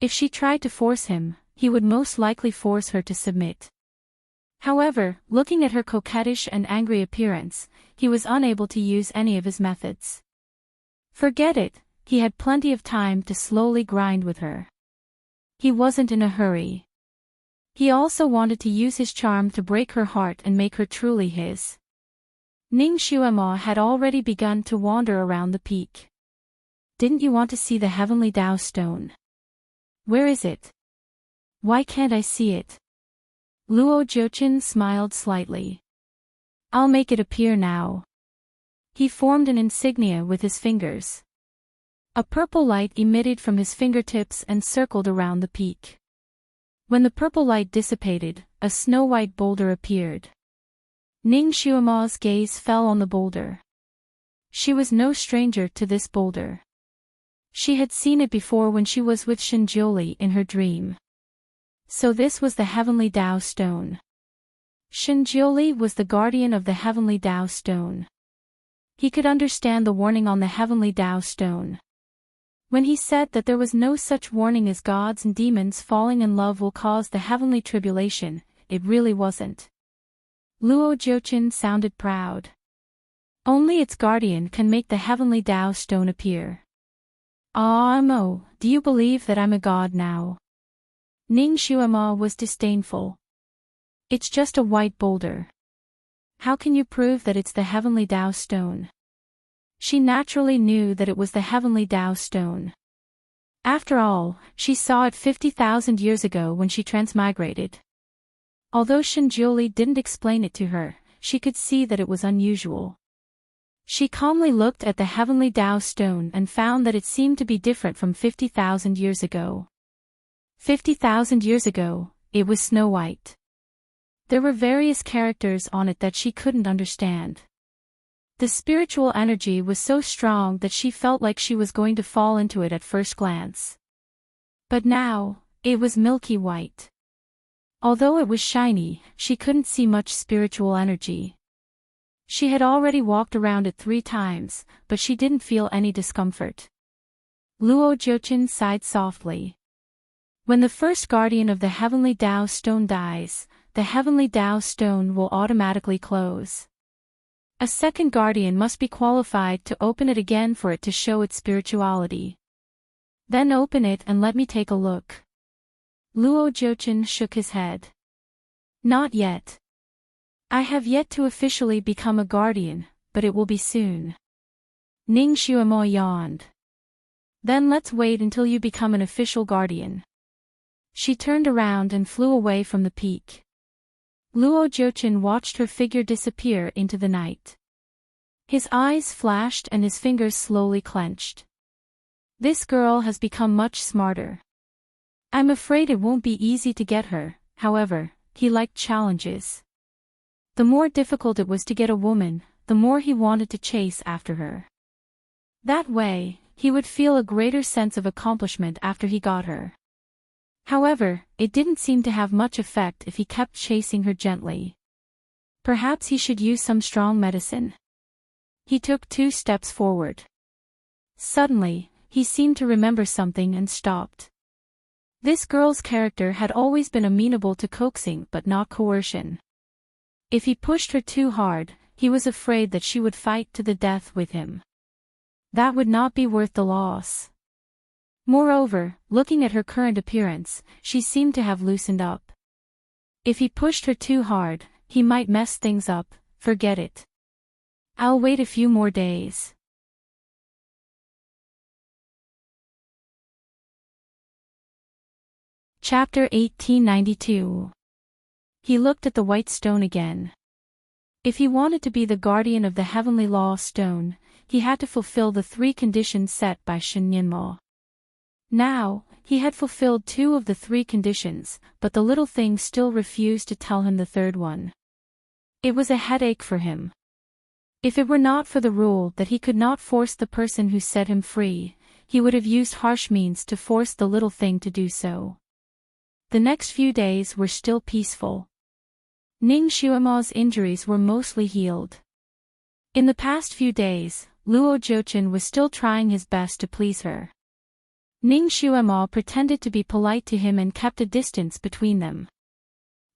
If she tried to force him, he would most likely force her to submit. However, looking at her coquettish and angry appearance, he was unable to use any of his methods. Forget it, he had plenty of time to slowly grind with her. He wasn't in a hurry. He also wanted to use his charm to break her heart and make her truly his. Ning Xuema had already begun to wander around the peak. "Didn't you want to see the Heavenly Tao stone?" Where is it? Why can't I see it? Luo Jiuqin smiled slightly. I'll make it appear now. He formed an insignia with his fingers. A purple light emitted from his fingertips and circled around the peak. When the purple light dissipated, a snow-white boulder appeared. Ning Xuema's gaze fell on the boulder. She was no stranger to this boulder. She had seen it before when she was with Shinjiuli in her dream. So this was the Heavenly Tao Stone. Shinjiuli was the guardian of the Heavenly Tao Stone. He could understand the warning on the Heavenly Tao Stone. When he said that there was no such warning as gods and demons falling in love will cause the heavenly tribulation, it really wasn't. Luo Jiuqin sounded proud. Only its guardian can make the Heavenly Tao Stone appear. Ah Mo, do you believe that I'm a god now? Ning Xuema was disdainful. It's just a white boulder. How can you prove that it's the Heavenly Tao Stone? She naturally knew that it was the Heavenly Tao Stone. After all, she saw it 50,000 years ago when she transmigrated. Although Shinjiuli didn't explain it to her, she could see that it was unusual. She calmly looked at the Heavenly Tao Stone and found that it seemed to be different from 50,000 years ago. 50,000 years ago, it was snow-white. There were various characters on it that she couldn't understand. The spiritual energy was so strong that she felt like she was going to fall into it at first glance. But now, it was milky white. Although it was shiny, she couldn't see much spiritual energy. She had already walked around it 3 times, but she didn't feel any discomfort. Luo Jiuqin sighed softly. When the first guardian of the Heavenly Tao Stone dies, the Heavenly Tao Stone will automatically close. A second guardian must be qualified to open it again for it to show its spirituality. Then open it and let me take a look. Luo Jiuqin shook his head. Not yet. I have yet to officially become a guardian, but it will be soon. Ning Xuemo yawned. Then let's wait until you become an official guardian. She turned around and flew away from the peak. Luo Jiuqin watched her figure disappear into the night. His eyes flashed and his fingers slowly clenched. This girl has become much smarter. I'm afraid it won't be easy to get her, however, he liked challenges. The more difficult it was to get a woman, the more he wanted to chase after her. That way, he would feel a greater sense of accomplishment after he got her. However, it didn't seem to have much effect if he kept chasing her gently. Perhaps he should use some strong medicine. He took 2 steps forward. Suddenly, he seemed to remember something and stopped. This girl's character had always been amenable to coaxing but not coercion. If he pushed her too hard, he was afraid that she would fight to the death with him. That would not be worth the loss. Moreover, looking at her current appearance, she seemed to have loosened up. If he pushed her too hard, he might mess things up. Forget it. I'll wait a few more days. Chapter 1892. He looked at the white stone again. If he wanted to be the guardian of the Heavenly Law Stone, he had to fulfill the 3 conditions set by Shen Yinmo. Now, he had fulfilled 2 of the 3 conditions, but the little thing still refused to tell him the 3rd one. It was a headache for him. If it were not for the rule that he could not force the person who set him free, he would have used harsh means to force the little thing to do so. The next few days were still peaceful. Ning Xuema's injuries were mostly healed. In the past few days, Luo Jiuqin was still trying his best to please her. Ning Xuema pretended to be polite to him and kept a distance between them.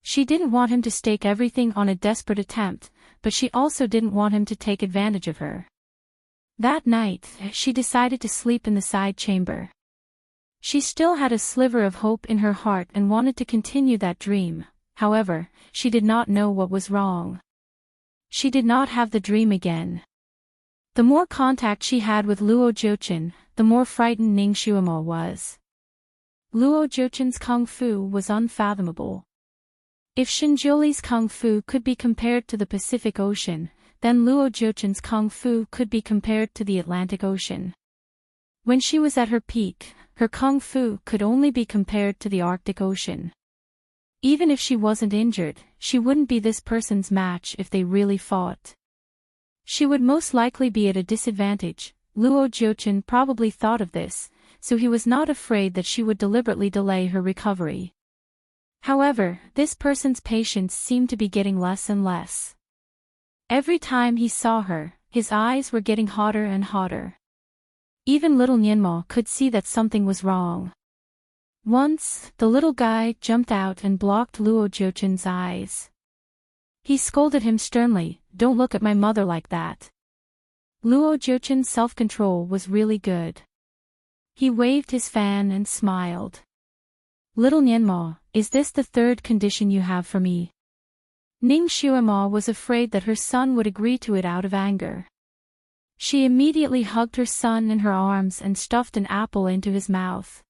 She didn't want him to stake everything on a desperate attempt, but she also didn't want him to take advantage of her. That night, she decided to sleep in the side chamber. She still had a sliver of hope in her heart and wanted to continue that dream, however, she did not know what was wrong. She did not have the dream again. The more contact she had with Luo Jiuqin, the more frightened Ning Xuemo was. Luo Jiuchen's kung fu was unfathomable. If Shinjiuli's kung fu could be compared to the Pacific Ocean, then Luo Jiuchen's kung fu could be compared to the Atlantic Ocean. When she was at her peak, her kung fu could only be compared to the Arctic Ocean. Even if she wasn't injured, she wouldn't be this person's match if they really fought. She would most likely be at a disadvantage. Luo Jiuchen probably thought of this, so he was not afraid that she would deliberately delay her recovery. However, this person's patience seemed to be getting less and less. Every time he saw her, his eyes were getting hotter and hotter. Even little Nianmo could see that something was wrong. Once, the little guy jumped out and blocked Luo Jiuchen's eyes. He scolded him sternly, "Don't look at my mother like that." Luo Jiuchen's self-control was really good. He waved his fan and smiled. "Little Nianmo, is this the third condition you have for me?" Ning Xuema was afraid that her son would agree to it out of anger. She immediately hugged her son in her arms and stuffed an apple into his mouth.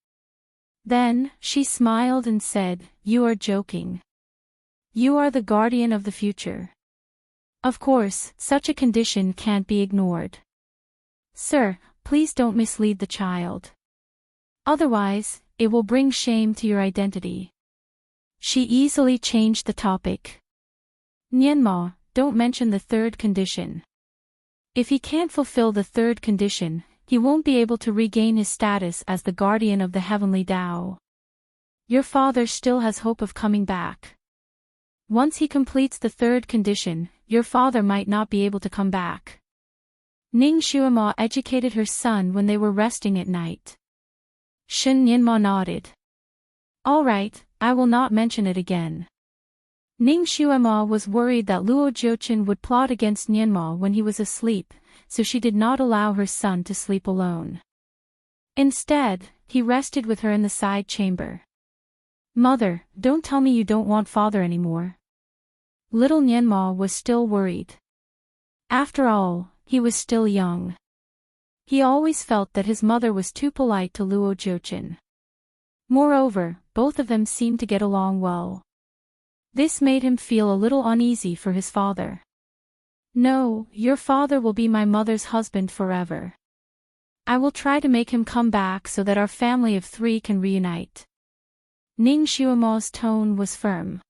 Then, she smiled and said, "You are joking. You are the guardian of the future. Of course, such a condition can't be ignored. Sir, please don't mislead the child. Otherwise, it will bring shame to your identity." She easily changed the topic. "Nianmo, don't mention the third condition. If he can't fulfill the third condition, he won't be able to regain his status as the guardian of the heavenly Tao. Your father still has hope of coming back. Once he completes the third condition, your father might not be able to come back." Ning Xuema educated her son when they were resting at night. Shen Nianmo nodded. "All right, I will not mention it again." Ning Xuema was worried that Luo Jiuchen would plot against Nianmo when he was asleep, so she did not allow her son to sleep alone. Instead, he rested with her in the side chamber. "Mother, don't tell me you don't want father anymore." Little Nianmo was still worried. After all, he was still young. He always felt that his mother was too polite to Luo Jiuchen. Moreover, both of them seemed to get along well. This made him feel a little uneasy for his father. "No, your father will be my mother's husband forever. I will try to make him come back so that our family of three can reunite." Ning Xuema's tone was firm.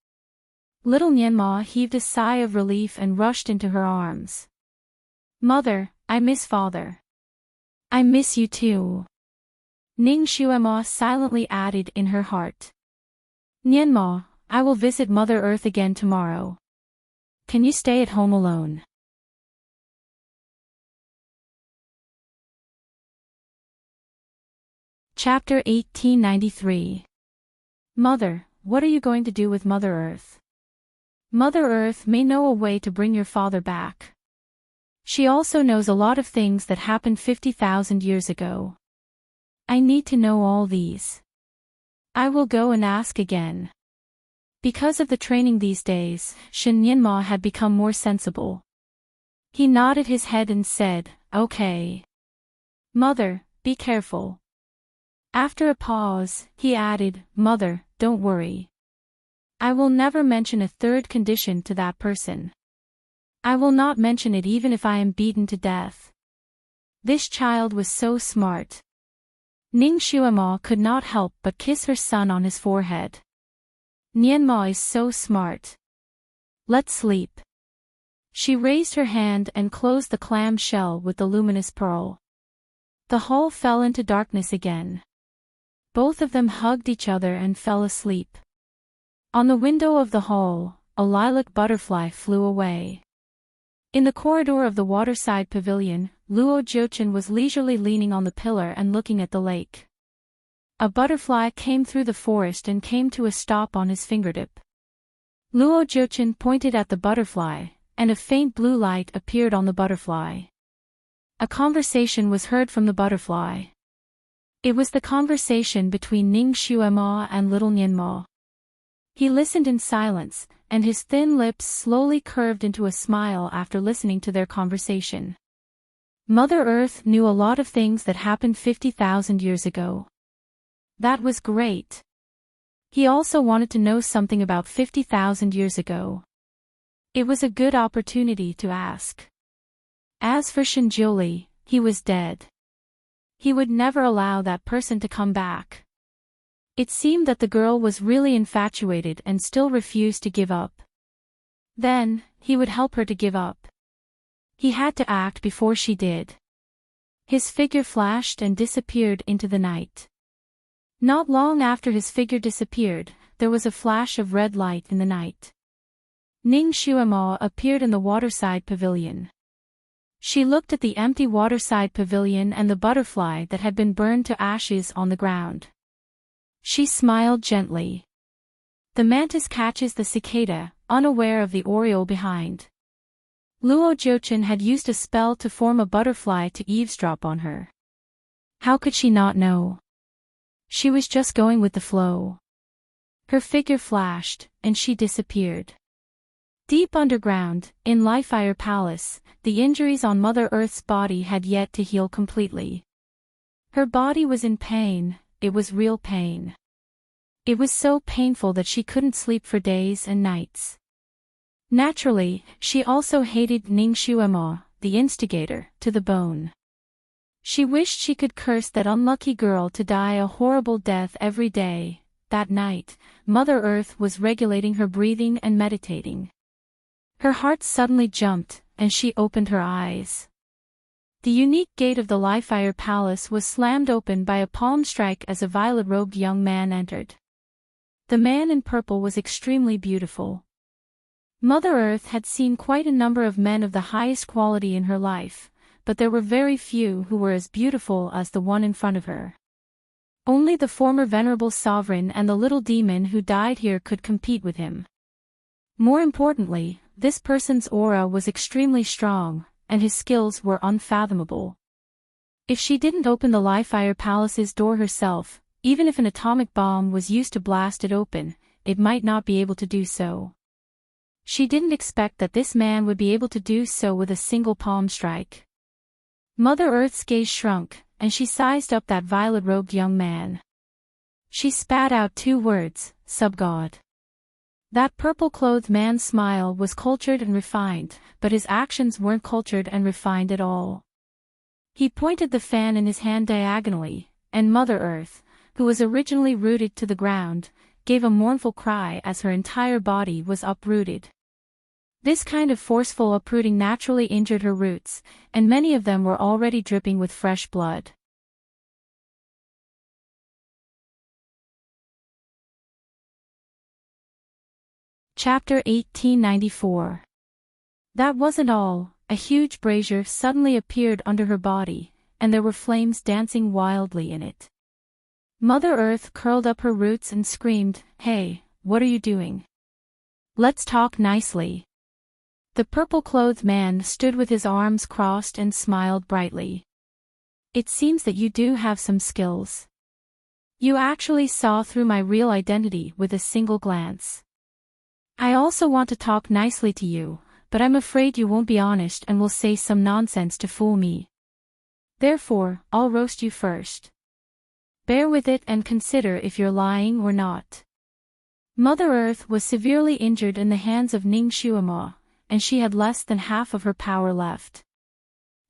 Little Nianmo heaved a sigh of relief and rushed into her arms. "Mother, I miss father." "I miss you too." Ning Xuema silently added in her heart. "Nianmo, I will visit Mother Earth again tomorrow. Can you stay at home alone?" Chapter 1893. Mother, what are you going to do with Mother Earth? Mother Earth may know a way to bring your father back. She also knows a lot of things that happened 50,000 years ago. I need to know all these. I will go and ask again. Because of the training these days, Shen Nianmo had become more sensible. He nodded his head and said, "Okay. Mother, be careful." After a pause, he added, "Mother, don't worry. I will never mention a third condition to that person. I will not mention it even if I am beaten to death." This child was so smart. Ning Xuema could not help but kiss her son on his forehead. "Nianmo is so smart. Let's sleep." She raised her hand and closed the clam shell with the luminous pearl. The hall fell into darkness again. Both of them hugged each other and fell asleep. On the window of the hall, a lilac butterfly flew away. In the corridor of the waterside pavilion, Luo Jiuchen was leisurely leaning on the pillar and looking at the lake. A butterfly came through the forest and came to a stop on his fingertip. Luo Jiuchen pointed at the butterfly, and a faint blue light appeared on the butterfly. A conversation was heard from the butterfly. It was the conversation between Ning Xuema and little Nianmo. He listened in silence, and his thin lips slowly curved into a smile after listening to their conversation. Mother Earth knew a lot of things that happened 50,000 years ago. That was great. He also wanted to know something about 50,000 years ago. It was a good opportunity to ask. As for Shinjuli, he was dead. He would never allow that person to come back. It seemed that the girl was really infatuated and still refused to give up. Then, he would help her to give up. He had to act before she did. His figure flashed and disappeared into the night. Not long after his figure disappeared, there was a flash of red light in the night. Ning Xuemo appeared in the waterside pavilion. She looked at the empty waterside pavilion and the butterfly that had been burned to ashes on the ground. She smiled gently. The mantis catches the cicada, unaware of the oriole behind. Luo Jiuchen had used a spell to form a butterfly to eavesdrop on her. How could she not know? She was just going with the flow. Her figure flashed, and she disappeared. Deep underground, in Lifefire Palace, the injuries on Mother Earth's body had yet to heal completely. Her body was in pain, it was real pain. It was so painful that she couldn't sleep for days and nights. Naturally, she also hated Ning Xuemo, the instigator, to the bone. She wished she could curse that unlucky girl to die a horrible death every day. That night, Mother Earth was regulating her breathing and meditating. Her heart suddenly jumped, and she opened her eyes. The unique gate of the Lifefire Palace was slammed open by a palm strike as a violet-robed young man entered. The man in purple was extremely beautiful. Mother Earth had seen quite a number of men of the highest quality in her life, but there were very few who were as beautiful as the one in front of her. Only the former venerable sovereign and the little demon who died here could compete with him. More importantly, this person's aura was extremely strong, and his skills were unfathomable. If she didn't open the Lifefire Palace's door herself, even if an atomic bomb was used to blast it open, it might not be able to do so. She didn't expect that this man would be able to do so with a single palm strike. Mother Earth's gaze shrunk, and she sized up that violet-robed young man. She spat out 2 words, "Sub-God." That purple-clothed man's smile was cultured and refined, but his actions weren't cultured and refined at all. He pointed the fan in his hand diagonally, and Mother Earth, who was originally rooted to the ground, gave a mournful cry as her entire body was uprooted. This kind of forceful uprooting naturally injured her roots, and many of them were already dripping with fresh blood. Chapter 1894. That wasn't all. A huge brazier suddenly appeared under her body, and there were flames dancing wildly in it. Mother Earth curled up her roots and screamed, "Hey, what are you doing? Let's talk nicely." The purple-clothed man stood with his arms crossed and smiled brightly. "It seems that you do have some skills. You actually saw through my real identity with a single glance. I also want to talk nicely to you, but I'm afraid you won't be honest and will say some nonsense to fool me. Therefore, I'll roast you first. Bear with it and consider if you're lying or not." Mother Earth was severely injured in the hands of Ning Xuemo, and she had less than half of her power left.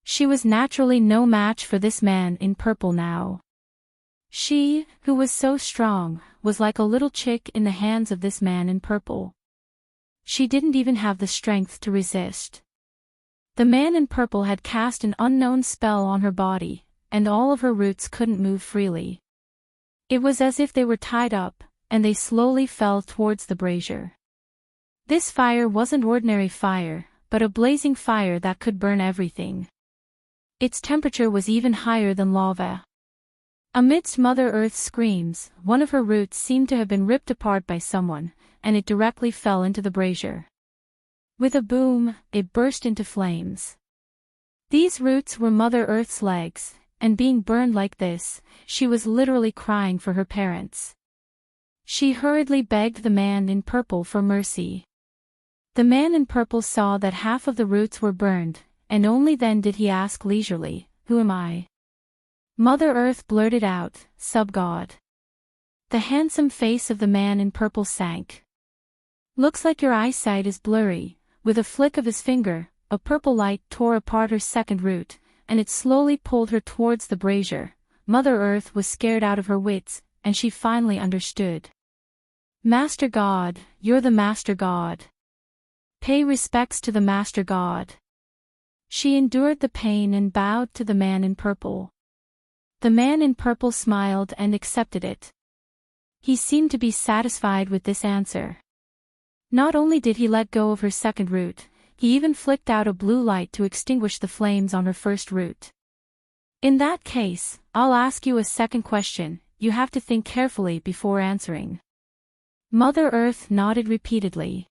She was naturally no match for this man in purple now. She, who was so strong, was like a little chick in the hands of this man in purple. She didn't even have the strength to resist. The man in purple had cast an unknown spell on her body, and all of her roots couldn't move freely. It was as if they were tied up, and they slowly fell towards the brazier. This fire wasn't ordinary fire, but a blazing fire that could burn everything. Its temperature was even higher than lava. Amidst Mother Earth's screams, one of her roots seemed to have been ripped apart by someone, and it directly fell into the brazier. With a boom, it burst into flames. These roots were Mother Earth's legs, and being burned like this, she was literally crying for her parents. She hurriedly begged the man in purple for mercy. The man in purple saw that half of the roots were burned, and only then did he ask leisurely, "Who am I?" Mother Earth blurted out, "Sub-God." The handsome face of the man in purple sank. Looks like your eyesight is blurry. With a flick of his finger, a purple light tore apart her second root, and it slowly pulled her towards the brazier. Mother Earth was scared out of her wits, and she finally understood. Master God, you're the Master God. Pay respects to the Master God. She endured the pain and bowed to the man in purple. The man in purple smiled and accepted it. He seemed to be satisfied with this answer. Not only did he let go of her second root, he even flicked out a blue light to extinguish the flames on her first root. In that case, I'll ask you a second question. You have to think carefully before answering. Mother Earth nodded repeatedly.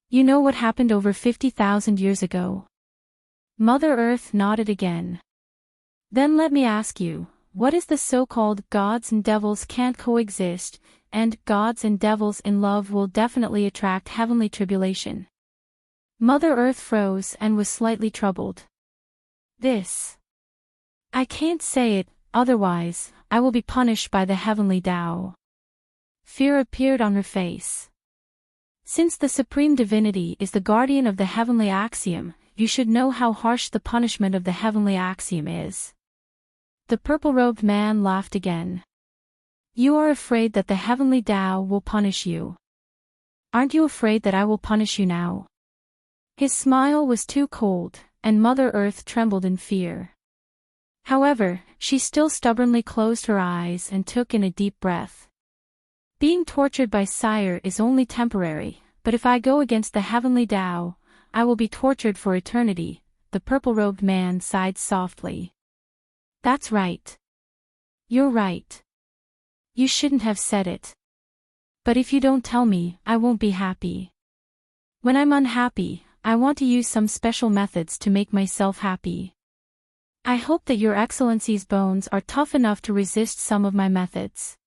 You know what happened over 50,000 years ago? Mother Earth nodded again. Then let me ask you, what is the so-called gods and devils can't coexist, and gods and devils in love will definitely attract heavenly tribulation? Mother Earth froze and was slightly troubled. This. I can't say it, otherwise, I will be punished by the heavenly Tao. Fear appeared on her face. Since the Supreme Divinity is the guardian of the heavenly axiom, you should know how harsh the punishment of the heavenly axiom is. The purple-robed man laughed again. You are afraid that the heavenly Tao will punish you. Aren't you afraid that I will punish you now? His smile was too cold, and Mother Earth trembled in fear. However, she still stubbornly closed her eyes and took in a deep breath. Being tortured by Sire is only temporary, but if I go against the heavenly Tao, I will be tortured for eternity. The purple-robed man sighed softly. That's right. You're right. You shouldn't have said it. But if you don't tell me, I won't be happy. When I'm unhappy, I want to use some special methods to make myself happy. I hope that Your Excellency's bones are tough enough to resist some of my methods.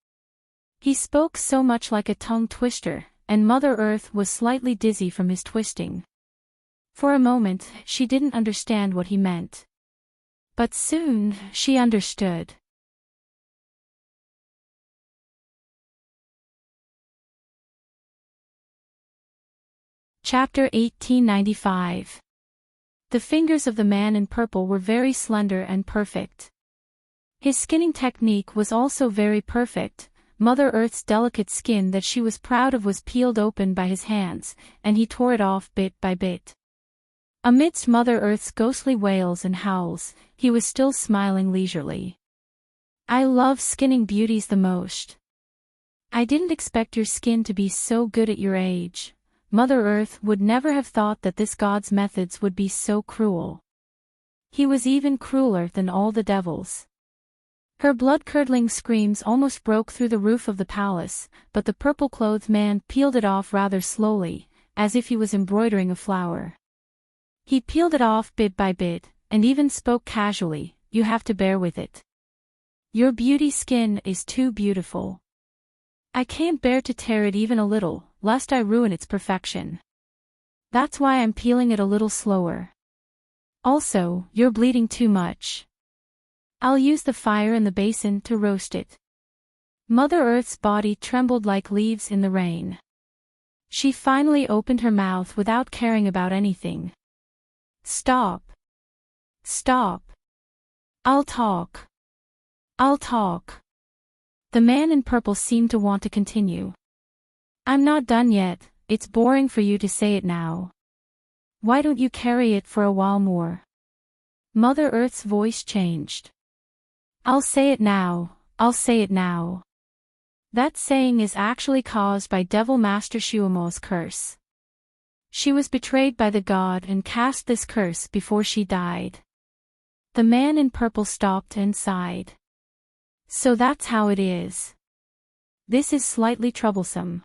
He spoke so much like a tongue twister, and Mother Earth was slightly dizzy from his twisting. For a moment, she didn't understand what he meant. But soon, she understood. Chapter 1895. The fingers of the man in purple were very slender and perfect. His skinning technique was also very perfect. Mother Earth's delicate skin that she was proud of was peeled open by his hands, and he tore it off bit by bit. Amidst Mother Earth's ghostly wails and howls, he was still smiling leisurely. I love skinning beauties the most. I didn't expect your skin to be so good at your age. Mother Earth would never have thought that this god's methods would be so cruel. He was even crueler than all the devils. Her blood-curdling screams almost broke through the roof of the palace, but the purple-clothed man peeled it off rather slowly, as if he was embroidering a flower. He peeled it off bit by bit, and even spoke casually, you have to bear with it. Your beauty skin is too beautiful. I can't bear to tear it even a little, lest I ruin its perfection. That's why I'm peeling it a little slower. Also, you're bleeding too much. I'll use the fire in the basin to roast it. Mother Earth's body trembled like leaves in the rain. She finally opened her mouth without caring about anything. Stop. Stop. I'll talk. I'll talk. The man in purple seemed to want to continue. I'm not done yet, it's boring for you to say it now. Why don't you carry it for a while more? Mother Earth's voice changed. I'll say it now, I'll say it now. That saying is actually caused by Devil Master Shuomo's curse. She was betrayed by the god and cast this curse before she died. The man in purple stopped and sighed. So that's how it is. This is slightly troublesome.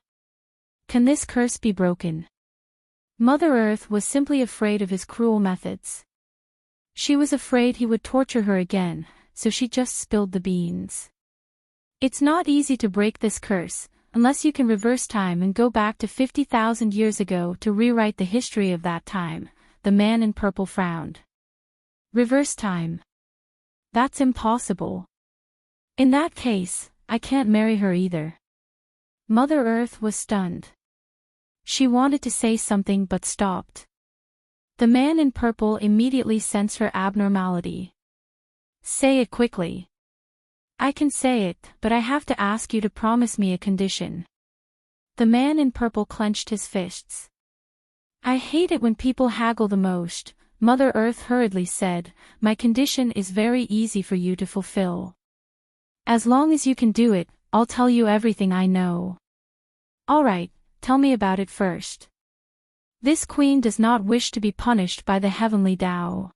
Can this curse be broken? Mother Earth was simply afraid of his cruel methods. She was afraid he would torture her again, so she just spilled the beans. It's not easy to break this curse, unless you can reverse time and go back to 50,000 years ago to rewrite the history of that time. The man in purple frowned. Reverse time. That's impossible. In that case, I can't marry her either. Mother Earth was stunned. She wanted to say something but stopped. The man in purple immediately sensed her abnormality. Say it quickly. I can say it, but I have to ask you to promise me a condition. The man in purple clenched his fists. I hate it when people haggle the most, Mother Earth hurriedly said. My condition is very easy for you to fulfill. As long as you can do it, I'll tell you everything I know. All right, tell me about it first. This queen does not wish to be punished by the heavenly Tao.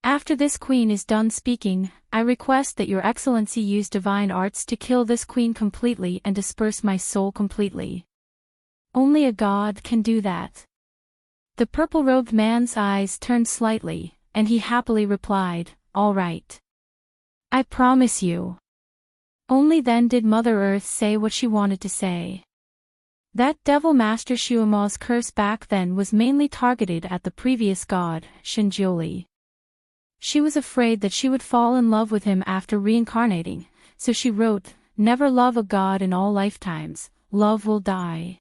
After this queen is done speaking, I request that your excellency use divine arts to kill this queen completely and disperse my soul completely. Only a god can do that. The purple-robed man's eyes turned slightly, and he happily replied, all right. I promise you. Only then did Mother Earth say what she wanted to say. That devil Master Shuama's curse back then was mainly targeted at the previous god, Shinjioli. She was afraid that she would fall in love with him after reincarnating, so she wrote, never love a god in all lifetimes, love will die.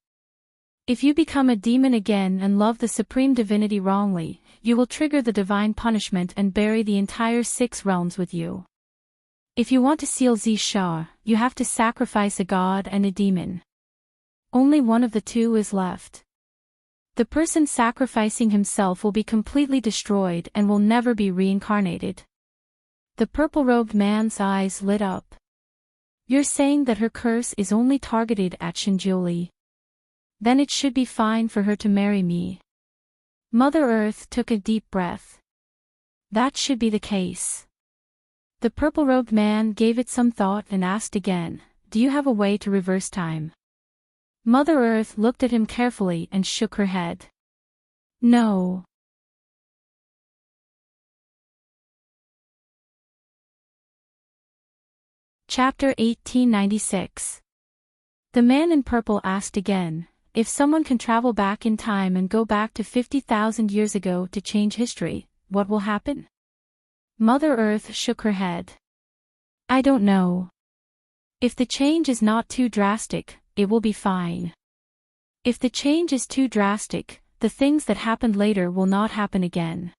If you become a demon again and love the supreme divinity wrongly, you will trigger the divine punishment and bury the entire 6 realms with you. If you want to seal Zisha, you have to sacrifice a god and a demon. Only one of the two is left. The person sacrificing himself will be completely destroyed and will never be reincarnated. The purple-robed man's eyes lit up. You're saying that her curse is only targeted at Shinjioli? Then it should be fine for her to marry me. Mother Earth took a deep breath. That should be the case. The purple-robed man gave it some thought and asked again, do you have a way to reverse time? Mother Earth looked at him carefully and shook her head. No. Chapter 1896. The man in purple asked again, if someone can travel back in time and go back to 50,000 years ago to change history, what will happen? Mother Earth shook her head. I don't know. If the change is not too drastic, it will be fine. If the change is too drastic, the things that happened later will not happen again.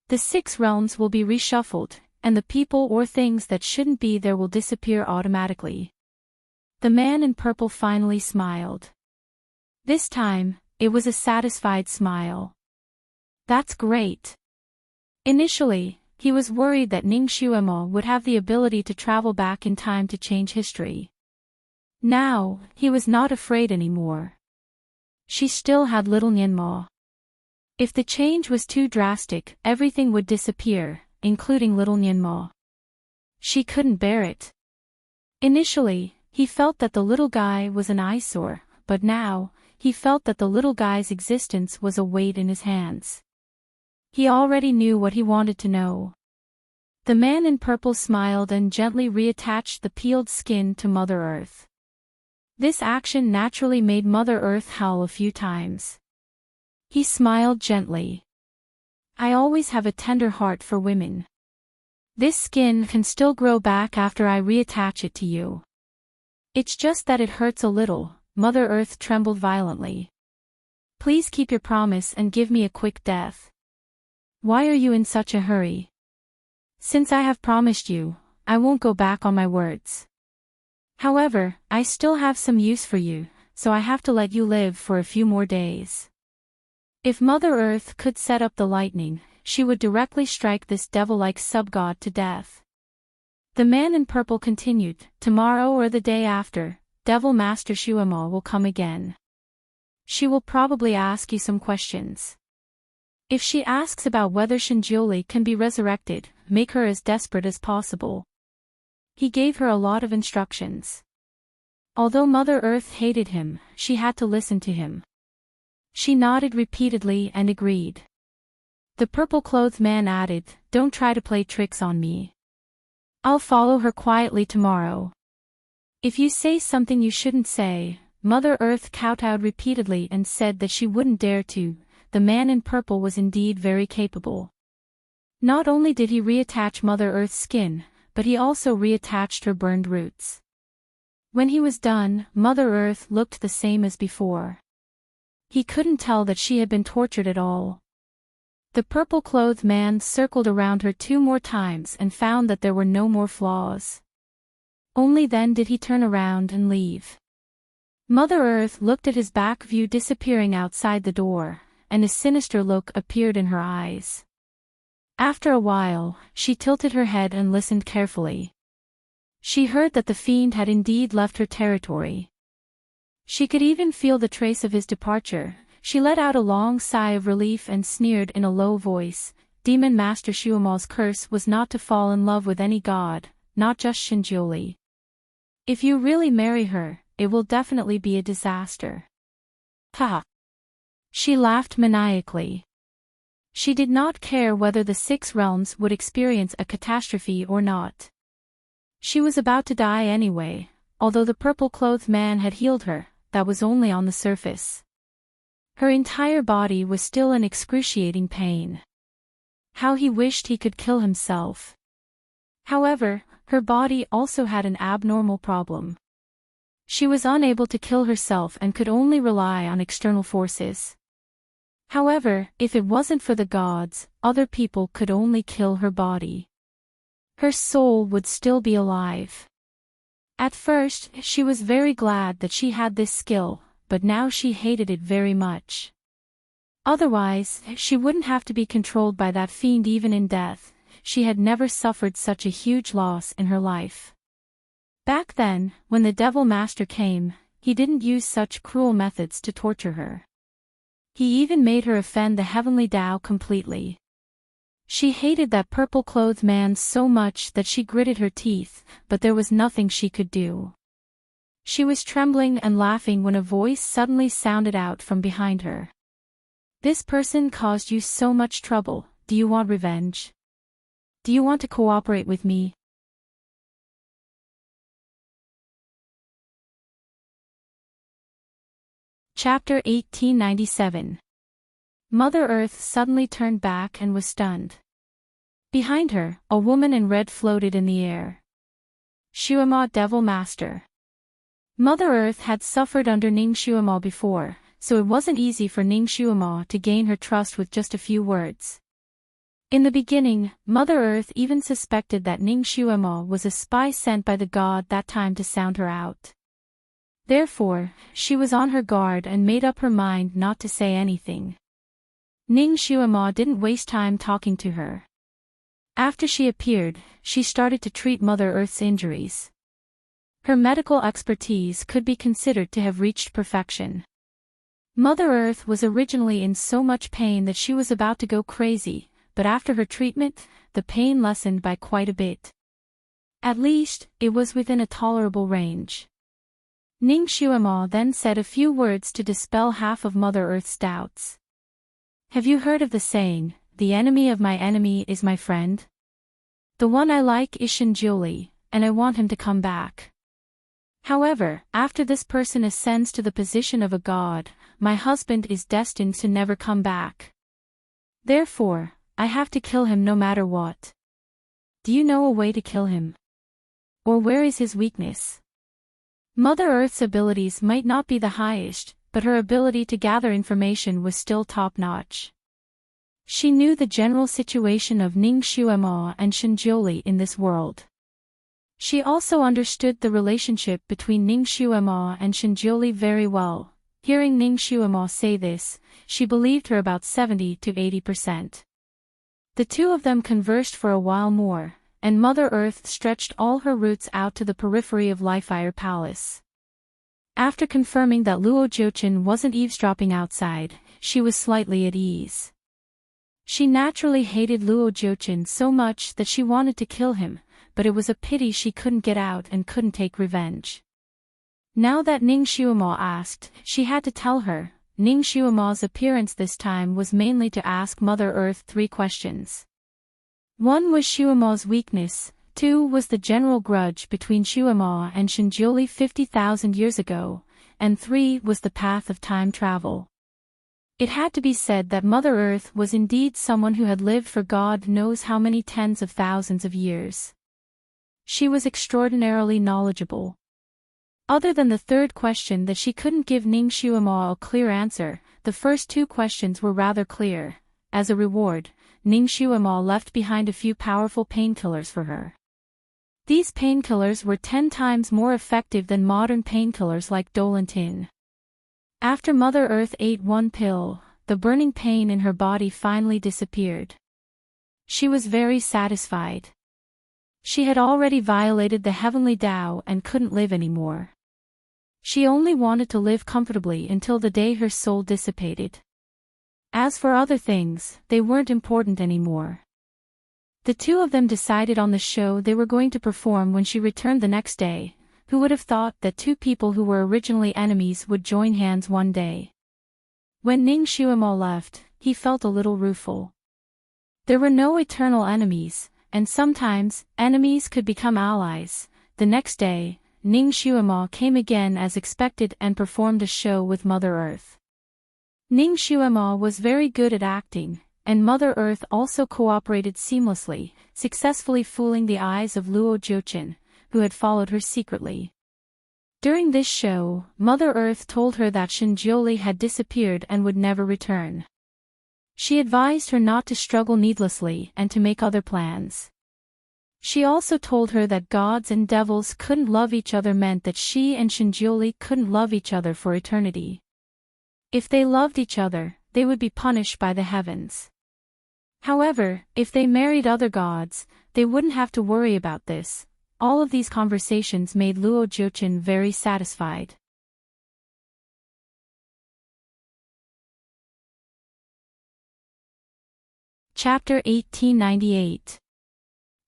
The 6 realms will be reshuffled, and the people or things that shouldn't be there will disappear automatically. The man in purple finally smiled. This time, it was a satisfied smile. That's great. Initially, he was worried that Ning Xuemo would have the ability to travel back in time to change history. Now, he was not afraid anymore. She still had little Nianmo. If the change was too drastic, everything would disappear, including little Nianmo. She couldn't bear it. Initially, he felt that the little guy was an eyesore, but now, he felt that the little guy's existence was a weight in his hands. He already knew what he wanted to know. The man in purple smiled and gently reattached the peeled skin to Mother Earth. This action naturally made Mother Earth howl a few times. He smiled gently. I always have a tender heart for women. This skin can still grow back after I reattach it to you. It's just that it hurts a little. Mother Earth trembled violently. Please keep your promise and give me a quick death. Why are you in such a hurry? Since I have promised you, I won't go back on my words. However, I still have some use for you, so I have to let you live for a few more days. If Mother Earth could set up the lightning, she would directly strike this devil-like sub-god to death. The man in purple continued, tomorrow or the day after, Devil Master Shuamo will come again. She will probably ask you some questions. If she asks about whether Shinjioli can be resurrected, make her as desperate as possible. He gave her a lot of instructions. Although Mother Earth hated him, she had to listen to him. She nodded repeatedly and agreed. The purple-clothed man added, don't try to play tricks on me. I'll follow her quietly tomorrow. If you say something you shouldn't say, Mother Earth kowtowed repeatedly and said that she wouldn't dare to. The man in purple was indeed very capable. Not only did he reattach Mother Earth's skin, but he also reattached her burned roots. When he was done, Mother Earth looked the same as before. He couldn't tell that she had been tortured at all. The purple-clothed man circled around her 2 more times and found that there were no more flaws. Only then did he turn around and leave. Mother Earth looked at his back view disappearing outside the door, and a sinister look appeared in her eyes. After a while, she tilted her head and listened carefully. She heard that the fiend had indeed left her territory. She could even feel the trace of his departure. She let out a long sigh of relief and sneered in a low voice, Demon Master Shuamal's curse was not to fall in love with any god, not just Shinjoli. If you really marry her, it will definitely be a disaster. Ha! She laughed maniacally. She did not care whether the 6 realms would experience a catastrophe or not. She was about to die anyway, although the purple-clothed man had healed her, that was only on the surface. Her entire body was still in excruciating pain. How he wished he could kill himself. However, her body also had an abnormal problem. She was unable to kill herself and could only rely on external forces. However, if it wasn't for the gods, other people could only kill her body. Her soul would still be alive. At first, she was very glad that she had this skill, but now she hated it very much. Otherwise, she wouldn't have to be controlled by that fiend even in death. She had never suffered such a huge loss in her life. Back then, when the Devil Master came, he didn't use such cruel methods to torture her. He even made her offend the heavenly Tao completely. She hated that purple-clothed man so much that she gritted her teeth, but there was nothing she could do. She was trembling and laughing when a voice suddenly sounded out from behind her. This person caused you so much trouble, do you want revenge? Do you want to cooperate with me? Chapter 1897. Mother Earth suddenly turned back and was stunned. Behind her, a woman in red floated in the air. Shuama Devil Master. Mother Earth had suffered under Ning Shuama before, so it wasn't easy for Ning Shuama to gain her trust with just a few words. In the beginning, Mother Earth even suspected that Ning Shuama was a spy sent by the god that time to sound her out. Therefore, she was on her guard and made up her mind not to say anything. Ning Shuama didn't waste time talking to her. After she appeared, she started to treat Mother Earth's injuries. Her medical expertise could be considered to have reached perfection. Mother Earth was originally in so much pain that she was about to go crazy, but after her treatment, the pain lessened by quite a bit. At least, it was within a tolerable range. Ning Shuama then said a few words to dispel half of Mother Earth's doubts. Have you heard of the saying, the enemy of my enemy is my friend? The one I like is Shinjoli, and I want him to come back. However, after this person ascends to the position of a god, my husband is destined to never come back. Therefore, I have to kill him no matter what. Do you know a way to kill him? Or where is his weakness? Mother Earth's abilities might not be the highest, but her ability to gather information was still top-notch. She knew the general situation of Ning Shuama and Shinjoli in this world. She also understood the relationship between Ning Shuama and Shinjoli very well. Hearing Ning Shuama say this, she believed her about 70 to 80%. The two of them conversed for a while more, and Mother Earth stretched all her roots out to the periphery of Lifire Palace. After confirming that Luo Jiuchen wasn't eavesdropping outside, she was slightly at ease. She naturally hated Luo Jiuchen so much that she wanted to kill him, but it was a pity she couldn't get out and couldn't take revenge. Now that Ning Shuama asked, she had to tell her. Ning Shuama's appearance this time was mainly to ask Mother Earth 3 questions. 1 was Shuama's weakness, 2 was the general grudge between Shuama and Shinjoli 50,000 years ago, and 3 was the path of time travel. It had to be said that Mother Earth was indeed someone who had lived for God knows how many tens of thousands of years. She was extraordinarily knowledgeable. Other than the third question that she couldn't give Ning Xuemo a clear answer, the first two questions were rather clear. As a reward, Ning Xuemo left behind a few powerful painkillers for her. These painkillers were 10 times more effective than modern painkillers like Dolantin. After Mother Earth ate one pill, the burning pain in her body finally disappeared. She was very satisfied. She had already violated the heavenly Tao and couldn't live anymore. She only wanted to live comfortably until the day her soul dissipated. As for other things, they weren't important anymore. The two of them decided on the show they were going to perform when she returned the next day. Who would have thought that two people who were originally enemies would join hands one day? When Ning Xuemo left, he felt a little rueful. There were no eternal enemies, and sometimes, enemies could become allies. The next day, Ning Xuemo came again as expected and performed a show with Mother Earth. Ning Xuemo was very good at acting, and Mother Earth also cooperated seamlessly, successfully fooling the eyes of Luo Jiuqin, who had followed her secretly. During this show, Mother Earth told her that Shinjioli had disappeared and would never return. She advised her not to struggle needlessly and to make other plans. She also told her that gods and devils couldn't love each other meant that she and Shinjioli couldn't love each other for eternity. If they loved each other, they would be punished by the heavens. However, if they married other gods, they wouldn't have to worry about this. All of these conversations made Luo Jiuqin very satisfied. Chapter 1898.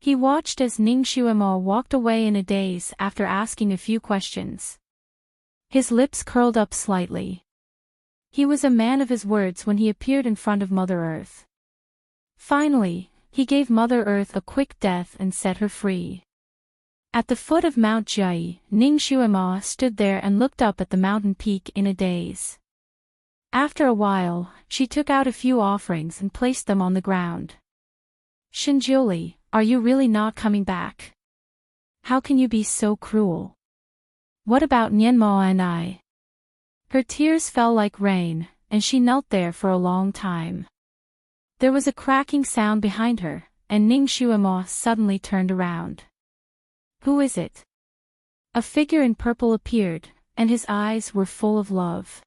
He watched as Ning Xuemo walked away in a daze after asking a few questions. His lips curled up slightly. He was a man of his words when he appeared in front of Mother Earth. Finally, he gave Mother Earth a quick death and set her free. At the foot of Mount Jiai, Ning Xuemo stood there and looked up at the mountain peak in a daze. After a while, she took out a few offerings and placed them on the ground. Shinjioli, are you really not coming back? How can you be so cruel? What about Nianmo and I? Her tears fell like rain, and she knelt there for a long time. There was a cracking sound behind her, and Ning Xuemo suddenly turned around. Who is it? A figure in purple appeared, and his eyes were full of love.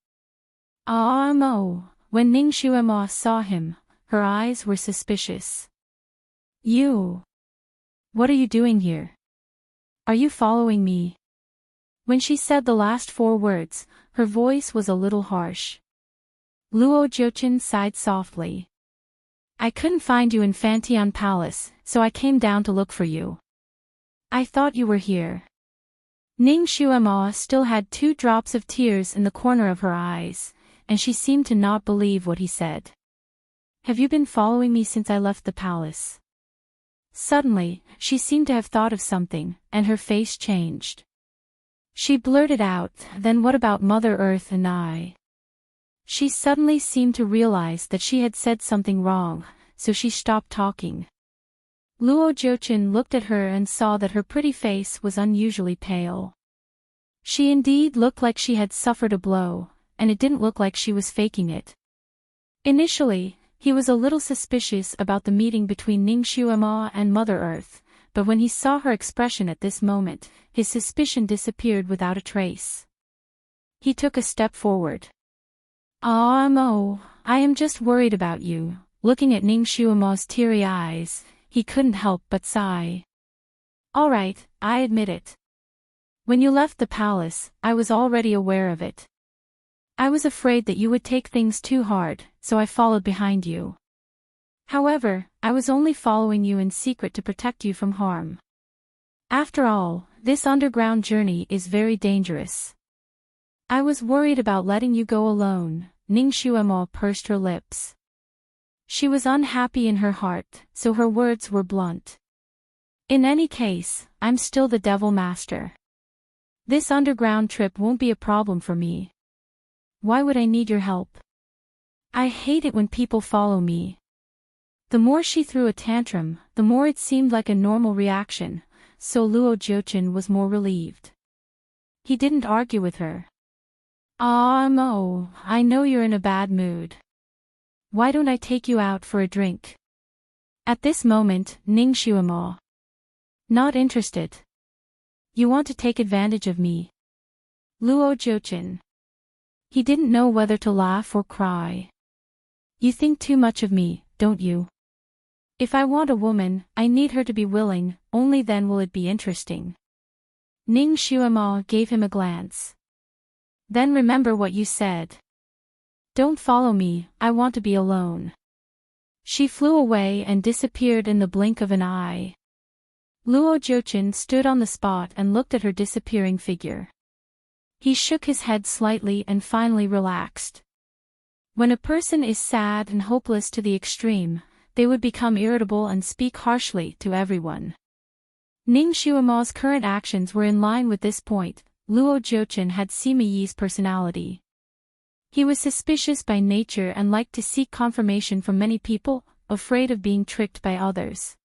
Mo. When Ning Xuemo saw him, her eyes were suspicious. You. What are you doing here? Are you following me? When she said the last 4 words, her voice was a little harsh. Luo Jiuqin sighed softly. I couldn't find you in Fantian Palace, so I came down to look for you. I thought you were here. Ning Xuemo still had 2 drops of tears in the corner of her eyes, and she seemed to not believe what he said. Have you been following me since I left the palace? Suddenly, she seemed to have thought of something, and her face changed. She blurted out, then what about Mother Earth and I? She suddenly seemed to realize that she had said something wrong, so she stopped talking. Luo Jiuqin looked at her and saw that her pretty face was unusually pale. She indeed looked like she had suffered a blow, and it didn't look like she was faking it. Initially, he was a little suspicious about the meeting between Ning Xuemo and Mother Earth, but when he saw her expression at this moment, his suspicion disappeared without a trace. He took a step forward. Mo, I am just worried about you. Looking at Ning Xuemo's teary eyes, he couldn't help but sigh. All right, I admit it. When you left the palace, I was already aware of it. I was afraid that you would take things too hard, so I followed behind you. However, I was only following you in secret to protect you from harm. After all, this underground journey is very dangerous. I was worried about letting you go alone. Ning Xuemo pursed her lips. She was unhappy in her heart, so her words were blunt. In any case, I'm still the Devil Master. This underground trip won't be a problem for me. Why would I need your help? I hate it when people follow me. The more she threw a tantrum, the more it seemed like a normal reaction, so Luo Jiuqin was more relieved. he didn't argue with her. "Ah, Mo, I know you're in a bad mood. Why don't I take you out for a drink?" At this moment, Ning Shuamo. "Not interested. You want to take advantage of me." Luo Jiuchen. He didn't know whether to laugh or cry. "You think too much of me, don't you? If I want a woman, I need her to be willing, only then will it be interesting." Ning Shuamo gave him a glance. "Then remember what you said. Don't follow me, I want to be alone." She flew away and disappeared in the blink of an eye. Luo Jiuchen stood on the spot and looked at her disappearing figure. He shook his head slightly and finally relaxed. When a person is sad and hopeless to the extreme, they would become irritable and speak harshly to everyone. Ning Shuamo's current actions were in line with this point. Luo Jiuchen had Sima Yi's personality. He was suspicious by nature and liked to seek confirmation from many people, afraid of being tricked by others.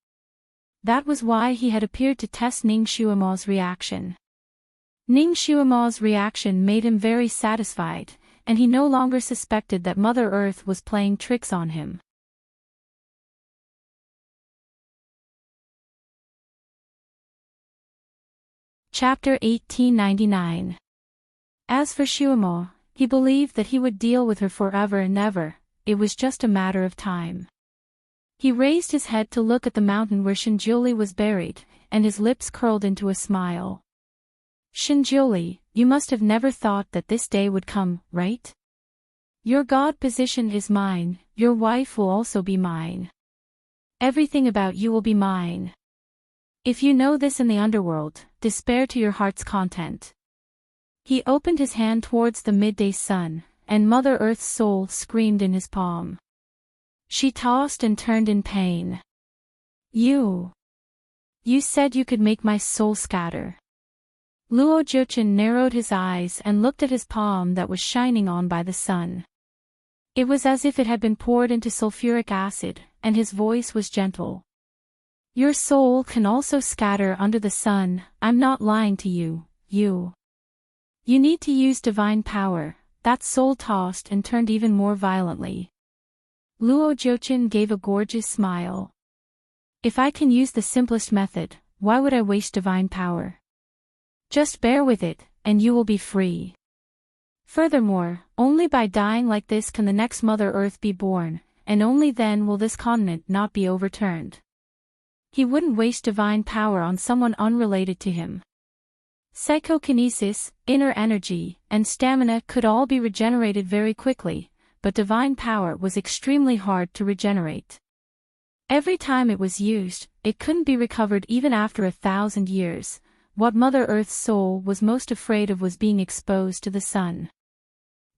That was why he had appeared to test Ning Shuamo's reaction. Ning Shuamo's reaction made him very satisfied, and he no longer suspected that Mother Earth was playing tricks on him. Chapter 1899. As for Shuamo, he believed that he would deal with her forever and ever, it was just a matter of time. He raised his head to look at the mountain where Shinjiuli was buried, and his lips curled into a smile. "Shinjiuli, you must have never thought that this day would come, right? Your god position is mine, your wife will also be mine. Everything about you will be mine. If you know this in the underworld, despair to your heart's content." He opened his hand towards the midday sun, and Mother Earth's soul screamed in his palm. She tossed and turned in pain. You said you could make my soul scatter." Luo Jiuchen narrowed his eyes and looked at his palm that was shining on by the sun. It was as if it had been poured into sulfuric acid, and his voice was gentle. "Your soul can also scatter under the sun, I'm not lying to you, You need to use divine power." That soul tossed and turned even more violently. Luo Jiuchen gave a gorgeous smile. "If I can use the simplest method, why would I waste divine power? Just bear with it, and you will be free. Furthermore, only by dying like this can the next Mother Earth be born, and only then will this continent not be overturned." He wouldn't waste divine power on someone unrelated to him. Psychokinesis, inner energy, and stamina could all be regenerated very quickly, but divine power was extremely hard to regenerate. Every time it was used, it couldn't be recovered even after 1,000 years. What Mother Earth's soul was most afraid of was being exposed to the sun.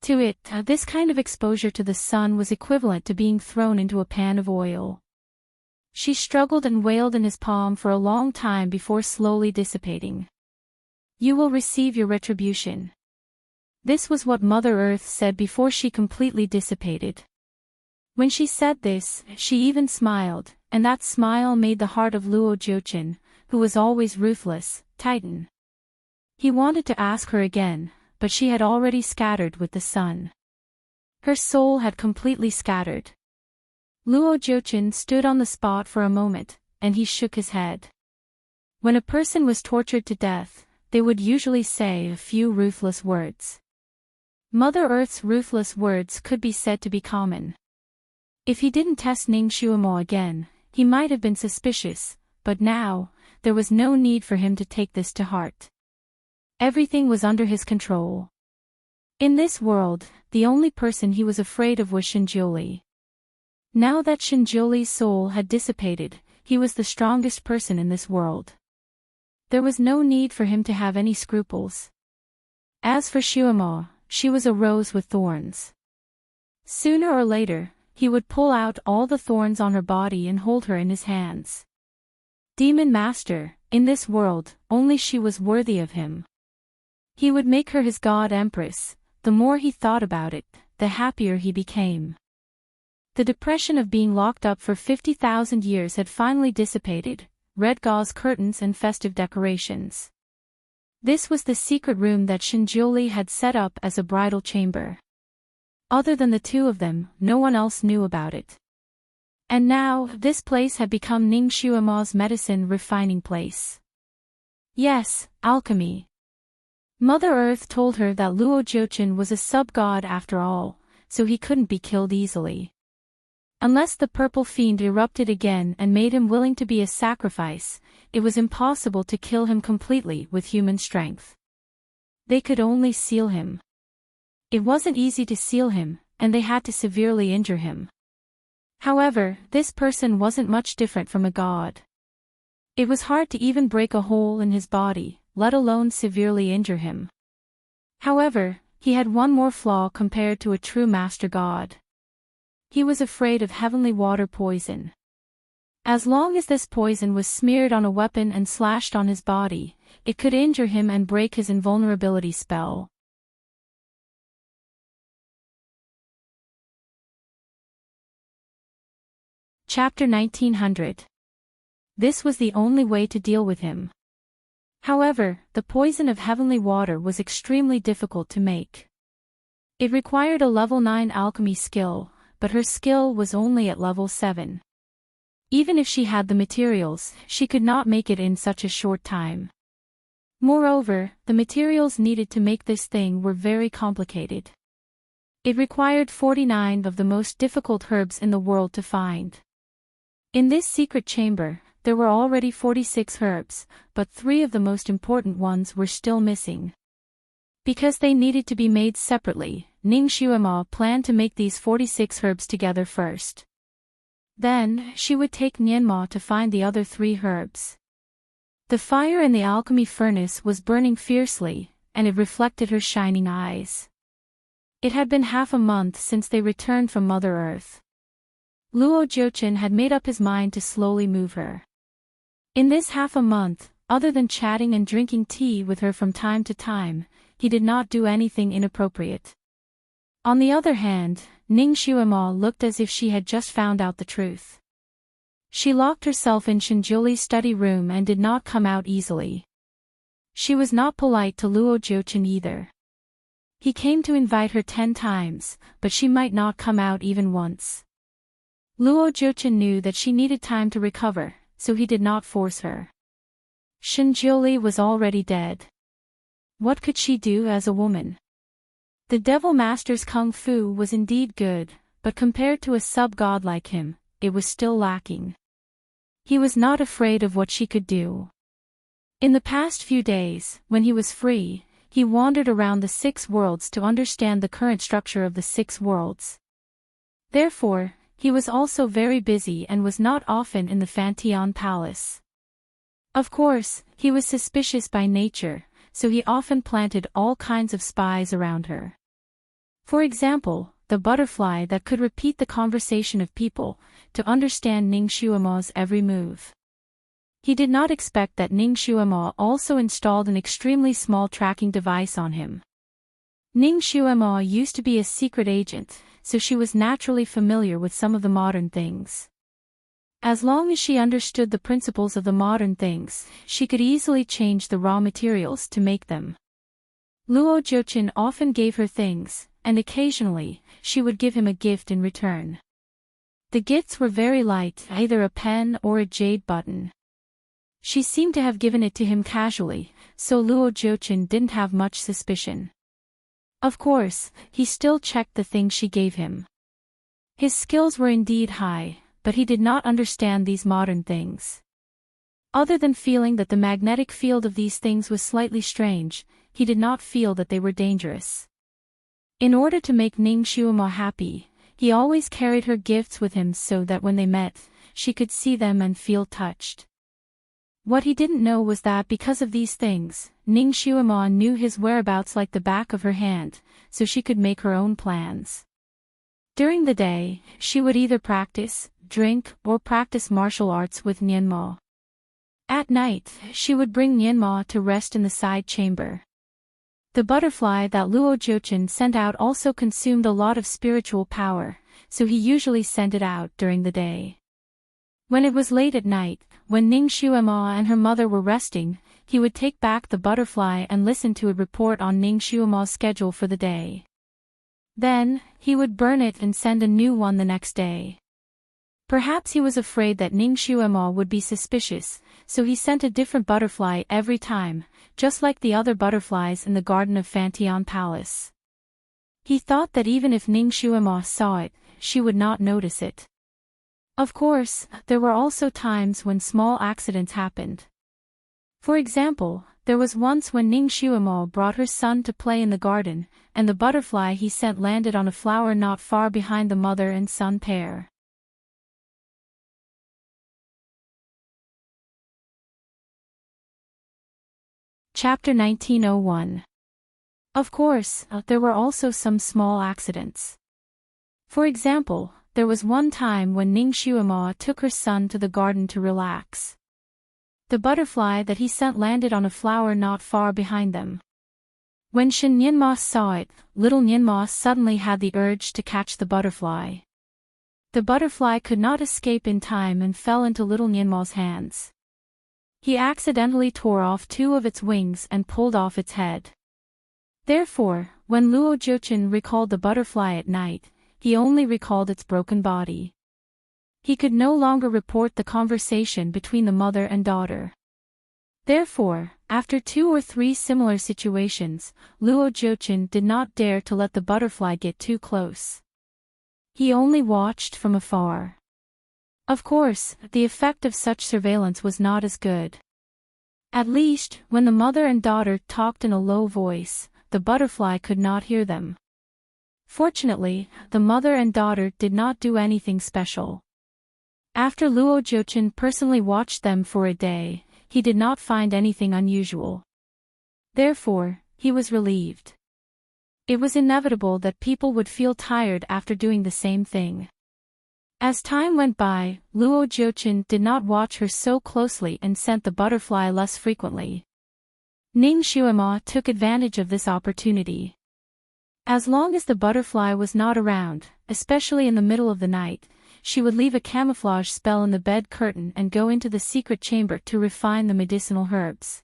To it, this kind of exposure to the sun was equivalent to being thrown into a pan of oil. She struggled and wailed in his palm for a long time before slowly dissipating. "You will receive your retribution." This was what Mother Earth said before she completely dissipated. When she said this, she even smiled, and that smile made the heart of Luo Jiuchen, who was always ruthless, tighten. He wanted to ask her again, but she had already scattered with the sun. Her soul had completely scattered. Luo Jiuchen stood on the spot for a moment, and he shook his head. When a person was tortured to death, they would usually say a few ruthless words. Mother Earth's ruthless words could be said to be common. If he didn't test Ning Shuamo again, he might have been suspicious, but now, there was no need for him to take this to heart. Everything was under his control. In this world, the only person he was afraid of was Shinjiuli. Now that Shinjiuli's soul had dissipated, he was the strongest person in this world. There was no need for him to have any scruples. As for Shuamo, she was a rose with thorns. Sooner or later, he would pull out all the thorns on her body and hold her in his hands. Demon Master, in this world, only she was worthy of him. He would make her his god empress. The more he thought about it, the happier he became. The depression of being locked up for 50,000 years had finally dissipated, red gauze curtains and festive decorations. This was the secret room that Shinjuli had set up as a bridal chamber. Other than the two of them, no one else knew about it. And now, this place had become Ning Xuema's medicine refining place. Yes, alchemy. Mother Earth told her that Luo Jiuchen was a sub-god after all, so he couldn't be killed easily. Unless the purple fiend erupted again and made him willing to be a sacrifice, it was impossible to kill him completely with human strength. They could only seal him. It wasn't easy to seal him, and they had to severely injure him. However, this person wasn't much different from a god. It was hard to even break a hole in his body, let alone severely injure him. However, he had one more flaw compared to a true master god. He was afraid of heavenly water poison. As long as this poison was smeared on a weapon and slashed on his body, it could injure him and break his invulnerability spell. Chapter 1900. This was the only way to deal with him. However, the poison of heavenly water was extremely difficult to make. It required a level 9 alchemy skill, but her skill was only at level 7. Even if she had the materials, she could not make it in such a short time. Moreover, the materials needed to make this thing were very complicated. It required 49 of the most difficult herbs in the world to find. In this secret chamber, there were already 46 herbs, but 3 of the most important ones were still missing. Because they needed to be made separately, Ning Xuema planned to make these 46 herbs together first. Then, she would take Nianma to find the other 3 herbs. The fire in the alchemy furnace was burning fiercely, and it reflected her shining eyes. It had been half a month since they returned from Mother Earth. Luo Jiuchen had made up his mind to slowly move her. In this half a month, other than chatting and drinking tea with her from time to time, he did not do anything inappropriate. On the other hand, Ning Xuema looked as if she had just found out the truth. She locked herself in Shinjuli's study room and did not come out easily. She was not polite to Luo Jiuchen either. He came to invite her 10 times, but she might not come out even once. Luo Jiuchen knew that she needed time to recover, so he did not force her. Shinjuli was already dead. What could she do as a woman? The Devil Master's kung fu was indeed good, but compared to a sub-god like him, it was still lacking. He was not afraid of what she could do. In the past few days, when he was free, he wandered around the 6 worlds to understand the current structure of the 6 worlds. Therefore, he was also very busy and was not often in the Fanteon Palace. Of course, he was suspicious by nature, so he often planted all kinds of spies around her. For example, the butterfly that could repeat the conversation of people, to understand Ning Xuema's every move. He did not expect that Ning Xuema also installed an extremely small tracking device on him. Ning Xuema used to be a secret agent, so she was naturally familiar with some of the modern things. As long as she understood the principles of the modern things, she could easily change the raw materials to make them. Luo Jiuchen often gave her things, and occasionally, she would give him a gift in return. The gifts were very light, either a pen or a jade button. She seemed to have given it to him casually, so Luo Jiuchen didn't have much suspicion. Of course, he still checked the things she gave him. His skills were indeed high, but he did not understand these modern things. Other than feeling that the magnetic field of these things was slightly strange, he did not feel that they were dangerous. In order to make Ning Xuema happy, he always carried her gifts with him so that when they met, she could see them and feel touched. What he didn't know was that because of these things, Ning Xuema knew his whereabouts like the back of her hand, so she could make her own plans. During the day, she would either practice, drink, or practice martial arts with Nianma. At night, she would bring Nianma to rest in the side chamber. The butterfly that Luo Jiuchen sent out also consumed a lot of spiritual power, so he usually sent it out during the day. When it was late at night, when Ning Xuema and her mother were resting, he would take back the butterfly and listen to it report on Ning Xuema's schedule for the day. Then, he would burn it and send a new one the next day. Perhaps he was afraid that Ning Xuema would be suspicious, so he sent a different butterfly every time, just like the other butterflies in the garden of Fantian Palace. He thought that even if Ning Xuema saw it, she would not notice it. Of course, there were also times when small accidents happened. For example, there was once when Ning Xuema brought her son to play in the garden, and the butterfly he sent landed on a flower not far behind the mother and son pair. Chapter 1901. Of course, there were also some small accidents. For example, there was one time when Ning Xuema took her son to the garden to relax. The butterfly that he sent landed on a flower not far behind them. When Shen Nianma saw it, little Nianma suddenly had the urge to catch the butterfly. The butterfly could not escape in time and fell into little Nianma's hands. He accidentally tore off 2 of its wings and pulled off its head. Therefore, when Luo Jiuqin recalled the butterfly at night, he only recalled its broken body. He could no longer report the conversation between the mother and daughter. Therefore, after 2 or 3 similar situations, Luo Jiuqin did not dare to let the butterfly get too close. He only watched from afar. Of course, the effect of such surveillance was not as good. At least, when the mother and daughter talked in a low voice, the butterfly could not hear them. Fortunately, the mother and daughter did not do anything special. After Luo Jiuqin personally watched them for a day, he did not find anything unusual. Therefore, he was relieved. It was inevitable that people would feel tired after doing the same thing. As time went by, Luo Jiuqin did not watch her so closely and sent the butterfly less frequently. Ning Xuema took advantage of this opportunity. As long as the butterfly was not around, especially in the middle of the night, she would leave a camouflage spell in the bed curtain and go into the secret chamber to refine the medicinal herbs.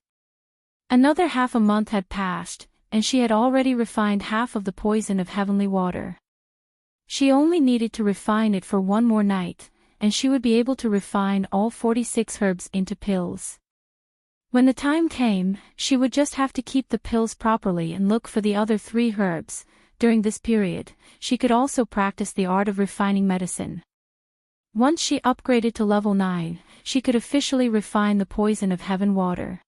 Another half a month had passed, and she had already refined half of the poison of heavenly water. She only needed to refine it for 1 more night, and she would be able to refine all 46 herbs into pills. When the time came, she would just have to keep the pills properly and look for the other 3 herbs. During this period, she could also practice the art of refining medicine. Once she upgraded to level 9, she could officially refine the poison of heaven water.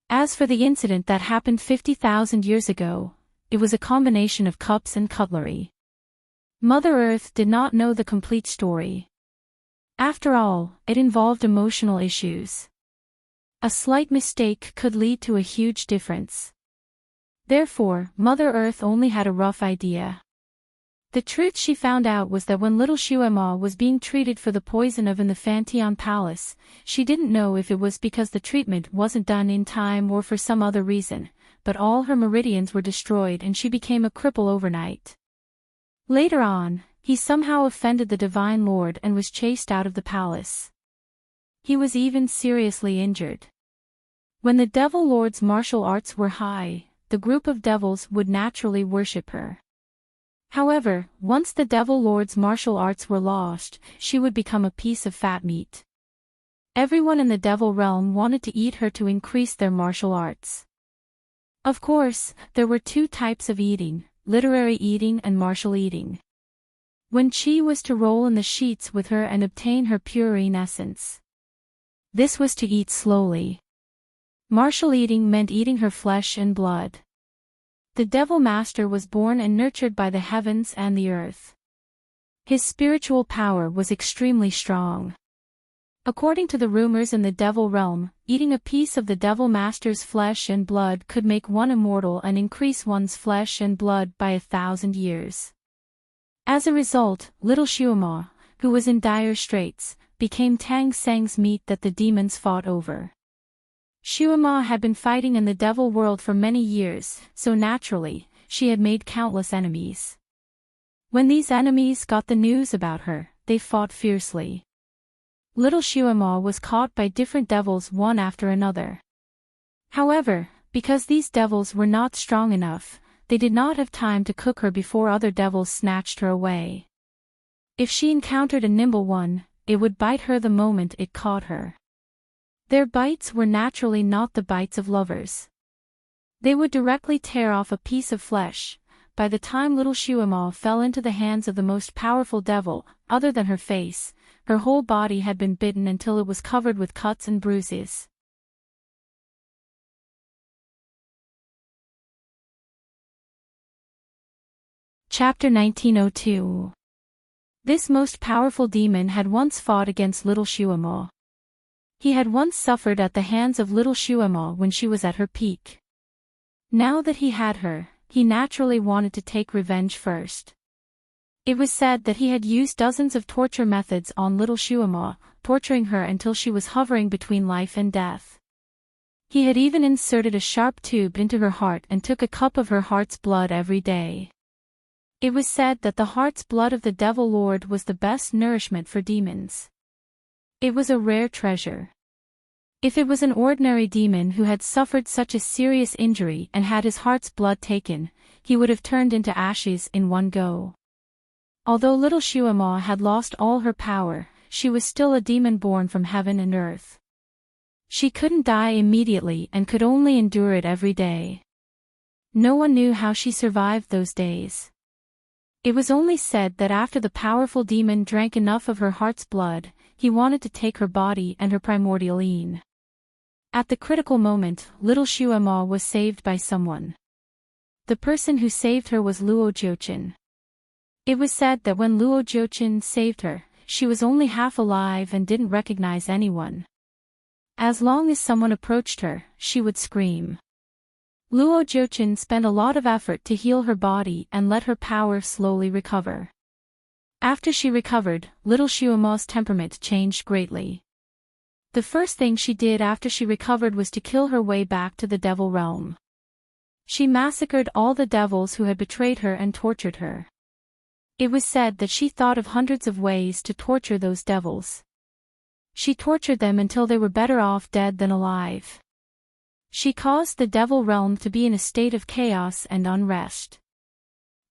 As for the incident that happened 50,000 years ago, it was a combination of cups and cutlery. Mother Earth did not know the complete story. After all, it involved emotional issues. A slight mistake could lead to a huge difference. Therefore, Mother Earth only had a rough idea. The truth she found out was that when little Xuema was being treated for the poison of in the Fantian Palace, she didn't know if it was because the treatment wasn't done in time or for some other reason, but all her meridians were destroyed and she became a cripple overnight. Later on, he somehow offended the Divine Lord and was chased out of the palace. He was even seriously injured. When the Devil Lord's martial arts were high, the group of devils would naturally worship her. However, once the Devil Lord's martial arts were lost, she would become a piece of fat meat. Everyone in the Devil realm wanted to eat her to increase their martial arts. Of course, there were 2 types of eating: literary eating and martial eating. When Qi was to roll in the sheets with her and obtain her purine essence. This was to eat slowly. Martial eating meant eating her flesh and blood. The Devil Master was born and nurtured by the heavens and the earth. His spiritual power was extremely strong. According to the rumors in the Devil realm, eating a piece of the Devil Master's flesh and blood could make one immortal and increase one's flesh and blood by 1,000 years. As a result, little Xuema, who was in dire straits, became Tang Seng's meat that the demons fought over. Xuema had been fighting in the Devil world for many years, so naturally, she had made countless enemies. When these enemies got the news about her, they fought fiercely. Little Xuema was caught by different devils one after another. However, because these devils were not strong enough, they did not have time to cook her before other devils snatched her away. If she encountered a nimble one, it would bite her the moment it caught her. Their bites were naturally not the bites of lovers. They would directly tear off a piece of flesh. By the time little Shuima fell into the hands of the most powerful devil, other than her face, her whole body had been bitten until it was covered with cuts and bruises. Chapter 1902. This most powerful demon had once fought against little Shuima. He had once suffered at the hands of little Shuima when she was at her peak. Now that he had her, he naturally wanted to take revenge first. It was said that he had used dozens of torture methods on little Shuima, torturing her until she was hovering between life and death. He had even inserted a sharp tube into her heart and took a cup of her heart's blood every day. It was said that the heart's blood of the Devil Lord was the best nourishment for demons. It was a rare treasure. If it was an ordinary demon who had suffered such a serious injury and had his heart's blood taken, he would have turned into ashes in one go. Although little Shuima had lost all her power, she was still a demon born from heaven and earth. She couldn't die immediately and could only endure it every day. No one knew how she survived those days. It was only said that after the powerful demon drank enough of her heart's blood, he wanted to take her body and her primordial Een. At the critical moment, little Shuima was saved by someone. The person who saved her was Luo Jiuqin. It was said that when Luo Jiuqin saved her, she was only half alive and didn't recognize anyone. As long as someone approached her, she would scream. Luo Jiuqin spent a lot of effort to heal her body and let her power slowly recover. After she recovered, little Shuima's temperament changed greatly. The first thing she did after she recovered was to kill her way back to the devil realm. She massacred all the devils who had betrayed her and tortured her. It was said that she thought of hundreds of ways to torture those devils. She tortured them until they were better off dead than alive. She caused the devil realm to be in a state of chaos and unrest.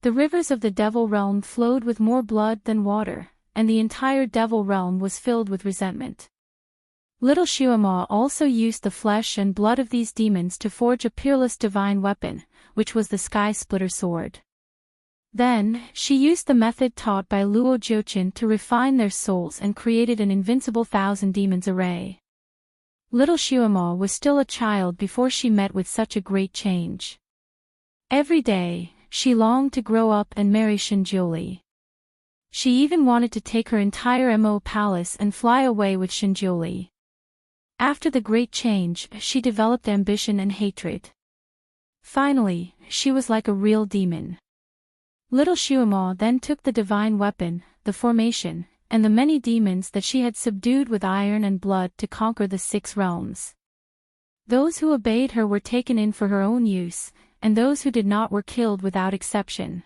The rivers of the devil realm flowed with more blood than water, and the entire devil realm was filled with resentment. Little Shuima also used the flesh and blood of these demons to forge a peerless divine weapon, which was the Sky Splitter Sword. Then, she used the method taught by Luo Jiuqin to refine their souls and created an invincible 1,000 demons array. Little Shuima was still a child before she met with such a great change. Every day, she longed to grow up and marry Shinjiuli. She even wanted to take her entire Mo palace and fly away with Shinjiuli. After the great change, she developed ambition and hatred. Finally, she was like a real demon. Little Shuima then took the divine weapon, the formation, and the many demons that she had subdued with iron and blood to conquer the 6 realms. Those who obeyed her were taken in for her own use, and those who did not were killed without exception.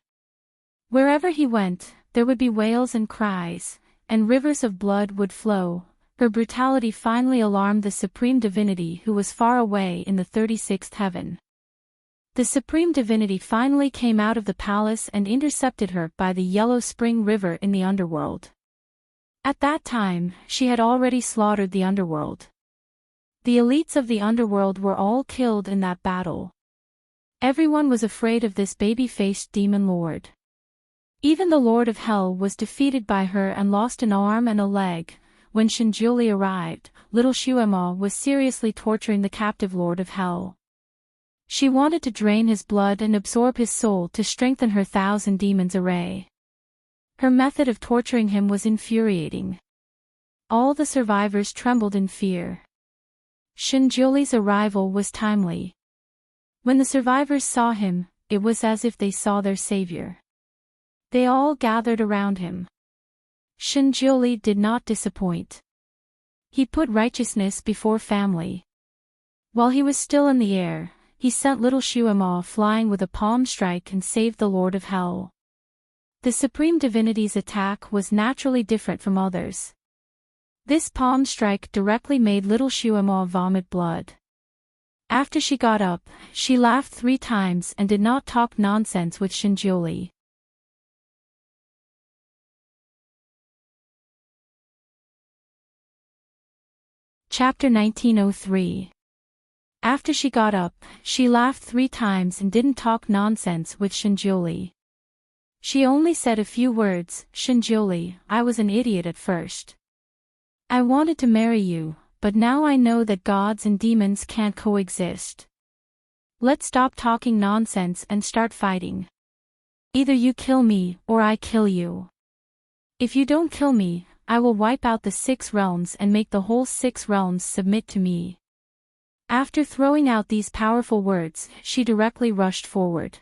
Wherever he went, there would be wails and cries, and rivers of blood would flow. Her brutality finally alarmed the supreme divinity who was far away in the 36th heaven. The supreme divinity finally came out of the palace and intercepted her by the Yellow Spring River in the underworld. At that time, she had already slaughtered the underworld. The elites of the underworld were all killed in that battle. Everyone was afraid of this baby-faced demon lord. Even the Lord of Hell was defeated by her and lost an arm and a leg. When Shinjiuli arrived, little Shuima was seriously torturing the captive Lord of Hell. She wanted to drain his blood and absorb his soul to strengthen her 1,000 demons array. Her method of torturing him was infuriating. All the survivors trembled in fear. Shinjiuli's arrival was timely. When the survivors saw him, it was as if they saw their savior. They all gathered around him. Shinjiuli did not disappoint. He put righteousness before family. While he was still in the air, he sent little Shuima flying with a palm strike and saved the Lord of Hell. The Supreme Divinity's attack was naturally different from others. This palm strike directly made little Shuima vomit blood. After she got up, she laughed 3 times and did not talk nonsense with Shinjuli. Chapter 1903. After she got up, she laughed 3 times and didn't talk nonsense with Shinjuli. She only said a few words. Shinjuli, I was an idiot at first. I wanted to marry you, but now I know that gods and demons can't coexist. Let's stop talking nonsense and start fighting. Either you kill me or I kill you. If you don't kill me, I will wipe out the 6 realms and make the whole 6 realms submit to me. After throwing out these powerful words, she directly rushed forward.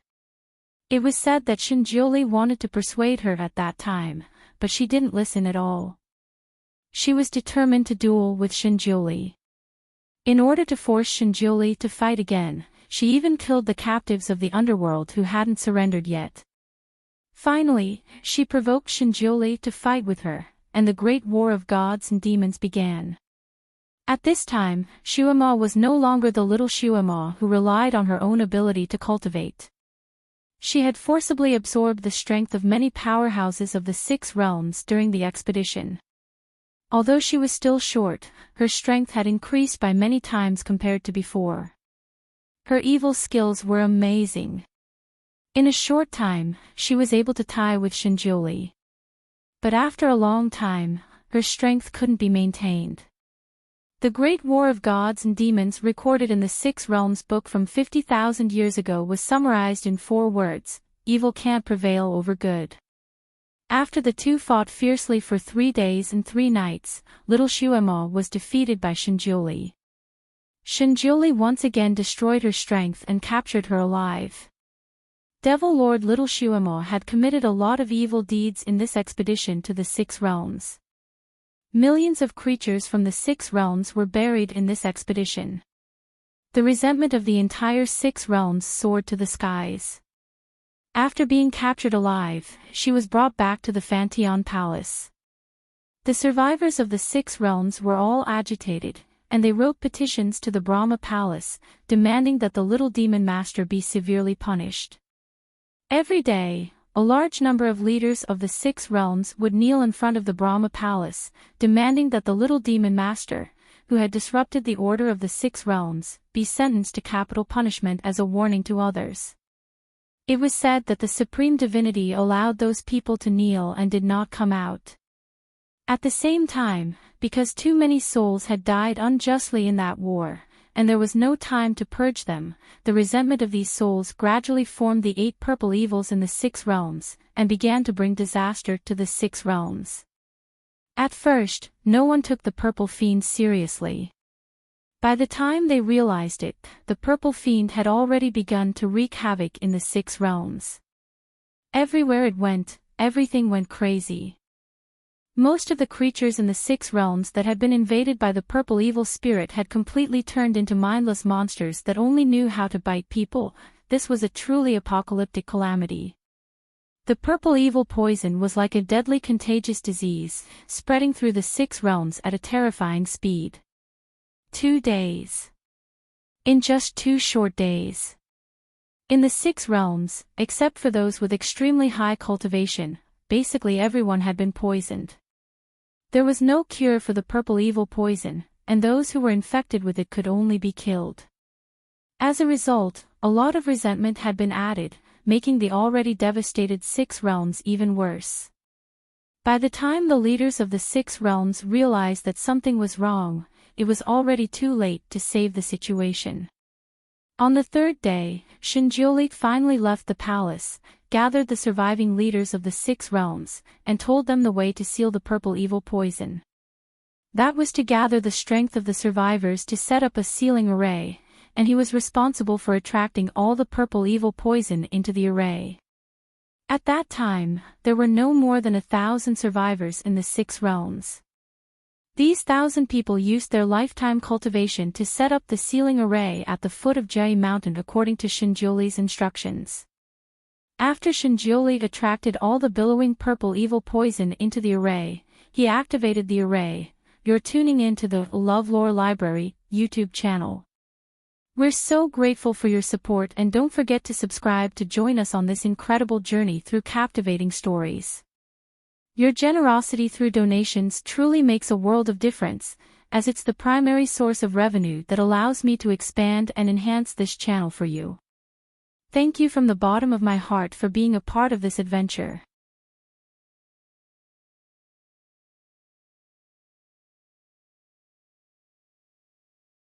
It was said that Shinjuli wanted to persuade her at that time, but she didn't listen at all. She was determined to duel with Shinjuli. In order to force Shinjuli to fight again, she even killed the captives of the underworld who hadn't surrendered yet. Finally, she provoked Shinjuli to fight with her, and the great war of gods and demons began. At this time, Shuema was no longer the little Shuema who relied on her own ability to cultivate. She had forcibly absorbed the strength of many powerhouses of the 6 realms during the expedition. Although she was still short, her strength had increased by many times compared to before. Her evil skills were amazing. In a short time, she was able to tie with Shinjuli. But after a long time, her strength couldn't be maintained. The Great War of Gods and Demons recorded in the 6 Realms book from 50,000 years ago was summarized in 4 words: evil can't prevail over good. After the two fought fiercely for 3 days and 3 nights, little Shuema was defeated by Shinjuli. Shinjuli once again destroyed her strength and captured her alive. Devil Lord Little Shuema had committed a lot of evil deeds in this expedition to the 6 realms. Millions of creatures from the 6 realms were buried in this expedition. The resentment of the entire 6 realms soared to the skies. After being captured alive, she was brought back to the Fanteon Palace. The survivors of the 6 realms were all agitated, and they wrote petitions to the Brahma Palace, demanding that the little demon master be severely punished. Every day, a large number of leaders of the 6 realms would kneel in front of the Brahma Palace, demanding that the little demon master, who had disrupted the order of the 6 realms, be sentenced to capital punishment as a warning to others. It was said that the supreme divinity allowed those people to kneel and did not come out. At the same time, because too many souls had died unjustly in that war, and there was no time to purge them, the resentment of these souls gradually formed the 8 purple evils in the 6 realms, and began to bring disaster to the 6 realms. At first, no one took the purple fiend seriously. By the time they realized it, the purple fiend had already begun to wreak havoc in the 6 realms. Everywhere it went, everything went crazy. Most of the creatures in the 6 realms that had been invaded by the purple evil spirit had completely turned into mindless monsters that only knew how to bite people. This was a truly apocalyptic calamity. The purple evil poison was like a deadly contagious disease, spreading through the 6 realms at a terrifying speed. 2 days. In just 2 short days. In the 6 realms, except for those with extremely high cultivation, basically everyone had been poisoned. There was no cure for the purple evil poison, and those who were infected with it could only be killed. As a result, a lot of resentment had been added, making the already devastated 6 realms even worse. By the time the leaders of the 6 realms realized that something was wrong, it was already too late to save the situation. On the 3rd day, Shinjuli finally left the palace, gathered the surviving leaders of the 6 realms, and told them the way to seal the purple evil poison. That was to gather the strength of the survivors to set up a sealing array, and he was responsible for attracting all the purple evil poison into the array. At that time, there were no more than 1,000 survivors in the 6 realms. These 1,000 people used their lifetime cultivation to set up the sealing array at the foot of Jai Mountain according to Shinjuli's instructions. After Shinjuli attracted all the billowing purple evil poison into the array, he activated the array. You're tuning in to the LoveLore Library YouTube channel. We're so grateful for your support, and don't forget to subscribe to join us on this incredible journey through captivating stories. Your generosity through donations truly makes a world of difference, as it's the primary source of revenue that allows me to expand and enhance this channel for you. Thank you from the bottom of my heart for being a part of this adventure.